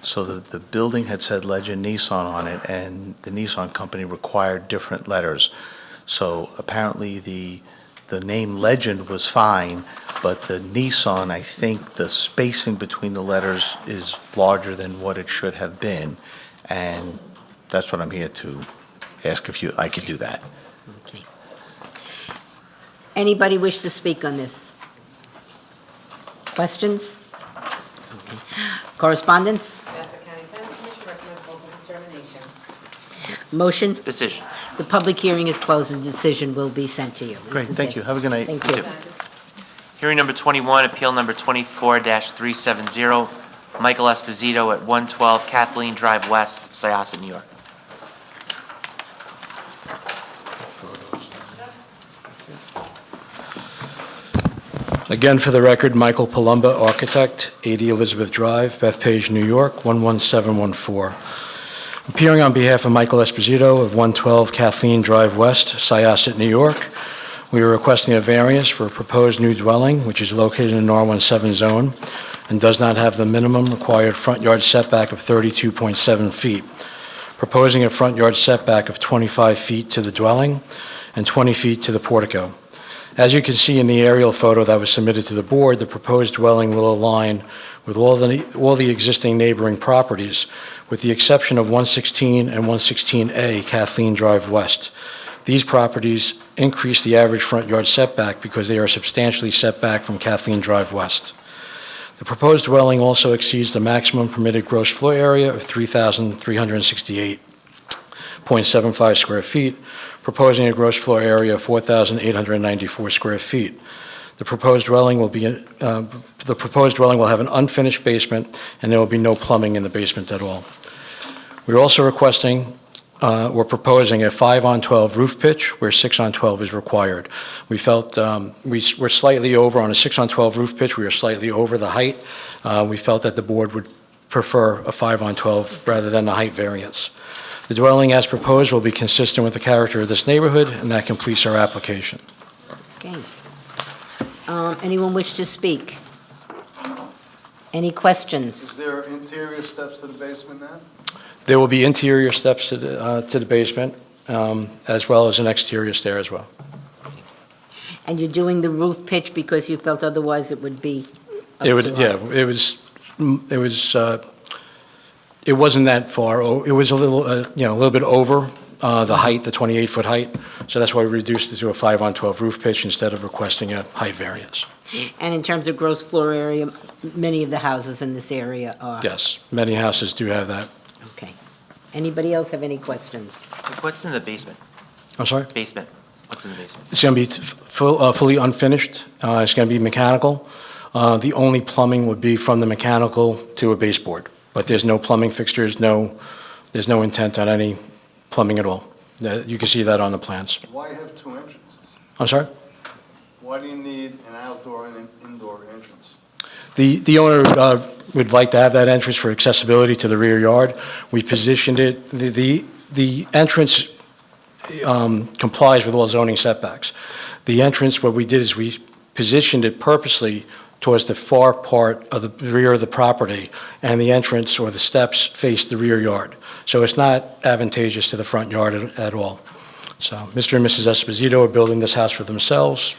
So the building had said Legend Nissan on it, and the Nissan company required different letters. So apparently the name Legend was fine, but the Nissan, I think the spacing between the letters is larger than what it should have been. And that's what I'm here to ask if I could do that. Okay. Anybody wish to speak on this? Questions? Okay. Correspondence? Nassau County Planning Commission recommends local determination. Motion? Decision. The public hearing is closed and decision will be sent to you. Great, thank you. Have a good night. Thank you. Hearing number 21, appeal number 24-370, Michael Esposito at 112 Kathleen Drive West, Syosset, New York. Again, for the record, Michael Palumba, architect, 80 Elizabeth Drive, Bethpage, New York, 11714. Appearing on behalf of Michael Esposito of 112 Kathleen Drive West, Syosset, New York, we are requesting a variance for a proposed new dwelling, which is located in an R17 zone and does not have the minimum required front yard setback of 32.7 feet, proposing a front yard setback of 25 feet to the dwelling and 20 feet to the portico. As you can see in the aerial photo that was submitted to the board, the proposed dwelling will align with all the existing neighboring properties, with the exception of 116 and 116A Kathleen Drive West. These properties increase the average front yard setback because they are substantially set back from Kathleen Drive West. The proposed dwelling also exceeds the maximum permitted gross floor area of 3,368.75 square feet, proposing a gross floor area of 4,894 square feet. The proposed dwelling will have an unfinished basement, and there will be no plumbing in the basement at all. We're also requesting or proposing a 5-on-12 roof pitch where 6-on-12 is required. We felt we're slightly over on a 6-on-12 roof pitch. We are slightly over the height. We felt that the board would prefer a 5-on-12 rather than a height variance. The dwelling as proposed will be consistent with the character of this neighborhood, and that completes our application. Okay. Anyone wish to speak? Any questions? Is there interior steps to the basement now? There will be interior steps to the basement, as well as an exterior stair as well. And you're doing the roof pitch because you felt otherwise it would be up It would, to yeah, it wasn't that far. It was a little, a little bit over the height, the 28-foot height. So that's why we reduced it to a 5-on-12 roof pitch instead of requesting a height variance. And in terms of gross floor area, many of the houses in this area are? Yes, many houses do have that. Okay. Anybody else have any questions? What's in the basement? I'm sorry? Basement. What's in the basement? It's going to be fully unfinished. It's going to be mechanical. The only plumbing would be from the mechanical to a baseboard, but there's no plumbing fixtures, there's no intent on any plumbing at all. You can see that on the plans. Why have two entrances? I'm sorry? Why do you need an outdoor and an indoor entrance? The owner would like to have that entrance for accessibility to the rear yard. We positioned it, the entrance complies with all zoning setbacks. The entrance, what we did is we positioned it purposely towards the far part of the rear of the property, and the entrance or the steps face the rear yard. So it's not advantageous to the front yard at all. So Mr. and Mrs. Esposito are building this house for themselves,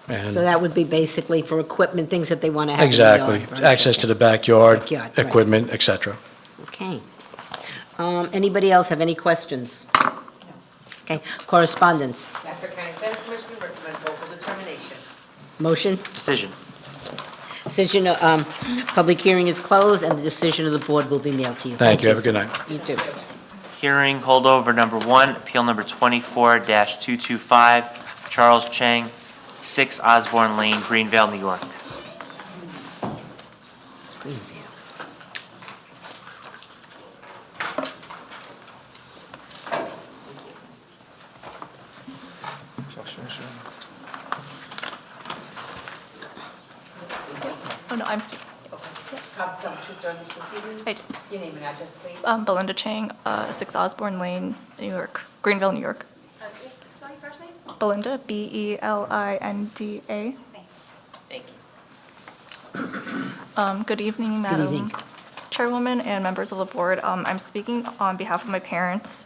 and So that would be basically for equipment, things that they want to have in the exactly, yard, right? access to the backyard, Backyard, right. equipment, et cetera. Okay. Anybody else have any questions? Okay. Correspondence. Nassau County Planning Commission recommends local determination. Motion? Decision. Decision, public hearing is closed, and the decision of the board will be mailed to you. Thank you. Have a good night. You too. Hearing holdover number 1, appeal number 24-225, Charles Chang, 6 Osborne Lane, Greenvale, New York. Oh, no, I'm, Promise to tell the truth during these proceedings? I do. Your name and address, please. Belinda Chang, 6 Osborne Lane, New York, Greenville, New York. Spell your first name? Belinda, Belinda. Thank you. Good evening, Madam Chairwoman and members of the board. I'm speaking on behalf of my parents.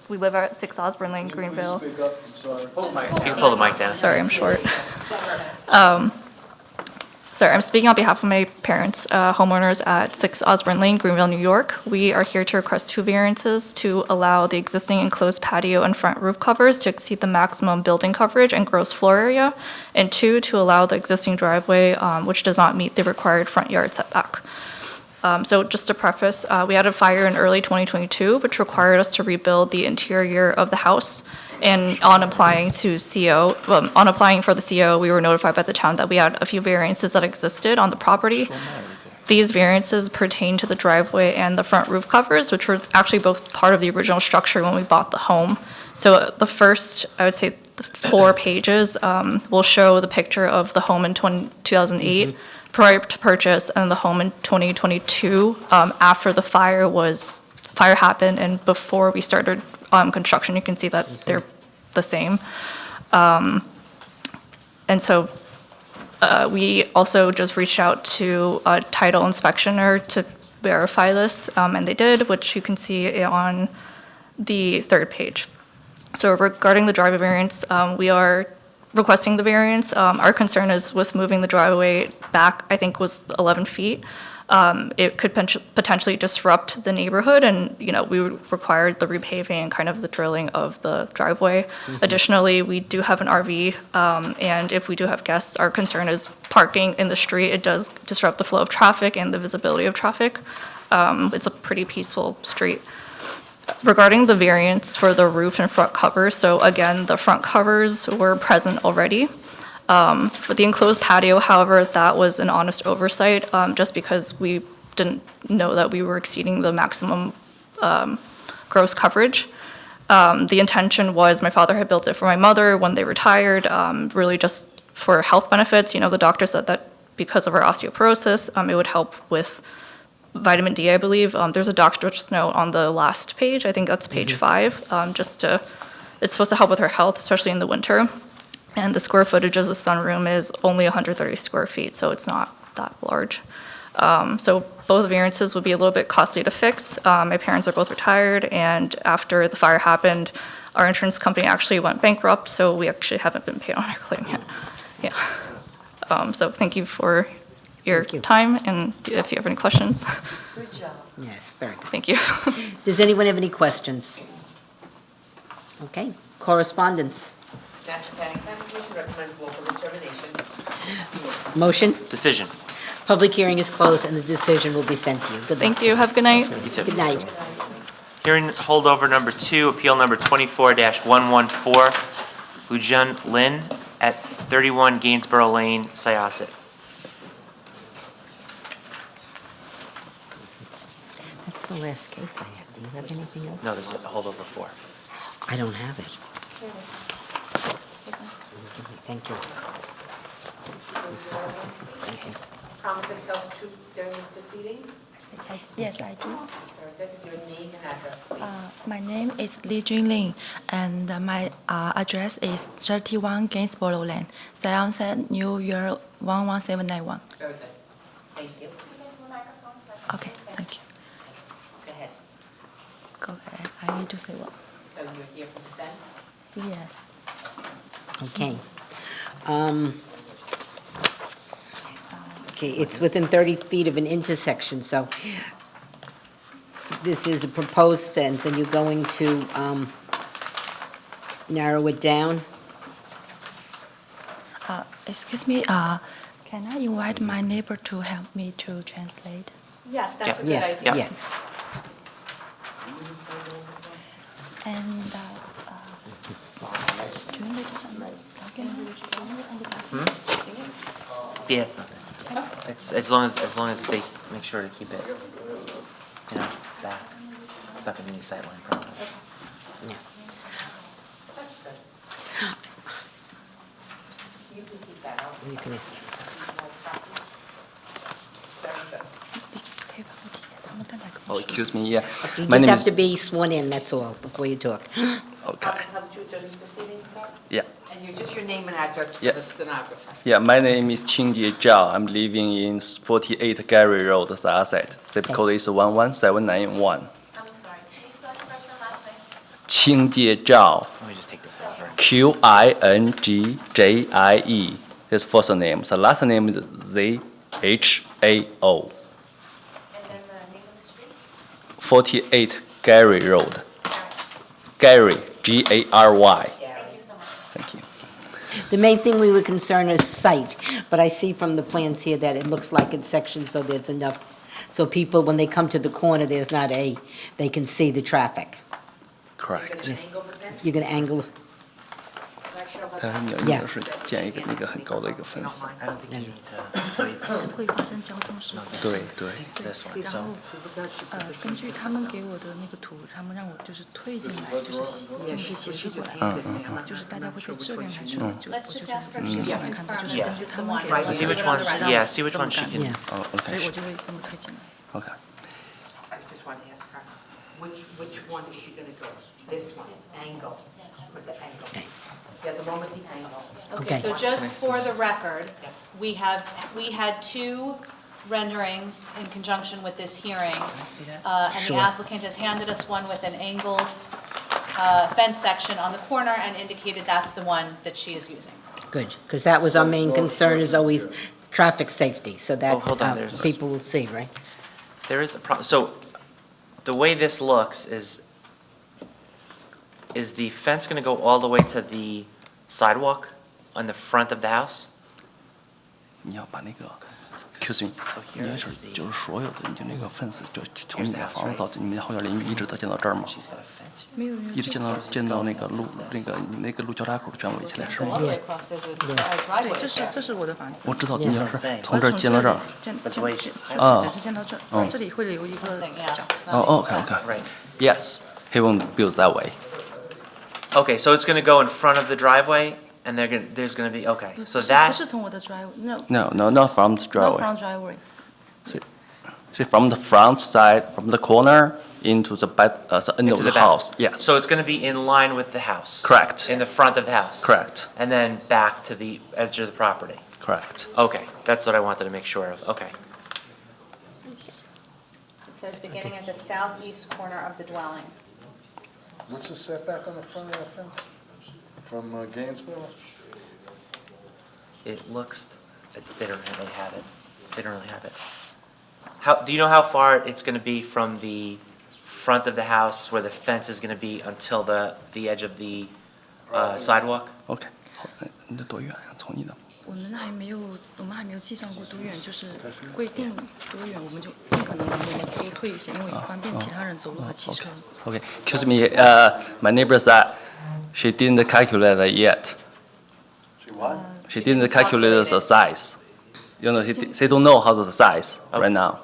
We live at 6 Osborne Lane, Greenville. Speak up, I'm sorry. You can pull the mic down. Sorry, I'm short. Sorry, I'm speaking on behalf of my parents, homeowners at 6 Osborne Lane, Greenville, New York. We are here to request 2 variances to allow the existing enclosed patio and front roof covers to exceed the maximum building coverage and gross floor area, and 2, to allow the existing driveway, which does not meet the required front yard setback. So just to preface, we had a fire in early 2022, which required us to rebuild the interior of the house. And on applying for the CO, we were notified by the town that we had a few variances that existed on the property. These variances pertain to the driveway and the front roof covers, which were actually both part of the original structure when we bought the home. So the first, I would say, the 4 pages will show the picture of the home in 2008 prior to purchase, and the home in 2022 after the fire happened and before we started construction. You can see that they're the same. And so we also just reached out to a title inspectioner to verify this, and they did, which you can see on the 3rd page. So regarding the driveway variance, we are requesting the variance. Our concern is with moving the driveway back, I think was 11 feet. It could potentially disrupt the neighborhood, and, we would require the repaving and kind of the drilling of the driveway. Additionally, we do have an RV, and if we do have guests, our concern is parking in the street. It does disrupt the flow of traffic and the visibility of traffic. It's a pretty peaceful street. Regarding the variance for the roof and front covers, so again, the front covers were present already. For the enclosed patio, however, that was an honest oversight, just because we didn't know that we were exceeding the maximum gross coverage. The intention was, my father had built it for my mother when they retired, really just for health benefits. The doctor said that because of our osteoporosis, it would help with vitamin D, I believe. There's a doctor's note on the last page, I think that's page 5, it's supposed to help with her health, especially in the winter. And the square footage of the sunroom is only 130 square feet, so it's not that large. So both variances would be a little bit costly to fix. My parents are both retired, and after the fire happened, our insurance company actually went bankrupt, so we actually haven't been paid on our claim yet. Yeah. So thank you for your time, and if you have any questions. Good job. Yes, very good. Thank you. Does anyone have any questions? Okay, correspondence. National Planning Commission recommends local determination. Motion? Decision. Public hearing is closed, and the decision will be sent to you. Good luck. Thank you. Have a good night. You too. Good night. Hearing holdover number 2, appeal number 24-114, Lujun Lin at 31 Gainsborough Lane, Syosset. That's the last case I have. Do you have anything else? No, there's a holdover 4. I don't have it. Thank you. Thank you. Promise to tell the truth during these proceedings? Yes, I do. Very good. Your name and address, please. My name is Li Junling, and my address is 31 Gainsborough Lane, Syosset, New York 11791. Very good. Thank you. Okay, thank you. Go ahead. Go ahead. I need to say what? So you're here for defense? Yes. Okay. Okay, it's within 30 feet of an intersection, so this is a proposed fence, and you're going to narrow it down? Excuse me, can I invite my neighbor to help me to translate? Yes, that's a good Yeah, idea. yeah. And Yeah, it's not bad. It's as long as they make sure to keep it, back. It's not gonna be any sightline problems. Yeah. That's good. You can keep that out. You can, Oh, excuse me, yeah. you My just name have is, to be sworn in, that's all, before you talk. okay, Promise to tell the truth during these proceedings, sir? yeah. And you're just your name and address for Yeah. the stenographer. Yeah, my name is Qingjie Zhao. I'm living in 48 Gary Road, Syosset. Zip code is 11791. I'm sorry. Can you spell your first and last name? Qingjie Zhao. Let me just take this over. Qingjie. His first name. The last name is HAO. And then the name of the street? 48 Gary Road. Gary, Gary. Thank you so much. Thank you. The main thing we were concerned is sight, but I see from the plans here that it looks like it's sectioned, so there's enough, so people, when they come to the corner, there's not they can see the traffic. Correct. Yes. You're gonna angle, 但是你要是建一个那个很高的一个 fence。会发生交通事故。对对。然后根据他们给我的那个图，他们让我就是推进来，就是这么斜视过来，就是大家会在这边来说，我就想看到，就是根据他们给我的。 See which one, yeah, see which one she can. Oh, 所 okay. 以我就会这么推进来。 Okay. I just want to ask her, which one is she gonna go? This one, angle, with the angle. Yeah, the one with the angle. Okay. So just for the record, we had two renderings in conjunction with this hearing. And the Sure. applicant has handed us one with an angled fence section on the corner and indicated that's the one that she is using. good, because that was our main concern, is always traffic safety, so that Oh, hold on, there's- people will see, right? There is a problem, so the way this looks is the fence gonna go all the way to the sidewalk on the front of the house? 你要把那个 ，excuse me，你要是就是所有的你就那个 fence 就从你的房子到你们后院邻居一直到见到这儿吗？没有一直见到那个路你那个路交叉口全围起来是吗 All？the way across, there's a driveway. 对，这是我的房子。我知道你要是从这儿见到这儿，只是见到这儿，这里会留一个角。哦，OK， Yes, he won't build that way. Okay, so it's gonna go in front of the driveway, and there's gonna be, okay, so that, 不是从我的 driveway，no No, not from the not driveway. from driveway。 See, from the front side, from the corner into the back, the end into of the the back. house. Yes. So it's gonna be in line with the house? Correct. In the front of the house? Correct. And then back to the edge of the property? Correct. Okay, that's what I wanted to make sure of, okay. It says beginning at the southeast corner of the dwelling. What's the setback on the front of that fence? From Gainesborough? It looks, they don't really have it. They don't really have it. Do you know how far it's gonna be from the front of the house where the fence is gonna be until the edge of the sidewalk? OK，好，那多远呀？从你的？我们还没有计算过多远，就是规定多远，我们就尽可能往那边多退一些，因为方便其他人走路和骑车。Okay, excuse me, my neighbor said she didn't calculate it yet. She what? She didn't calculate the size. You know, they don't know how the size right now.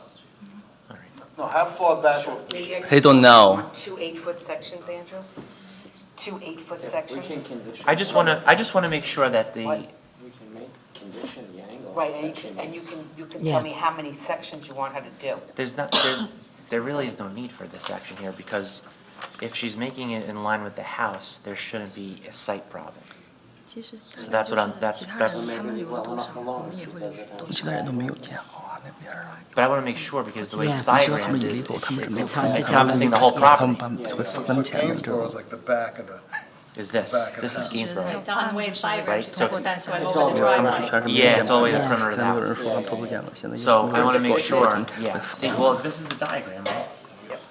No, how far back? Maybe I He don't know. Two 8-foot sections, Andrew? Two 8-foot sections? I just wanna make sure that the, Right, and you can Yeah. tell me how many sections you want her to do. there really is no need for this section here, because if she's making it in line with the house, there shouldn't be a site problem. 其实 So that's what I'm- that's- 其他人 that's- 他们留了多少，我们也会留多少。其他人都没有见过啊，那边儿。 But I wanna make sure, because the way Yeah. it's 你知道他 diagrammed 们 is, 一走，他们是没有 It's hard to tell. encompassing the whole 他们 property. 把会 So 他们前面知 Gainesborough 道 is。like the back of the, is this. This is Gainsborough. Don Wade's diagram, Right, she's so- like, that's what It's over the all- driveway. Yeah, it's all the way to the perimeter of the 很多人 house. 说他偷不见了，现在 So I wanna make sure, Listen, yeah, see, well, this is the diagram, right?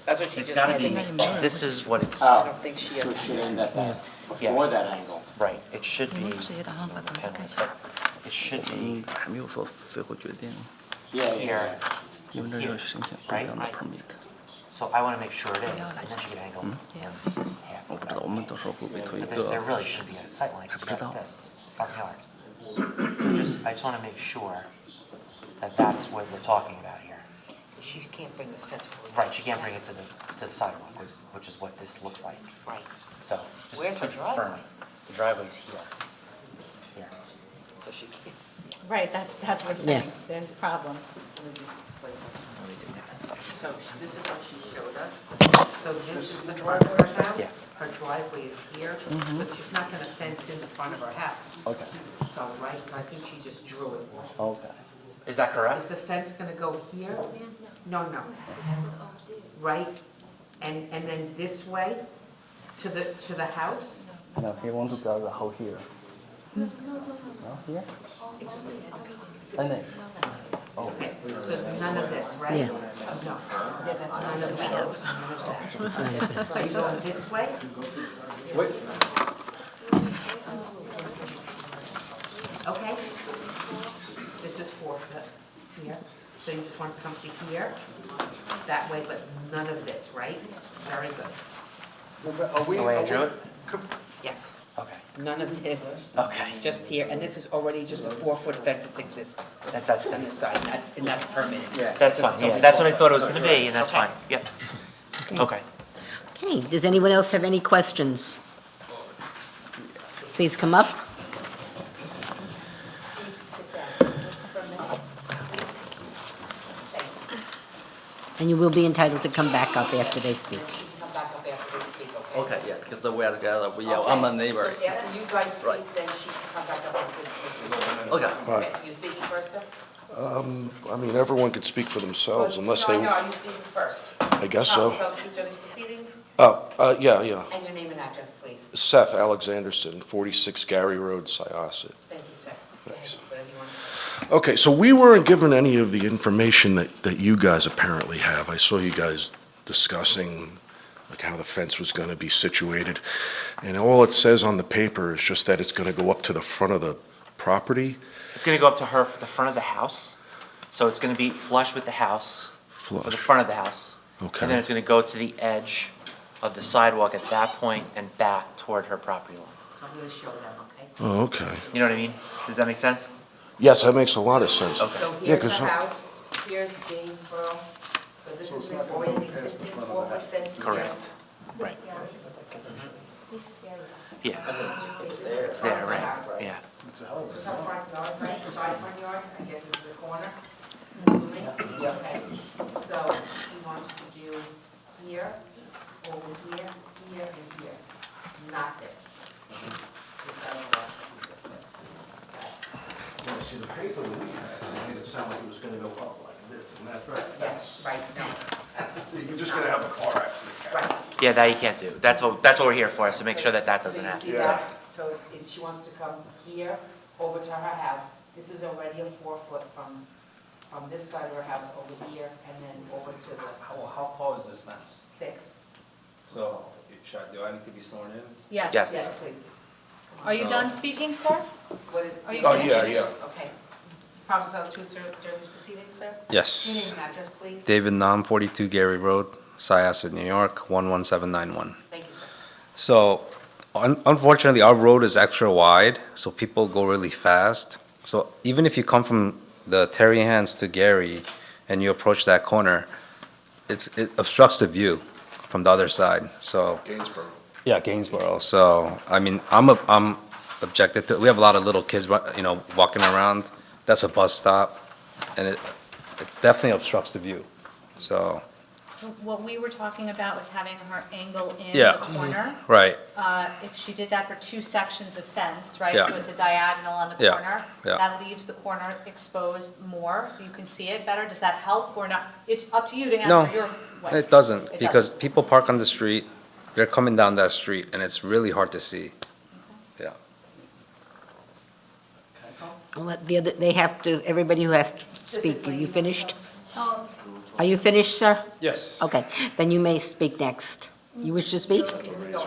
That's what she It's just gotta had. be, this is what it's, I don't think she understands. before that angle. Right, it should 我 be, 们不是也打算把房子盖起来？ it should be 还没有说最后决定， here, 因为这要申请不一样的 permit。 so I wanna make sure it is, and then she can angle. 我不知道，我们到时候会不会推一 But 个 there really should be a sight line, 'cause you got this, front yard. So I just wanna make sure that that's what we're talking about here. She can't bring this fence forward. Right, she can't bring it to the sidewalk, which is what this looks like. Right. So, just Where's her confirm, driveway? the driveway's here. Here. So she can't. Right, that's what we're saying, there's a problem. Let me just explain something. So this is what she showed us. So this is the driveway of her house? Yeah. Her driveway is here, so she's not gonna fence in the front of her house. Okay. So, right, so I think she just drew it. Okay. Is that Is correct? the fence gonna go here? No. Right? And then this way to the house? No, he want to build the whole here. Okay, so none of this, right? Yeah. No. Yeah, that's none of that. Are you going this way? Okay. This is 4 foot here, so you just want to come to here, that way, but none of this, right? Very good. Are we? The way I drew it? Yes. Okay. None of this. Okay. Just here, and this is already just a 4-foot fence that's existing. That's on this side, and that's permitted. That's fine, yeah, that's what I thought it was gonna be, and that's fine, yep. Okay. Okay, does anyone else have any questions? Please come up. And you will be entitled to come back up after they speak. Come back up after they speak, okay? Okay, yeah, because we are together, I'm a neighbor. So after you guys speak, then she can come back up and Okay. Okay, you speaking first, sir? I mean, everyone could speak for themselves unless they, No, are you speaking first? I guess so. Tell the truth during these proceedings, Yeah. and your name and address, please. Seth Alexanderson, 46 Gary Road, Syosset. Thank you, sir. Thanks. Whatever you want to say. Okay, so we weren't given any of the information that you guys apparently have. I saw you guys discussing, like, how the fence was gonna be situated, and all it says on the paper is just that it's gonna go up to the front of the property. It's gonna go up to the front of the house, so it's gonna be flush with the house, for the Flush. front of the house. Okay. And then it's gonna go to the edge of the sidewalk at that point and back toward her property line. I'm gonna show them, okay? Oh, okay. You know what I mean? Does that make sense? Yes, that makes a lot of sense. Okay. So Yeah, here's 'cause the house, here's Gainsborough, so this is already an existing 4-foot fence here. Correct. Right. Yeah. It's there, right, yeah. This is our front yard, right, side front yard, I guess this is the corner, assuming, okay. So she wants to do here, over here, here, and here, not this. This other one, this way. That's, See, the paper that we had, made it sound like it was gonna go up like this, and that, yes, right, no, You're just gonna have a car accident. right. Yeah, that you can't do. That's what we're here for, is to make sure that that doesn't So you happen. see that, so she wants to come here, over to her house, this is already a 4-foot from this side of her house over here, and then over to the How tall is this fence? 6. So, do I need to be sworn in? Yes. Yes. Yes, please. Are you done speaking, sir? Are you Oh, finished? yeah. Okay. Promise to tell the truth during these proceedings, sir? Yes. Your name and address, please. David Nam, 42 Gary Road, Syosset, New York, 11791. Thank you, sir. So, unfortunately, our road is extra wide, so people go really fast. So even if you come from the Terry Hands to Gary and you approach that corner, it obstructs the view from the other side, so. Gainsborough. Yeah, Gainsborough. So, I mean, I'm objected to, we have a lot of little kids, walking around. That's a bus stop, and it definitely obstructs the view, so, So what we were talking about was having her angle in Yeah. the corner. right. If she did that for 2 sections of fence, right? Yeah. So it's a diagonal on the Yeah, corner. yeah. That leaves the corner exposed more. You can see it better. Does that help or not? It's up to you to No, answer your way. it doesn't, It because people park on the street, they're coming down that street, and it's really hard to see. Yeah. Well, they have to, everybody who has to speak, are you finished? Are you finished, sir? Yes. Okay, then you may speak next. You wish to speak?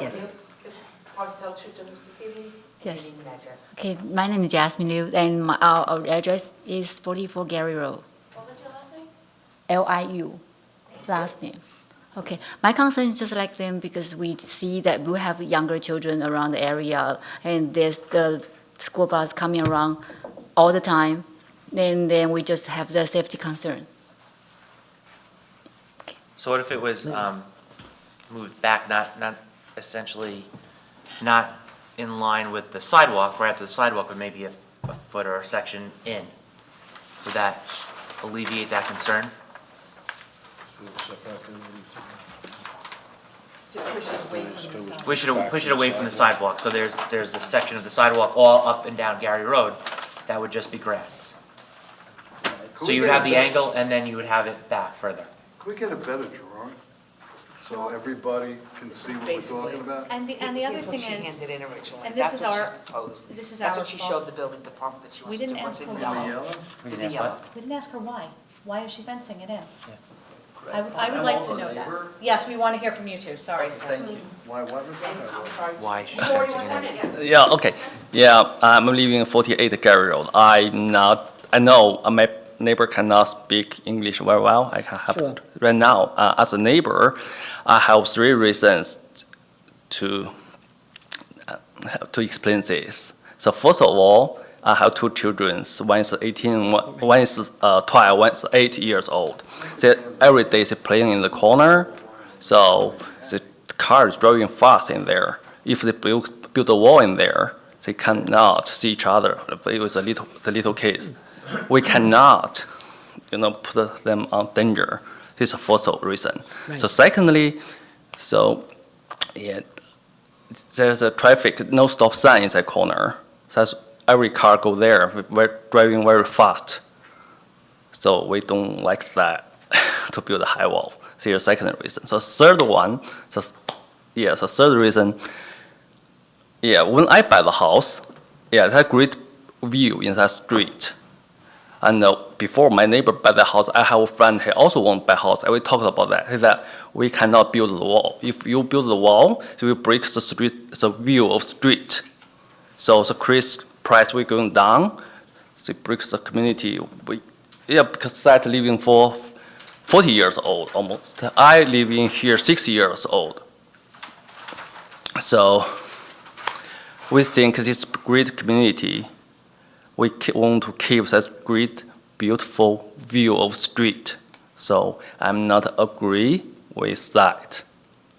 Yes. Just promise to tell the truth during these proceedings. Yes. Your name and address. Okay, my name is Jasmine Liu, and our address is 44 Gary Road. What was your last name? Liu, last name. Okay, my concern is just like them because we see that we have younger children around the area, and there's the school bus coming around all the time, and then we just have the safety concern. So what if it was moved back, not essentially, not in line with the sidewalk, right up to the sidewalk, but maybe a foot or a section in? Would that alleviate that concern? To push it away from the side. Push it away from the sidewalk, so there's a section of the sidewalk all up and down Gary Road, that would just be grass. So you would have the angle, and then you would have it back further. Can we get a better drawing? so everybody can see what we're talking about? And the other Here's what thing she is, handed in originally. and this That's is what she's our- proposed. this is That's our what she fault. showed the building department that she We wants to do. didn't what's ask in for yellow. Yellow? We With didn't the ask yellow. what? we didn't ask her why. Why is she fencing it in? I would like to know that. Yes, we want to hear from you too, sorry, sir. Why, what, Rebecca? I'm sorry. Why? You already sworn in. Yeah, okay. Yeah, I'm living in 48 Gary Road. I know my neighbor cannot speak English very well. I can help. Sure. Right now, as a neighbor, I have 3 reasons to explain this. So first of all, I have 2 children. One is 18, one is 12, one is 8 years old. Every day they playing in the corner, so the car is driving fast in there. If they build a wall in there, they cannot see each other. It was the little kids. We cannot, put them on danger. This is the first reason. Right. So secondly, there's a traffic, no stop sign in that corner. That's every car go there, we're driving very fast. So we don't like that to build a high wall. So here's the second reason. So third one, third reason, when I buy the house, it's a great view in that street. And before my neighbor buy the house, I have a friend who also want to buy a house. And we talked about that. He said, we cannot build the wall. If you build the wall, it will break the view of street. So the price will going down. It breaks the community. Because that living for 40 years old almost. I live in here 6 years old. So we think this great community, we want to keep that great, beautiful view of street. So I'm not agree with that.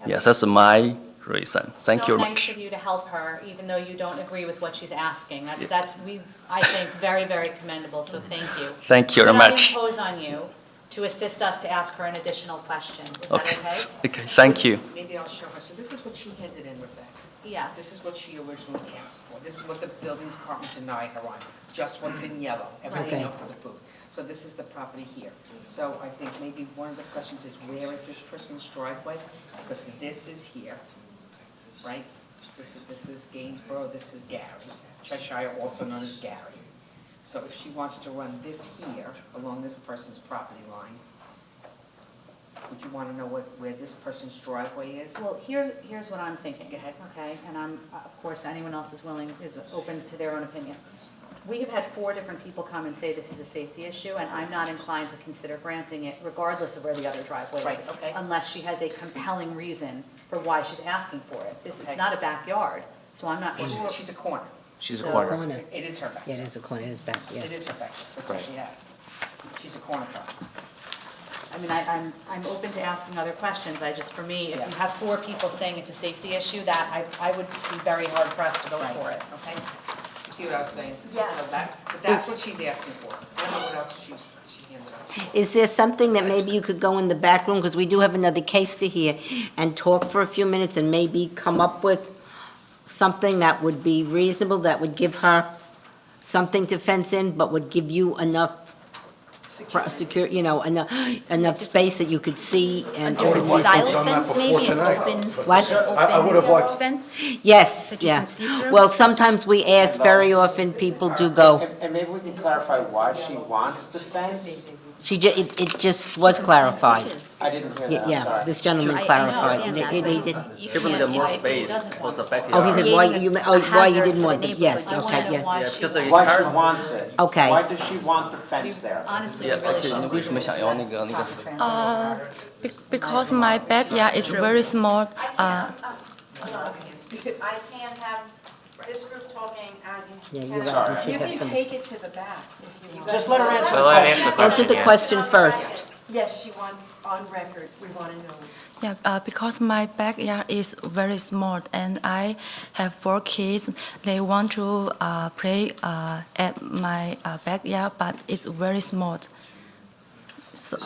Yes, that's my reason. Thank you very So nice much. of you to help her, even though you don't agree with what she's asking. I think, very, very commendable, so thank you. Thank you very much. We're going to impose on you to assist us to ask her an additional question. Is that okay? Okay, thank you. Maybe I'll show her. So this is what she handed in, Rebecca. Yes. This is what she originally asked for. This is what the building department denied her on, just what's in yellow. Everything Okay. else is approved. So this is the property here. So I think maybe one of the questions is, where is this person's driveway? Because this is here, right? This is Gainsborough, this is Gary. Cheshire, also known as Gary. So if she wants to run this here, along this person's property line, would you want to know where this person's driveway is? Well, here's what I'm thinking. Go ahead. Okay, and of course, anyone else is open to their own opinion. We have had 4 different people come and say this is a safety issue, and I'm not inclined to consider granting it regardless of where the other driveway Right, is. okay. Unless she has a compelling reason for why she's asking for it. It's Okay. not a backyard, so I'm not sure. She's a corner. She's a So- corner. Corner. It is her back. Yeah, it is a corner, it is back, yeah. It is her back. That's what she has. She's a corner property. I mean, I'm open to asking other questions. For me, if you have 4 people saying it's a safety issue, that I would be very hard pressed to vote Right. for it. Okay? You see what I was saying? Yes. So but that's what she's asking for. I don't know what else she handed out. Is there something that maybe you could go in the back room, because we do have another case to hear, and talk for a few minutes and maybe come up with something that would be reasonable, that would give her something to fence in, but would give you enough enough space that you could see and. different open this style and- Done that fence, maybe before an tonight. open- What? I would have liked. Fence? Yes, That you yeah. can see through? Well, sometimes we ask, very often people do go. And maybe we can clarify why she wants the fence? It just was clarified. I didn't hear that, I'm Yeah, sorry. this gentleman I clarified. understand that, They but didn't. you Even can't- the more if it space doesn't for the want- backyard. Oh, he said, why Creating you, a oh, why you hazard didn't for want the it, yes, neighborhood. okay, yeah. because the Why car- she wants it? Okay. Why does she want the fence there? Honestly, Yeah, we really should. 你为什么想要那个Because my backyard is very small. I can't have this group talking and. Yeah, you're right. We You should have can some. take it to the back if you want. Just let her answer Well, let her answer the question. Answer the yeah. question first. Yes, she wants on record, we want to know. Yeah, because my backyard is very small and I have 4 kids. They want to play at my backyard, but it's very small. So,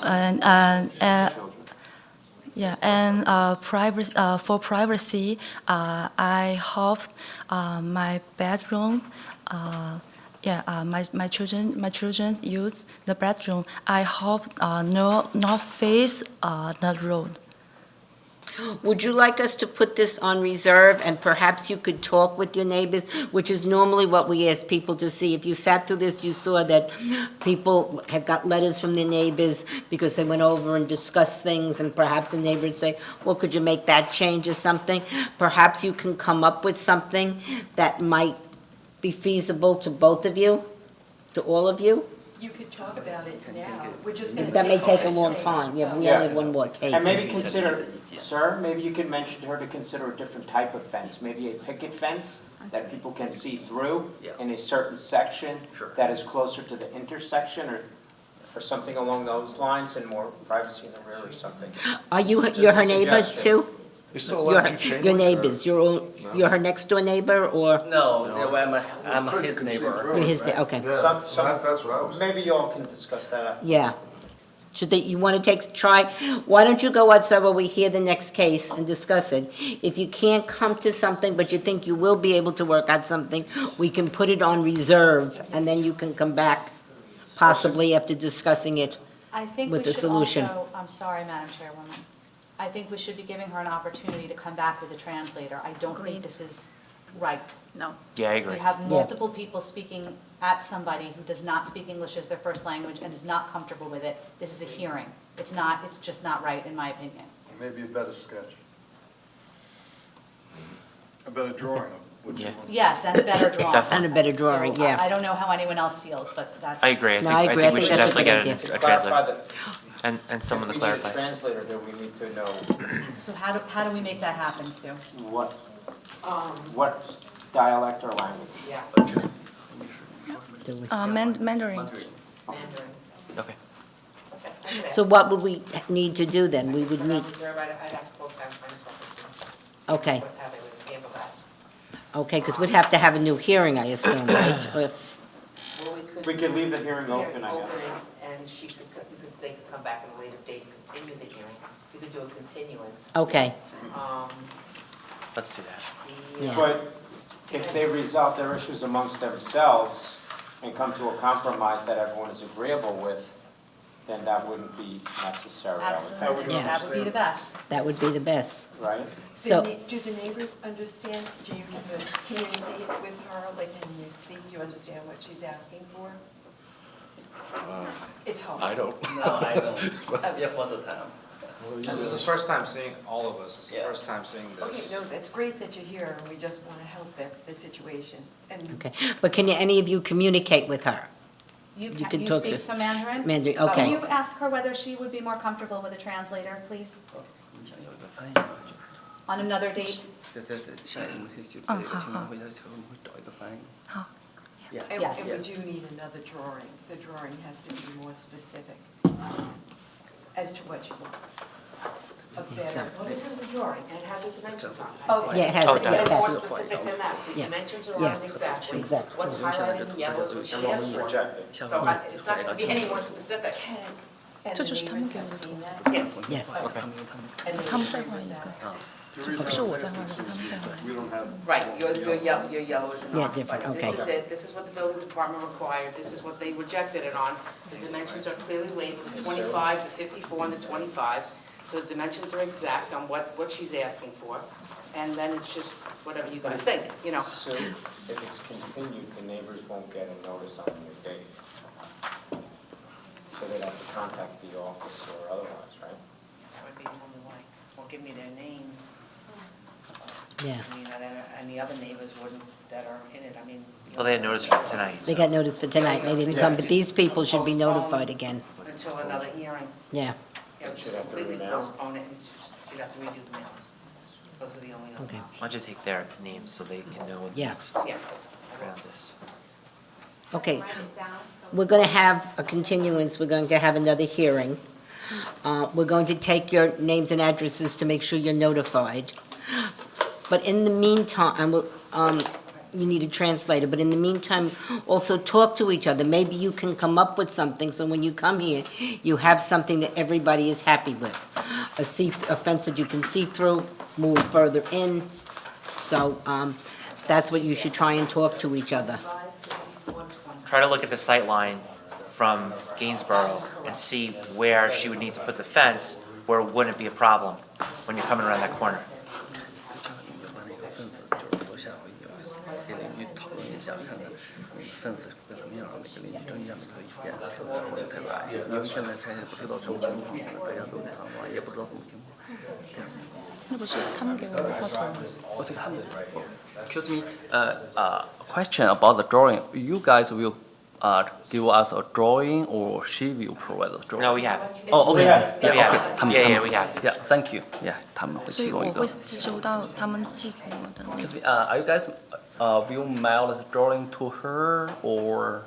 for privacy, I hope my bedroom. My children use the bedroom. I hope not face the road. Would you like us to put this on reserve, and perhaps you could talk with your neighbors, which is normally what we ask people to see? If you sat through this, you saw that people had got letters from their neighbors because they went over and discussed things, and perhaps a neighbor would say, well, could you make that change or something? Perhaps you can come up with something that might be feasible to both of you, to all of you? You could talk about it now. We're just gonna That may take a this long case. time, yeah, we Yeah. only have one more case. And maybe consider, sir, maybe you could mention to her to consider a different type of fence, maybe a picket fence that people can see through in a certain section that is closer to the intersection or something along those lines and more privacy in the rear or something. Are you, Just you're a her neighbor suggestion. too? You still allowed to chain Your link, or- neighbors, you're her next door neighbor, or? No, I'm his neighbor. You're his, okay. That's what I was. Maybe y'all can discuss that. Yeah. Should they, you want to try, why don't you go outside while we hear the next case and discuss it? If you can't come to something, but you think you will be able to work out something, we can put it on reserve, and then you can come back possibly after discussing it. I think With we the should solution. also, I'm sorry, Madam Chairwoman, I think we should be giving her an opportunity to come back with a translator. I don't think this is right. No. Yeah, I agree. You have multiple people speaking at somebody who does not speak English as their first language and is not comfortable with it. This is a hearing. It's just not right, in my opinion. Maybe a better sketch. A better drawing of what you want. Yes, that's a better drawing. And a better drawing, So, yeah. I don't know how anyone else feels, but that's. I agree, No, I agree. I think we should that's a definitely good get idea. a translator. Clarify And someone to If we need clarify. a translator, then we need to know So how do we make that happen, Sue? what dialect or language. Yeah. Mandarin. Okay. So what would we need to do then? We would need, Reserve, I'd have to post that in front of okay, how they would handle that. okay, because we'd have to have a new hearing, I assume, right? Or if- Well, We could leave the hearing open, I guess. And she could, they could come back at a later date and continue the hearing. You could do a continuance. Okay, Let's do that. Yeah. But if they resolve their issues amongst themselves and come to a compromise that everyone is agreeable with, then that wouldn't be necessary. I would think. Absolutely, that would be the best. that would be the best. Right? So, Do the neighbors understand, do you communicate with her, like, can you speak, do you understand what she's asking for? It's hard. I don't. No, I don't. Yeah, for the time. This is the first time seeing, all of us, it's the first time seeing Okay, this. no, that's great that you're here, and we just want to help the situation. And okay, but can any of you communicate with her? You You can, can you talk speak to- some Mandarin? Mandarin, Can okay. you ask her whether she would be more comfortable with a translator, please? On another date? And Yes. and we do need another drawing. The drawing has to be more specific as to what you want. A better. Well, this is the drawing, and it has the dimensions on it. Okay. Yeah, it has- So yeah, it it's more has. specific than that. The Yeah. dimensions are Yeah. on exactly. Exactly. What's highlighted in yellow is what she asked for. So it's not gonna be any more specific. And the neighbors have seen that? Yes. Yes. Okay. And they 他们在 agree 画 with 一 that? 个，不是我在画的，是他们在画的。 We don't have. Right, your yellow is Yeah, not. different, But okay. This is it, this is what the building department required, this is what they rejected it on. The dimensions are clearly labeled, 25 to 54 and the 25. So the dimensions are exact on what she's asking for. And then it's just whatever you guys think, you know. So if it's continued, the neighbors won't get a notice on your date. So they'd have to contact the office or otherwise, right? That would be the only way. Or give me their names. Yeah. I mean, and the other neighbors wouldn't, that are in it, I mean. Well, they had notice for tonight. They got notice for tonight, they didn't come, but these people should be notified again. Until another hearing. Yeah, Yeah, we Should just have to completely renown. postpone it and you'd have to redo the mail. Those are the only other Okay. options. Why don't you take their names so they can know what the Yeah. next Yeah. round is? okay. We're going to have a continuance, we're going to have another hearing. We're going to take your names and addresses to make sure you're notified. But in the meantime, you need a translator, but in the meantime, also talk to each other. Maybe you can come up with something, so when you come here, you have something that everybody is happy with. A fence that you can see through, move further in. So that's what you should try and talk to each other. Try to look at the sight line from Gainsborough and see where she would need to put the fence, where it wouldn't be a problem. when you're coming around that corner. Excuse me, question about the drawing. You guys will give us a drawing or she will provide a drawing? No, we have it. Oh, okay. Yeah, Yeah, we have okay. it. 他们 Yeah, yeah, we have it. Yeah, thank you. Yeah, 他们会所以提供一个我会。收到他们寄给我的那 Excuse me, are you guys will mail the drawing to her or?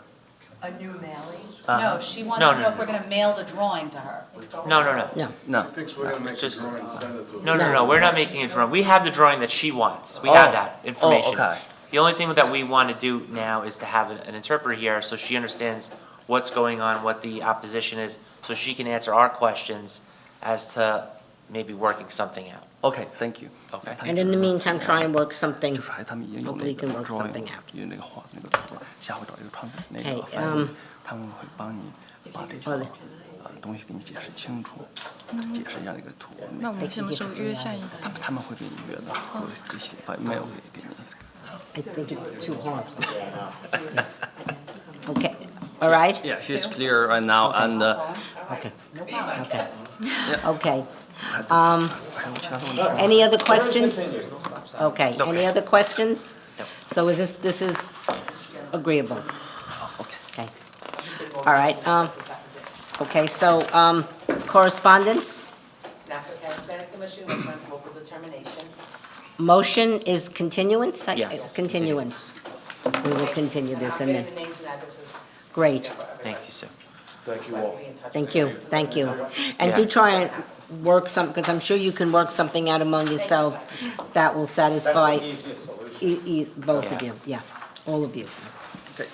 A new mailing? Uh-huh. No, she wants No, to no, know if no. we're gonna mail the drawing to her. No, no, no. No. No. He thinks we're gonna make a Just- drawing and send it to him. No, no, no, we're not making a drawing. We have the drawing that she wants. We have that information. okay. The only thing that we want to do now is to have an interpreter here so she understands what's going on, what the opposition is, so she can answer our questions as to maybe working something out. Okay, thank you. Okay. And in the meantime, try and work something, 就是还他们已经有 hopefully 那 you 个 can work drawing， something out. 有那个画那个图了，下回找一个创那 Okay, 个翻译，他们会帮你把这个东西给你解释清楚，解释一下这个图。那我们什么时候约下一次？他们会给你约的，会这些把 mail 给你。 I think it's too hard. Okay, all right? Yeah, she's clear right now and Okay, okay. Okay. Any other questions? Okay, any other questions? So is this is agreeable? Okay. All right, okay, so, correspondence? National Cash Planning Commission recommends local determination. Motion is continuance? Yes. Continuance. We will continue this and I'll then, get the names and addresses. great. Thank you, Sue. Thank you all. Thank you, thank you. And do try and work some, because I'm sure you can work something out among yourselves that will satisfy both of you, yeah, all of you. Okay,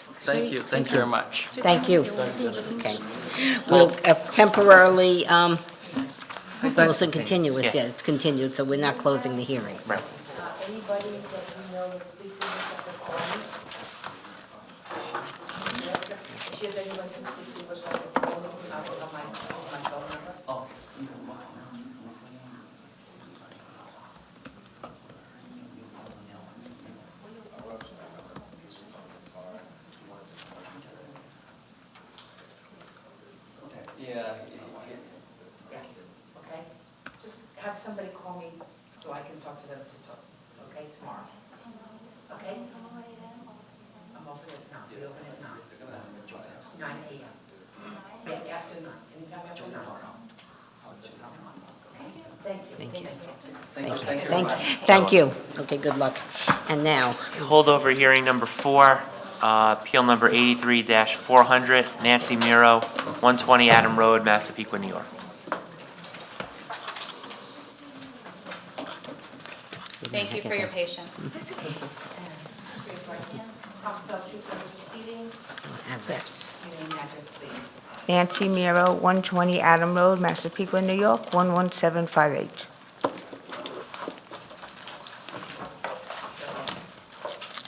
thank you very much. Thank you. Okay. We'll temporarily, close and continuous, yeah, it's continued, so we're not closing the hearings. Right. Anybody that you know that speaks English that could call me? Yes, sir. If she has anybody who speaks English that could call me, I will have my phone number. Oh. Yeah. Okay? Just have somebody call me so I can talk to them okay, tomorrow. Okay? I'm open at 9, we open at 9. 9 a.m. Yeah, after 9, anytime after 9. Okay? Thank you. Thank you. Thank you. Thank you. Okay, good luck. And now, Holdover hearing number 4, appeal number 83-400, Nancy Miro, 120 Adam Road, Massapequa, New York. Thank you for your patience. I'll substitute for the proceedings. have this. Your name and address, please. Nancy Miro, 120 Adam Road, Massapequa, New York, 11758.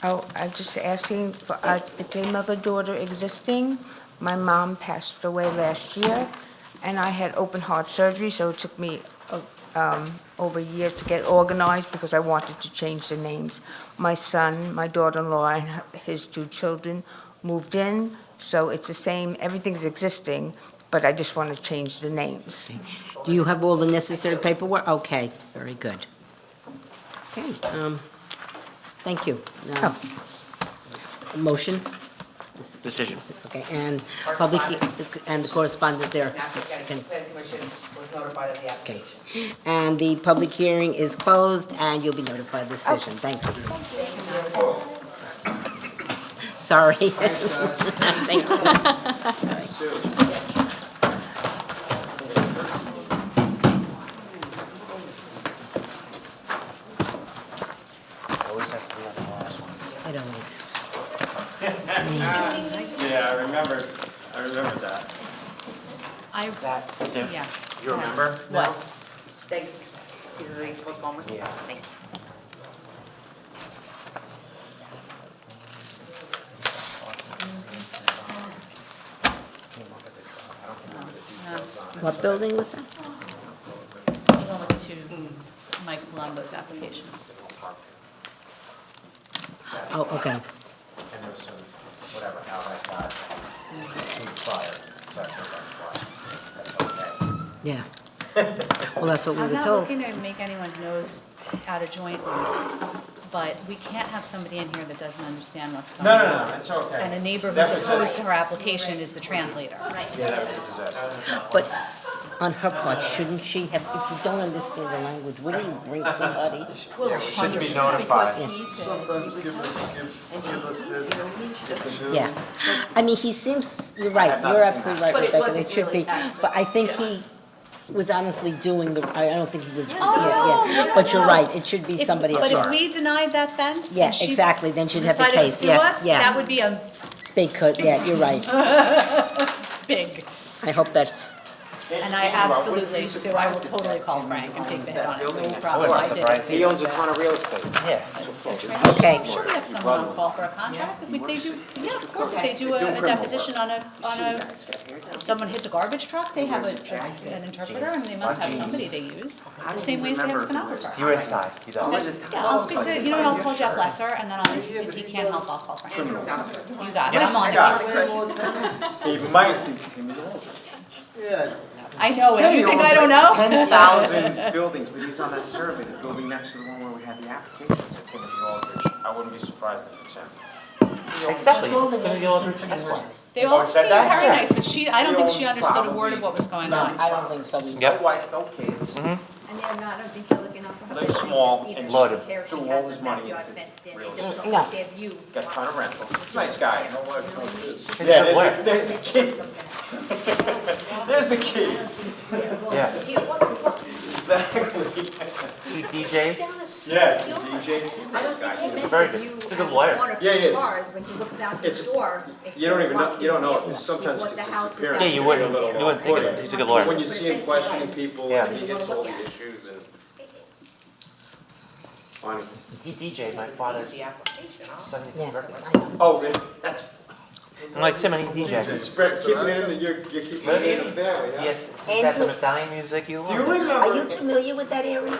Oh, I'm just asking for, it's a mother-daughter existing. My mom passed away last year, and I had open heart surgery, so it took me over a year to get organized because I wanted to change the names. My son, my daughter-in-law, and his 2 children moved in, so it's the same, everything's existing, but I just want to change the names. Do you have all the necessary paperwork? Okay, very good. Okay, thank you. Now, motion? Decision. Okay, and public, and the correspondence there. National Planning Commission was notified of the Okay. application. And the public hearing is closed, and you'll be notified of the decision. Thank you. Sorry. Thank you. Always has to be on the last one. It always. Yeah, I remember that. Sue, Yeah. you remember? What? Thanks. These are the postponements? Yeah. Thank you. What building was that? The one with the 2 Mike Palumbo's application. Oh, okay. And there was some, whatever, how I got prior, so that's what that's why. Yeah. Well, that's what we I'm were not told. looking to make anyone's nose out of joint with this, but we can't have somebody in here that doesn't understand what's going on. No, it's okay. And a neighbor who's Definitely. opposed to her application is the translator. Yeah, that was a disaster. But on her part, shouldn't she have, if you don't understand the language, wouldn't you bring somebody? Yeah, we should be notified. Sometimes give us this, it's a new. Yeah. I mean, he seems, you're right, I've not you're seen absolutely that. right, But it Rebecca, wasn't it should be. really But I think he was honestly doing the, I don't think he was, Oh, no, no, But you're no. right, it should be If- somebody else. But if we denied that fence. Yeah, and she exactly, then she'd have the decided to case, sue yeah, us, yeah. that would be a Big cut, yeah, you're right. big. I hope that's, And I absolutely, Sue, I will totally call Frank and take the hit on it, no problem. I did it. He owns a ton of real estate. Yeah. okay. Sure, we have someone on call for a contract, if they do, yeah, of course, if they do a deposition on a, someone hits a garbage truck, they have an interpreter, and they must have somebody they use, the same way as they have a stenographer. He is fine, he does. Yeah, I'll speak to, you know, I'll call Jeff Lesser, and then if he can't help, I'll call Frank. You got it, I'm on it. He might. Yeah. I know, and you think I don't know? 10,000 buildings, but he's on that survey, the building next to the one where we had the application, Timothy Aldridge. I wouldn't be surprised if it's him. Exactly. Timothy Aldridge, that's why. They all said seem that? very Yeah. nice, but I don't think she He owns understood a word probably- of what was going no, on. I don't think so. No Yep. wife, no kids. Mhm. And they're not, I don't think they're looking out for her. Very small Either. and She loaded. don't care if Threw she all has his a money backyard into fenced in, real they just estate. don't No. like their view. Got a ton of rental. Nice guy. No wife, no kids. Yeah, there's the key. There's the key. Yeah. It wasn't, Exactly. He DJs? Yeah, he DJ. He's a I nice don't guy. think he too. meant very that good. you He's a good have lawyer. one or Yeah, he few is. cars when he looks out the It's- door. if You don't he even know, walked you don't know, his it. vehicle, sometimes what it's the just house disappearance. without Yeah, you the wouldn't, window. you wouldn't think of it, he's a good lawyer. When you see him questioning people Yeah. and he gets all the issues and. Funny. He DJ'd my father's The application, huh? 70th Yeah, birthday. I know. Oh, really? That's. I'm like Tim and he DJed. Spread, keeping it in the, you're keeping it in the family, He huh? had, he had some Italian music, you Do you loved it. Are you remember? familiar with that area?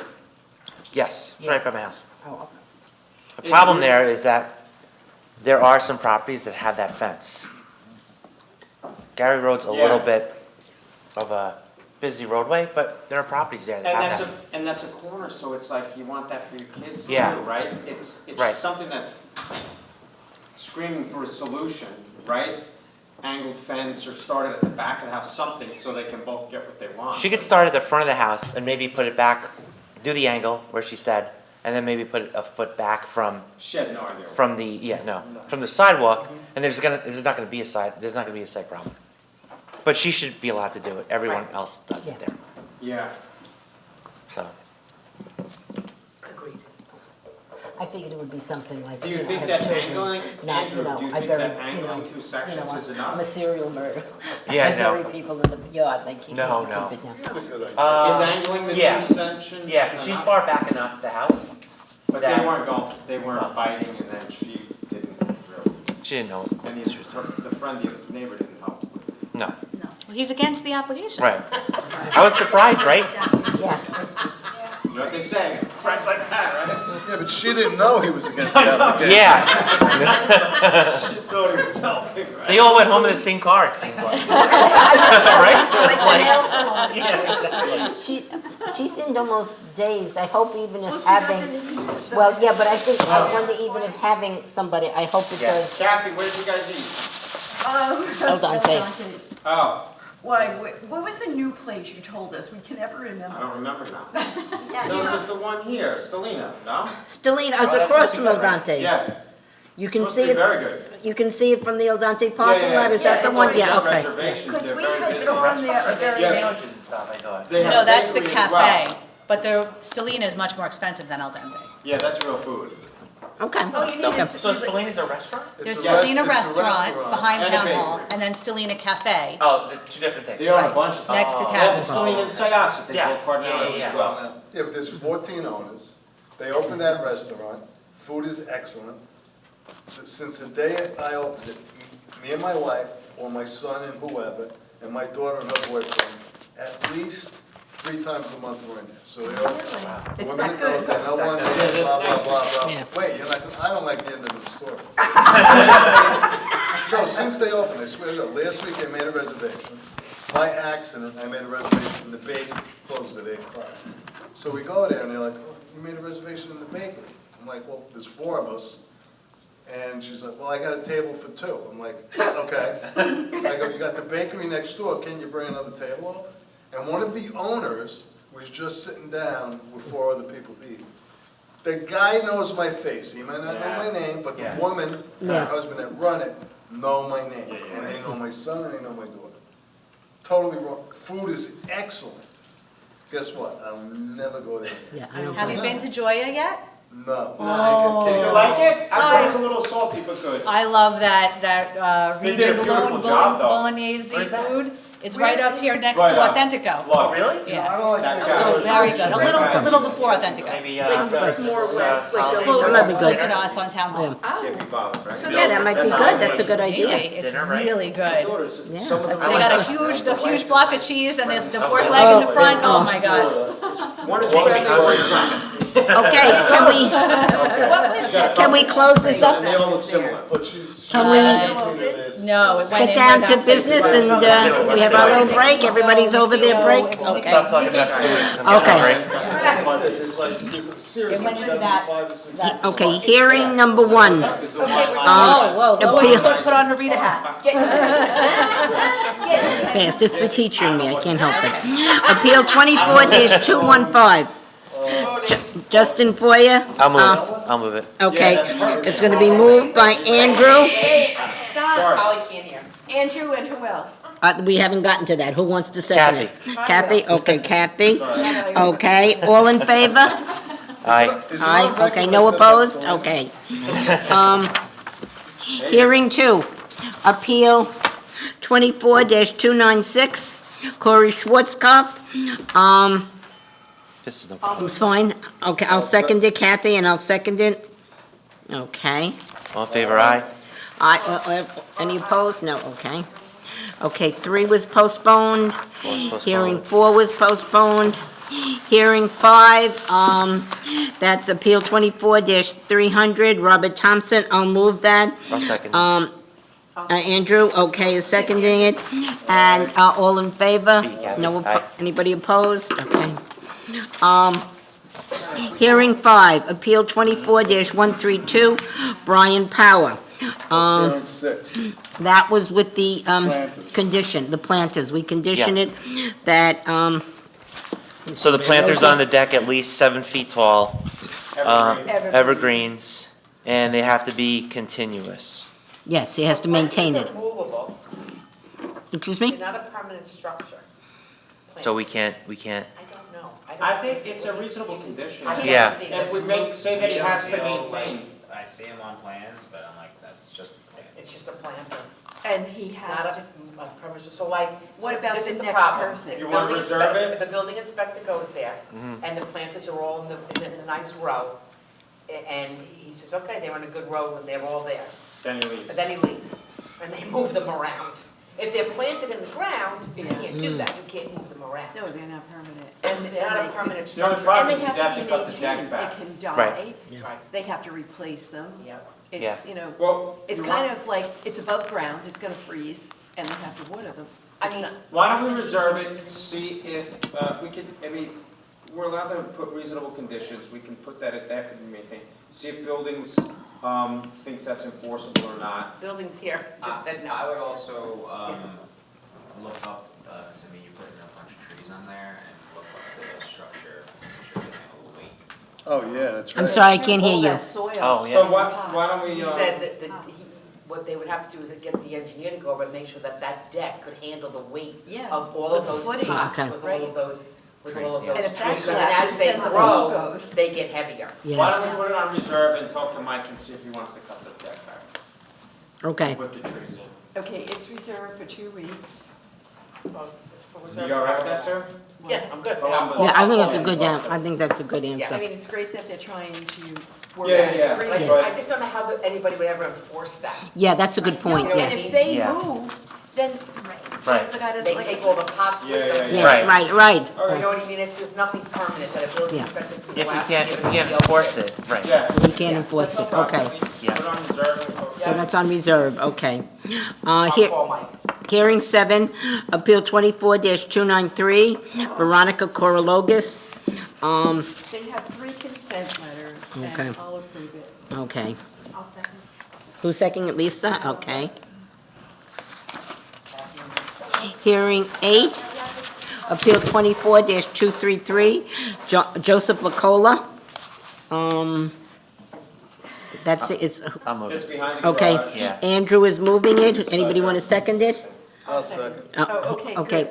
Yes, it's right by my house. Oh, okay. The problem there is that there are some properties that have that fence. Gary Road's a little Yeah. bit of a busy roadway, but there are properties there that have that. And that's a corner, so it's like you want that for your kids too, Yeah. right? It's Right. something that's screaming for a solution, right? Angled fence or start it at the back of the house, something so they can both get what they want. She could start at the front of the house and maybe put it back, do the angle where she said, and then maybe put it a foot back from Shed no idea. from the from the sidewalk, and there's not gonna be a side problem. But she should be allowed to do it. Everyone else does it there. Yeah. So Agreed. I figured it would be something like. Do you know, think have that children, angling, not, Andrew, know, do you I think bury, that angling two sections is I'm enough? a serial murderer. Yeah, I I know. bury people in the yard, they keep, No, they no. keep it down. Is angling the yeah. two section? Yeah, 'cause she's far back enough the house. But they that- weren't going, they weren't biting and then she didn't really. She didn't know. And the friendly neighbor didn't help. No. Well, he's against the application. Right. I was surprised, right? Yeah. You know what they say, friends like that, right? Yeah, but she didn't know he was against the application. Yeah. She thought he was helping, right? They all went home in the same car, it seemed like. Right? It's like, yeah, exactly. She seemed almost dazed, I hope even if having, well, yeah, but I think, I wonder even if having somebody, I hope it Yeah. does. Kathy, where did you guys eat? Hold on, please. Oh, Why, what was the new place you told us? We can never I remember. don't remember now. No, there's the one here, Stellina, no? Stellina, it's Oh, that's across what from you El got, right? Dante's. Yeah. You can Supposed see to be it, very good. you can see it from the El Dante parking lot, is that the that's one? why Yeah, they have okay. reservations, Because they're we very had good. gone there a very. Yeah. Sandwiches and stuff, I thought. They have No, that's the bakery as well. cafe, but the Stellina is much more expensive than El Dente. Yeah, that's real food. Okay. Oh, you mean Okay. it's. So Stellina's a restaurant? There's a rest- Stellina it's a Restaurant restaurant. behind And a Town Hall, bakery. and then Stellina Cafe. Oh, the two different things. They own a bunch of. Next to They Town have Hall. Stellina and Syosset, they Yes, both partner yeah, as yeah. well. Yeah, but there's 14 owners. They opened that restaurant. Food is excellent. Since the day I opened it, me and my wife, or my son and whoever, and my daughter and her boyfriend, at least 3 times a month we're in there. So they open. It's women that good. go, no one, blah, blah, blah, Yeah. blah. Wait, you're not, I don't like the end of the story. No, since they opened, I swear to God, last week I made a reservation. By accident, I made a reservation, the bakery closed at 8 o'clock. So we go there and they're like, oh, you made a reservation in the bakery. I'm like, well, there's 4 of us. And she's like, well, I got a table for 2. I'm like, okay. I go, you got the bakery next door, can you bring another table over? And one of the owners was just sitting down with 4 other people eating. The guy knows my face, he might not know my name, but the woman and her husband that run it know my name. And they know my son and they know my daughter. Totally wrong. Food is excellent. Guess what? I'll never go there. Yeah, Have you been to Joya yet? No. Did you like it? I thought it was a little salty, but good. I love that They did a region beautiful job, though. bolognese Where's that? food. It's right up here next Right to up. Authentico. Oh, really? Yeah. I don't like That's that. So very good. A little before Authentico. Maybe, Closer That'd be good. to us on Town Hall. So yeah, that might be good, that's a good Maybe. idea. It's Dinner, right? really good. Yeah. They got a huge block of cheese and the pork leg in the front. Oh my God. One is friendly, Okay, can we close this up? They all look similar. But she's. Can we No, it went get in down right to after. business and we have our little break? Everybody's over their break? Stop Okay. talking about food. 'cause I'm getting Okay. hungry. It went into that. Okay, hearing number 1. Whoa, appeal- put on her Rita hat. Fast, it's the teacher in me, I can't help it. Appeal 24-215. Justin Foyer? I'll move it. Okay, it's gonna be moved by Andrew. Stop. Holly can't hear. Andrew and who else? We haven't gotten to that. Who wants to second it? Kathy, okay, Kathy. Sorry. Okay, all in favor? Aye. Aye, okay, no opposed? Okay. Hearing 2, Appeal 24-296, Corey Schwartzkopf. This is no It's fine. Okay, I'll second it, Kathy, and I'll second it. Okay. All in favor, aye? Any opposed? No, okay. Okay, 3 was postponed. postponed. Hearing 4 was postponed. Hearing 5, that's Appeal 24-300, Robert Thompson, I'll move that. I'll second. Andrew, okay, is seconding it. And all in favor? Kathy. No, Aye. anybody opposed? Okay. Hearing 5, Appeal 24-132, Brian Power. Hearing 6. That was with the Planters. condition, the planters. We condition Yeah. it that, So the planters on the deck at least 7 feet tall, evergreens, and they have to be continuous. yes, he has to maintain it. Planters are movable. Excuse me? They're not a permanent structure. So we can't, I don't know. I think it's a reasonable condition. I haven't Yeah. seen If it. we say that he has to maintain. I see him on plans, but I'm like, that's just. It's just a planter. And he It's has not to, a permanent, so like. What about this the is next problem. person? If You wanna building reserve inspector- it? If the building inspector goes there, and the planters are all in a nice row, and he says, okay, they're in a good row, and they're all there. Then you leave. But then he leaves, and they move them around. If they're planted in the ground, you Yeah. can't do that, you can't move them around. no, they're not permanent. They're not a permanent The only structure. problem And is they you have have to to be cut the deck maintained. back. It can die. Right. They have to replace them. Yep. It's, you know, Well, it's you kind want- of like, it's above ground, it's gonna freeze, and they have to water them. I It's mean, not- Why don't we reserve it, see if, we could, I mean, we're allowed to put reasonable conditions, we can put that could be maintained. See if buildings, thinks that's enforceable or not. buildings here just said no. I would also, look up, to me, you put in a bunch of trees on there and look up the structure, make sure they handle the weight. Oh, yeah, that's right. I'm sorry, I can't All hear you. that soil. Oh, yeah. So in why the pots. don't we, He said that what they would have to do is get the engineer to go over and make sure that that deck could handle the weight Yeah, of all of the those footing, pots Okay. with all of those, with all of Trees, those yeah. And if that trees. And as collapses, they then the grow, roof goes. they get heavier. why Yeah, don't we put it on reserve and talk to Mike and see if he wants to cut the deck back? okay. Put the trees in. Okay, it's reserved for 2 weeks. Well, it's for reserve. You all right with that, sir? Yes, I'm good. Oh, I'm- Yeah, I think that's a good, I think that's a good I answer. mean, it's great that they're trying to work Yeah, out yeah. But agreement. I just don't know how anybody would ever enforce that. Yeah, that's a good point, No, yeah. and if they Yeah. move, then Right. The guy doesn't They like take it. all the pots with them. Yeah, Right. right, right. You know what I mean? There's nothing permanent that a building Yeah. inspector can If go you out can't, and if give you a can't CO enforce to. it, right. We can't enforce it, okay. Yeah. So that's on reserve, okay. I'll call Mike. Hearing 7, Appeal 24-293, Veronica Korologis. They have 3 consent letters, Okay. and I'll approve it. Okay. I'll second. Who's seconding it, Lisa? Okay. Hearing 8, Appeal 24-233, Joseph Lacola. That's it, it's, I'll move it. okay. Yeah. Andrew is moving it. Anybody want to second it? I'll second. Okay,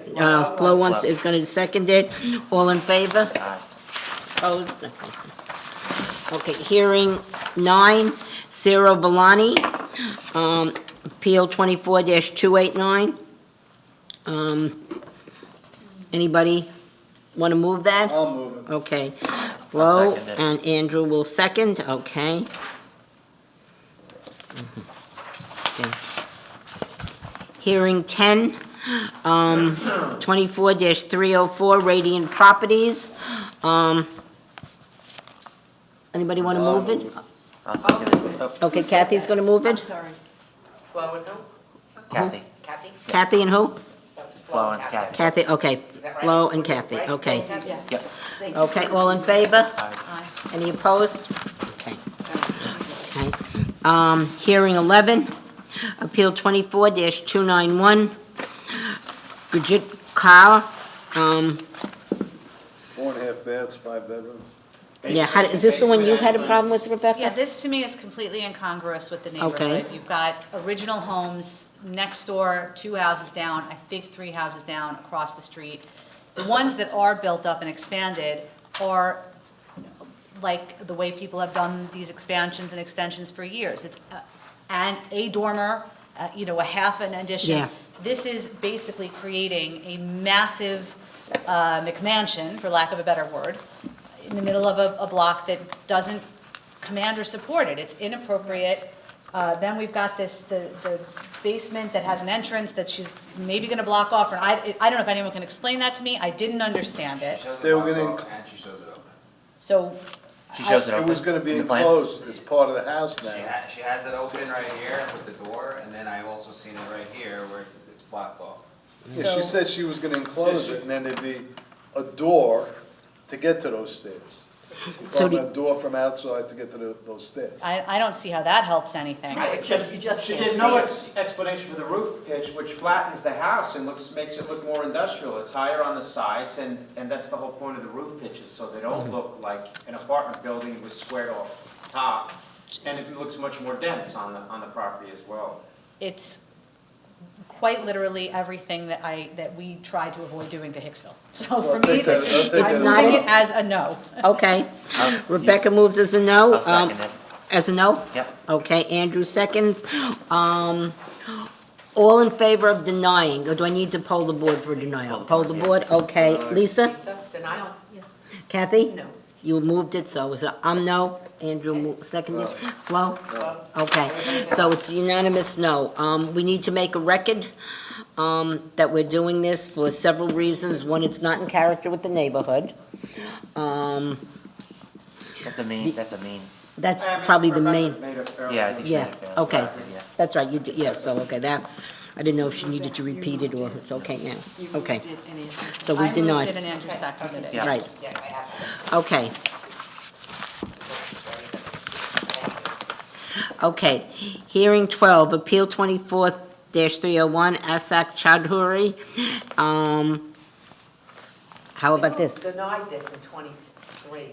Flo is going to second it. All in favor? Aye. Opposed? Okay, hearing 9, Sarah Valani, Appeal 24-289. Anybody want to move that? I'll move it. Okay. Flo second it. and Andrew will second, okay. Okay. Hearing 10, 24-304, Radiant Properties. Anybody want to move it? I'll second it. Oh, Okay, Kathy's going to move I'm it? sorry. Flo and who? Kathy. Kathy? Kathy and who? That was Flo and Kathy. Kathy, okay. that right? Flo and Kathy, Right? okay. Yes. Yep. Thank you. Okay, all in favor? Aye. Any opposed? Okay. Okay. Hearing 11, Appeal 24-291, Bridget Carr. 4.5 baths, 5 bedrooms. Yeah, is this the one you had a problem with, Rebecca? Yeah, this to me is completely incongruous with the Okay. neighborhood. You've got original homes next door, 2 houses down, I think 3 houses down across the street. The ones that are built up and expanded are like the way people have done these expansions and extensions for years. It's and a dormer, a half an addition. Yeah. This is basically creating a massive McMansion, for lack of a better word, in the middle of a block that doesn't command or support it. It's inappropriate. Then we've got the basement that has an entrance that she's maybe gonna block off, or I don't know if anyone can explain that to me. I didn't understand it. They were gonna, And she shows it open. So, She shows it it open was gonna be in the plans. enclosed as part of the house She now. she has it open right here with the door, and then I also seen it right here where it's blocked off. Yeah, she said she was gonna enclose it, and then there'd be a door to get to those stairs. So From a door from outside to get to those stairs. I don't see how that helps anything. You just She can't did see no it. explanation for the roof pitch, which flattens the house and makes it look more industrial. It's higher on the sides, and that's the whole point of the roof pitches, so they don't look like an apartment building with squared off top. And it looks much more dense on the property as well. It's quite literally everything that we try to avoid doing to Hicksville. So I'll for me, take that- I'll take I'm that. moving it as a no. Okay. Rebecca moves as a no. I'll second it. As a no? Yep. Okay, Andrew seconds. All in favor of denying, or do I need to poll the board for denial? Poll the board, okay. Lisa? Lisa, denial? Yes. Kathy? No. You moved it, so I'm no. Andrew seconded. Flo? No. Okay, so it's unanimous no. We need to make a record that we're doing this for several reasons. One, it's not in character with the neighborhood. That's a mean. That's probably the main, Yeah, I think she yeah, made it fair. okay. Yeah. That's right, you did, yeah, so, okay, that, I didn't know if she needed to repeat it or it's okay now. You Okay, moved it and Andrew so we I moved denied. it and Andrew seconded it. Yeah. Right, Yeah, I have it. okay. Okay, hearing 12, Appeal 24-301, Asak Chowdhury. How about this? Denied this in 23.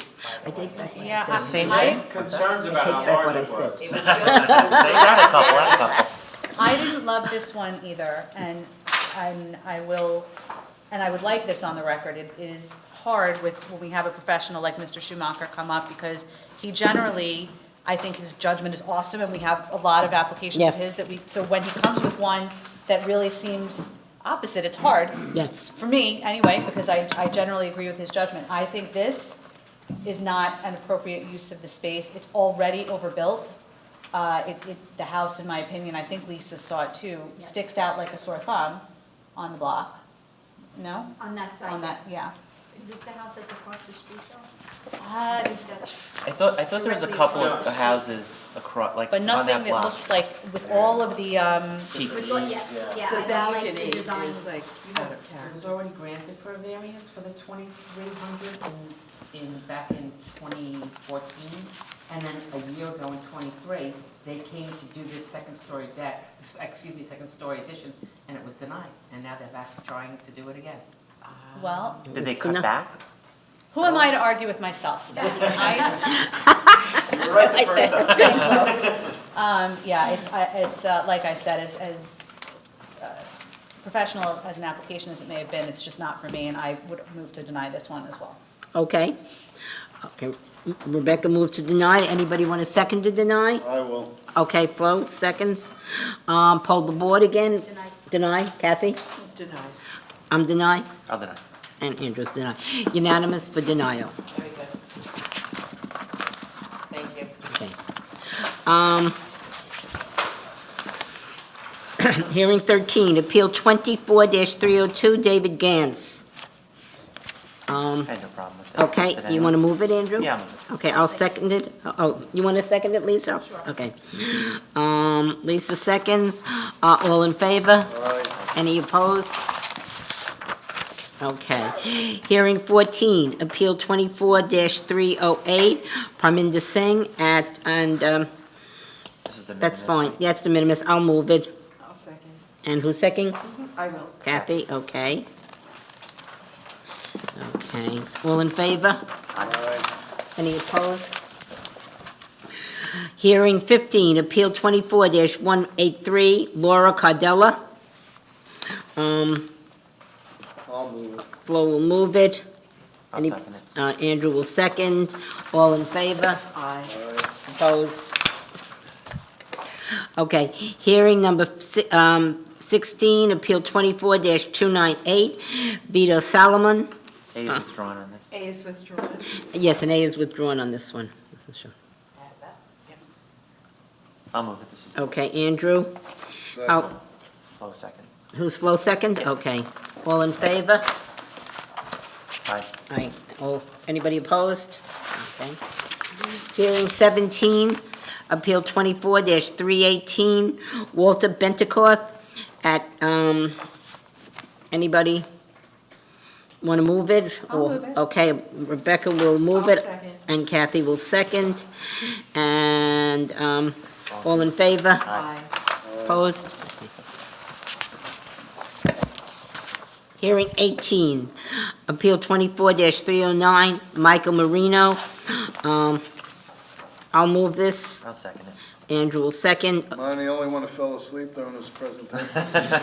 I take back what I Yeah, said. Same I- thing? Concerns I about take how back what large I it was. said. It was built, it was They got a couple, I got a couple. I didn't love this one either, and I would like this on the record. It is hard when we have a professional like Mr. Schumacher come up, because he generally, I think his judgment is awesome, and we have a lot of applications of Yeah. his so when he comes with one that really seems opposite, it's hard. Yes, For me, anyway, because I generally agree with his judgment. I think this is not an appropriate use of the space. It's already overbuilt. The house, in my opinion, I think Lisa saw it too, sticks out like a sore thumb. on the block. No? On that side, On that, yes. yeah. Is this the house that's across the street though? Uh, I thought there was a couple of houses across, like, But on nothing that that block. looks like, with all of the, Peaks. Yes, yeah, The I don't like balcony the design. is like out of It character. was already granted for a variance for the 2,300 back in 2014. And then a year ago in '23, they came to do this second-story second-story addition, and it was denied. And now they're back trying to do it again. well, Did they cut back? who am I to argue with myself? You were right the first time. Yeah, it's like I said, as professional as an application as it may have been, it's just not for me, and I would move to deny this one as well. Okay. Okay, Rebecca moved to deny. Anybody want a second to deny? I will. Okay, Flo, seconds. Poll the board again. Deny. Kathy? Denied. I'm deny. I'll deny. And Andrew's deny. Unanimous for denial. Very good. Thank you. Okay. Hearing 13, Appeal 24-302, David Gans. I had no problem with that. Okay, you want to move it, Andrew? Yeah, I'll move it. Okay, I'll second it. Oh, you want to second it, Lisa? Okay. Lisa seconds. All in favor? Any opposed? Okay. Hearing 14, Appeal 24-308, Parminder Singh This is the that's minimus. fine. That's the minimus. I'll move it. I'll second. And who's second? I will. Kathy, okay. Okay, all in favor? Any opposed? Hearing 15, Appeal 24-183, Laura Cardella. I'll move it. Flo will move it. I'll Any- second it. Andrew will second. All in favor? Aye. Opposed? Okay, hearing number 16, Appeal 24-298, Vito Solomon. A is withdrawn on this. A is withdrawn. Yes, an A is withdrawn on this one. I'll move it. This is Okay, Andrew. How- Flo second. Who's Flo second? Okay. All in favor? Aye. Aye. All, anybody opposed? Okay. Hearing 17, Appeal 24-318, Walter Bentacorth at, anybody want to move it? I'll move it. Okay, Rebecca will move I'll it. second. And Kathy will second. And, all in favor? Aye. Opposed? Hearing 18, Appeal 24-309, Michael Marino. I'll move this. I'll second it. Andrew will second. Am I the only one who fell asleep during this presentation?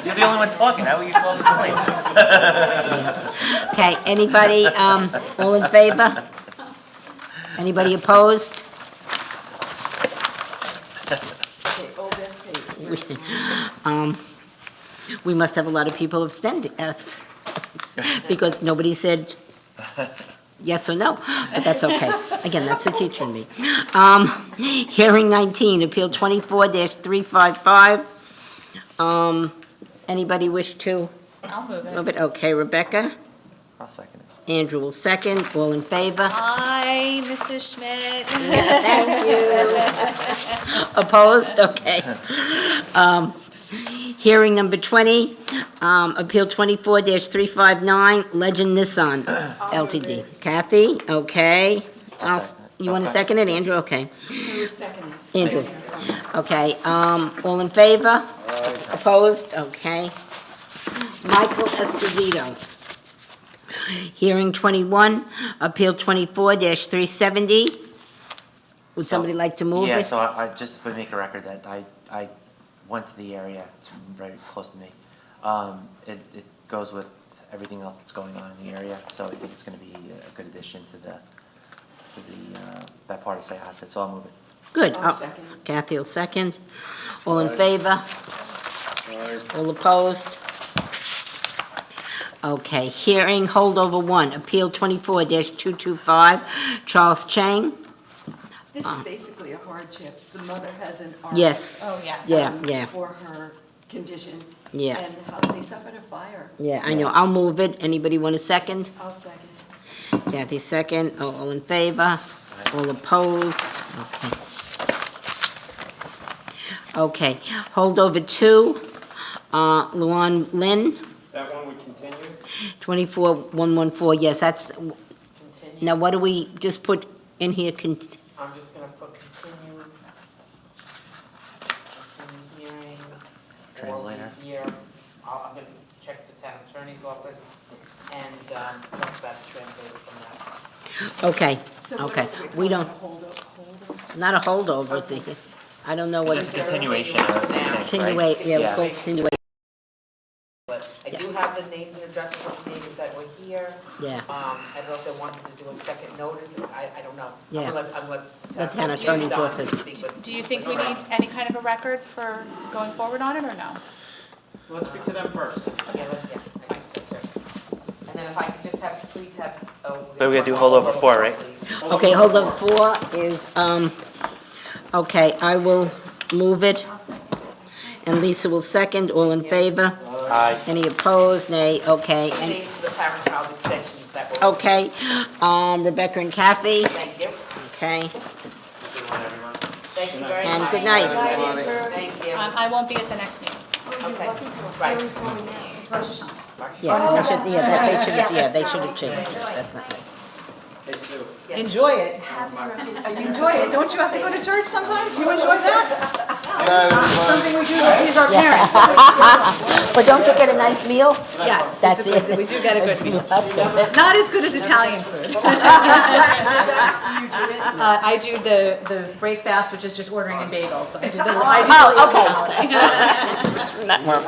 You're the only one talking. How are you falling asleep? Okay, anybody, all in favor? Anybody opposed? Okay, all that paper. We must have a lot of people abstaining, because nobody said yes or no, but that's okay. Again, that's the teacher in me. Hearing 19, Appeal 24-355. Anybody wish to I'll move it. move it? Okay, Rebecca? I'll second it. Andrew will second. All in favor? Aye, Mrs. Schmidt. Thank you. Opposed? Okay. Hearing number 20, Appeal 24-359, Legend Nissan LTD. Kathy, okay. You want to second it, Andrew? Okay. Who was seconding? Andrew. Okay, all in favor? Opposed? Okay. Michael Esposito. Hearing 21, Appeal 24-370. Would somebody like to move it? Yeah, so I just would make a record that I went to the area, it's very close to me. It goes with everything else that's going on in the area, so I think it's gonna be a good addition to that part of Syosset, so I'll move it. Good. I'll second. Kathy will second. All in favor? All opposed? Okay, hearing holdover 1, Appeal 24-225, Charles Chang. This is basically a hardship. The mother has an arm. Yes. Oh, yeah. Yeah. For her condition. Yeah. And how they suffered a fire. Yeah, I know. I'll move it. Anybody want a second? I'll second. Kathy, second. All in favor? All opposed? Okay. Okay. Holdover 2, Luan Lin, That one would continue? 24114. Yes, that's, now what do we just put in here? I'm just gonna put continue hearing. Translator. Here, I'm gonna check the town attorney's office and, talk about the translator from that. Okay, So what okay. are We calling don't, a holdover? not a holdover, it's a, I don't know what Just it's. continuation of it, I think, right? Continue, yeah, we'll continue. But I do have the names and addresses of the neighbors that were here. Yeah. I don't know if they wanted to do a second notice, I don't know. Yeah. I'm gonna The town attorney's Don office. speak with- Do you think we need any kind of a record for going forward on it, or no? Let's speak to them first. Yeah, I think so too. And then if I could just have, please have. But we gotta do holdover 4, right? Okay, holdover 4 is, okay, I will move it. And Lisa will second. All in favor? Aye. Any opposed? Nay, okay. And Names for the parent-child extensions that were. okay, Rebecca and Kathy, Thank you. okay. Good one, everyone. Thank you very much. And good night. Thank you. I won't be at the next meeting. Okay, right. Yeah, they should, yeah, they should have changed it, that's not right. Hey, Sue. Enjoy it. Enjoy it. Don't you have to go to church sometimes? You enjoy that? Something we do to please our parents. But don't you get a nice meal? Yes. That's it's a good- it. We do get a good meal. That's good. Not as good as Italian food. I do the break fast, which is just ordering in bagels. So I do the, That works.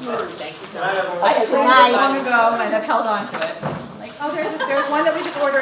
I Good night. long ago, and I've held on to it. Like, oh, there's one that we just order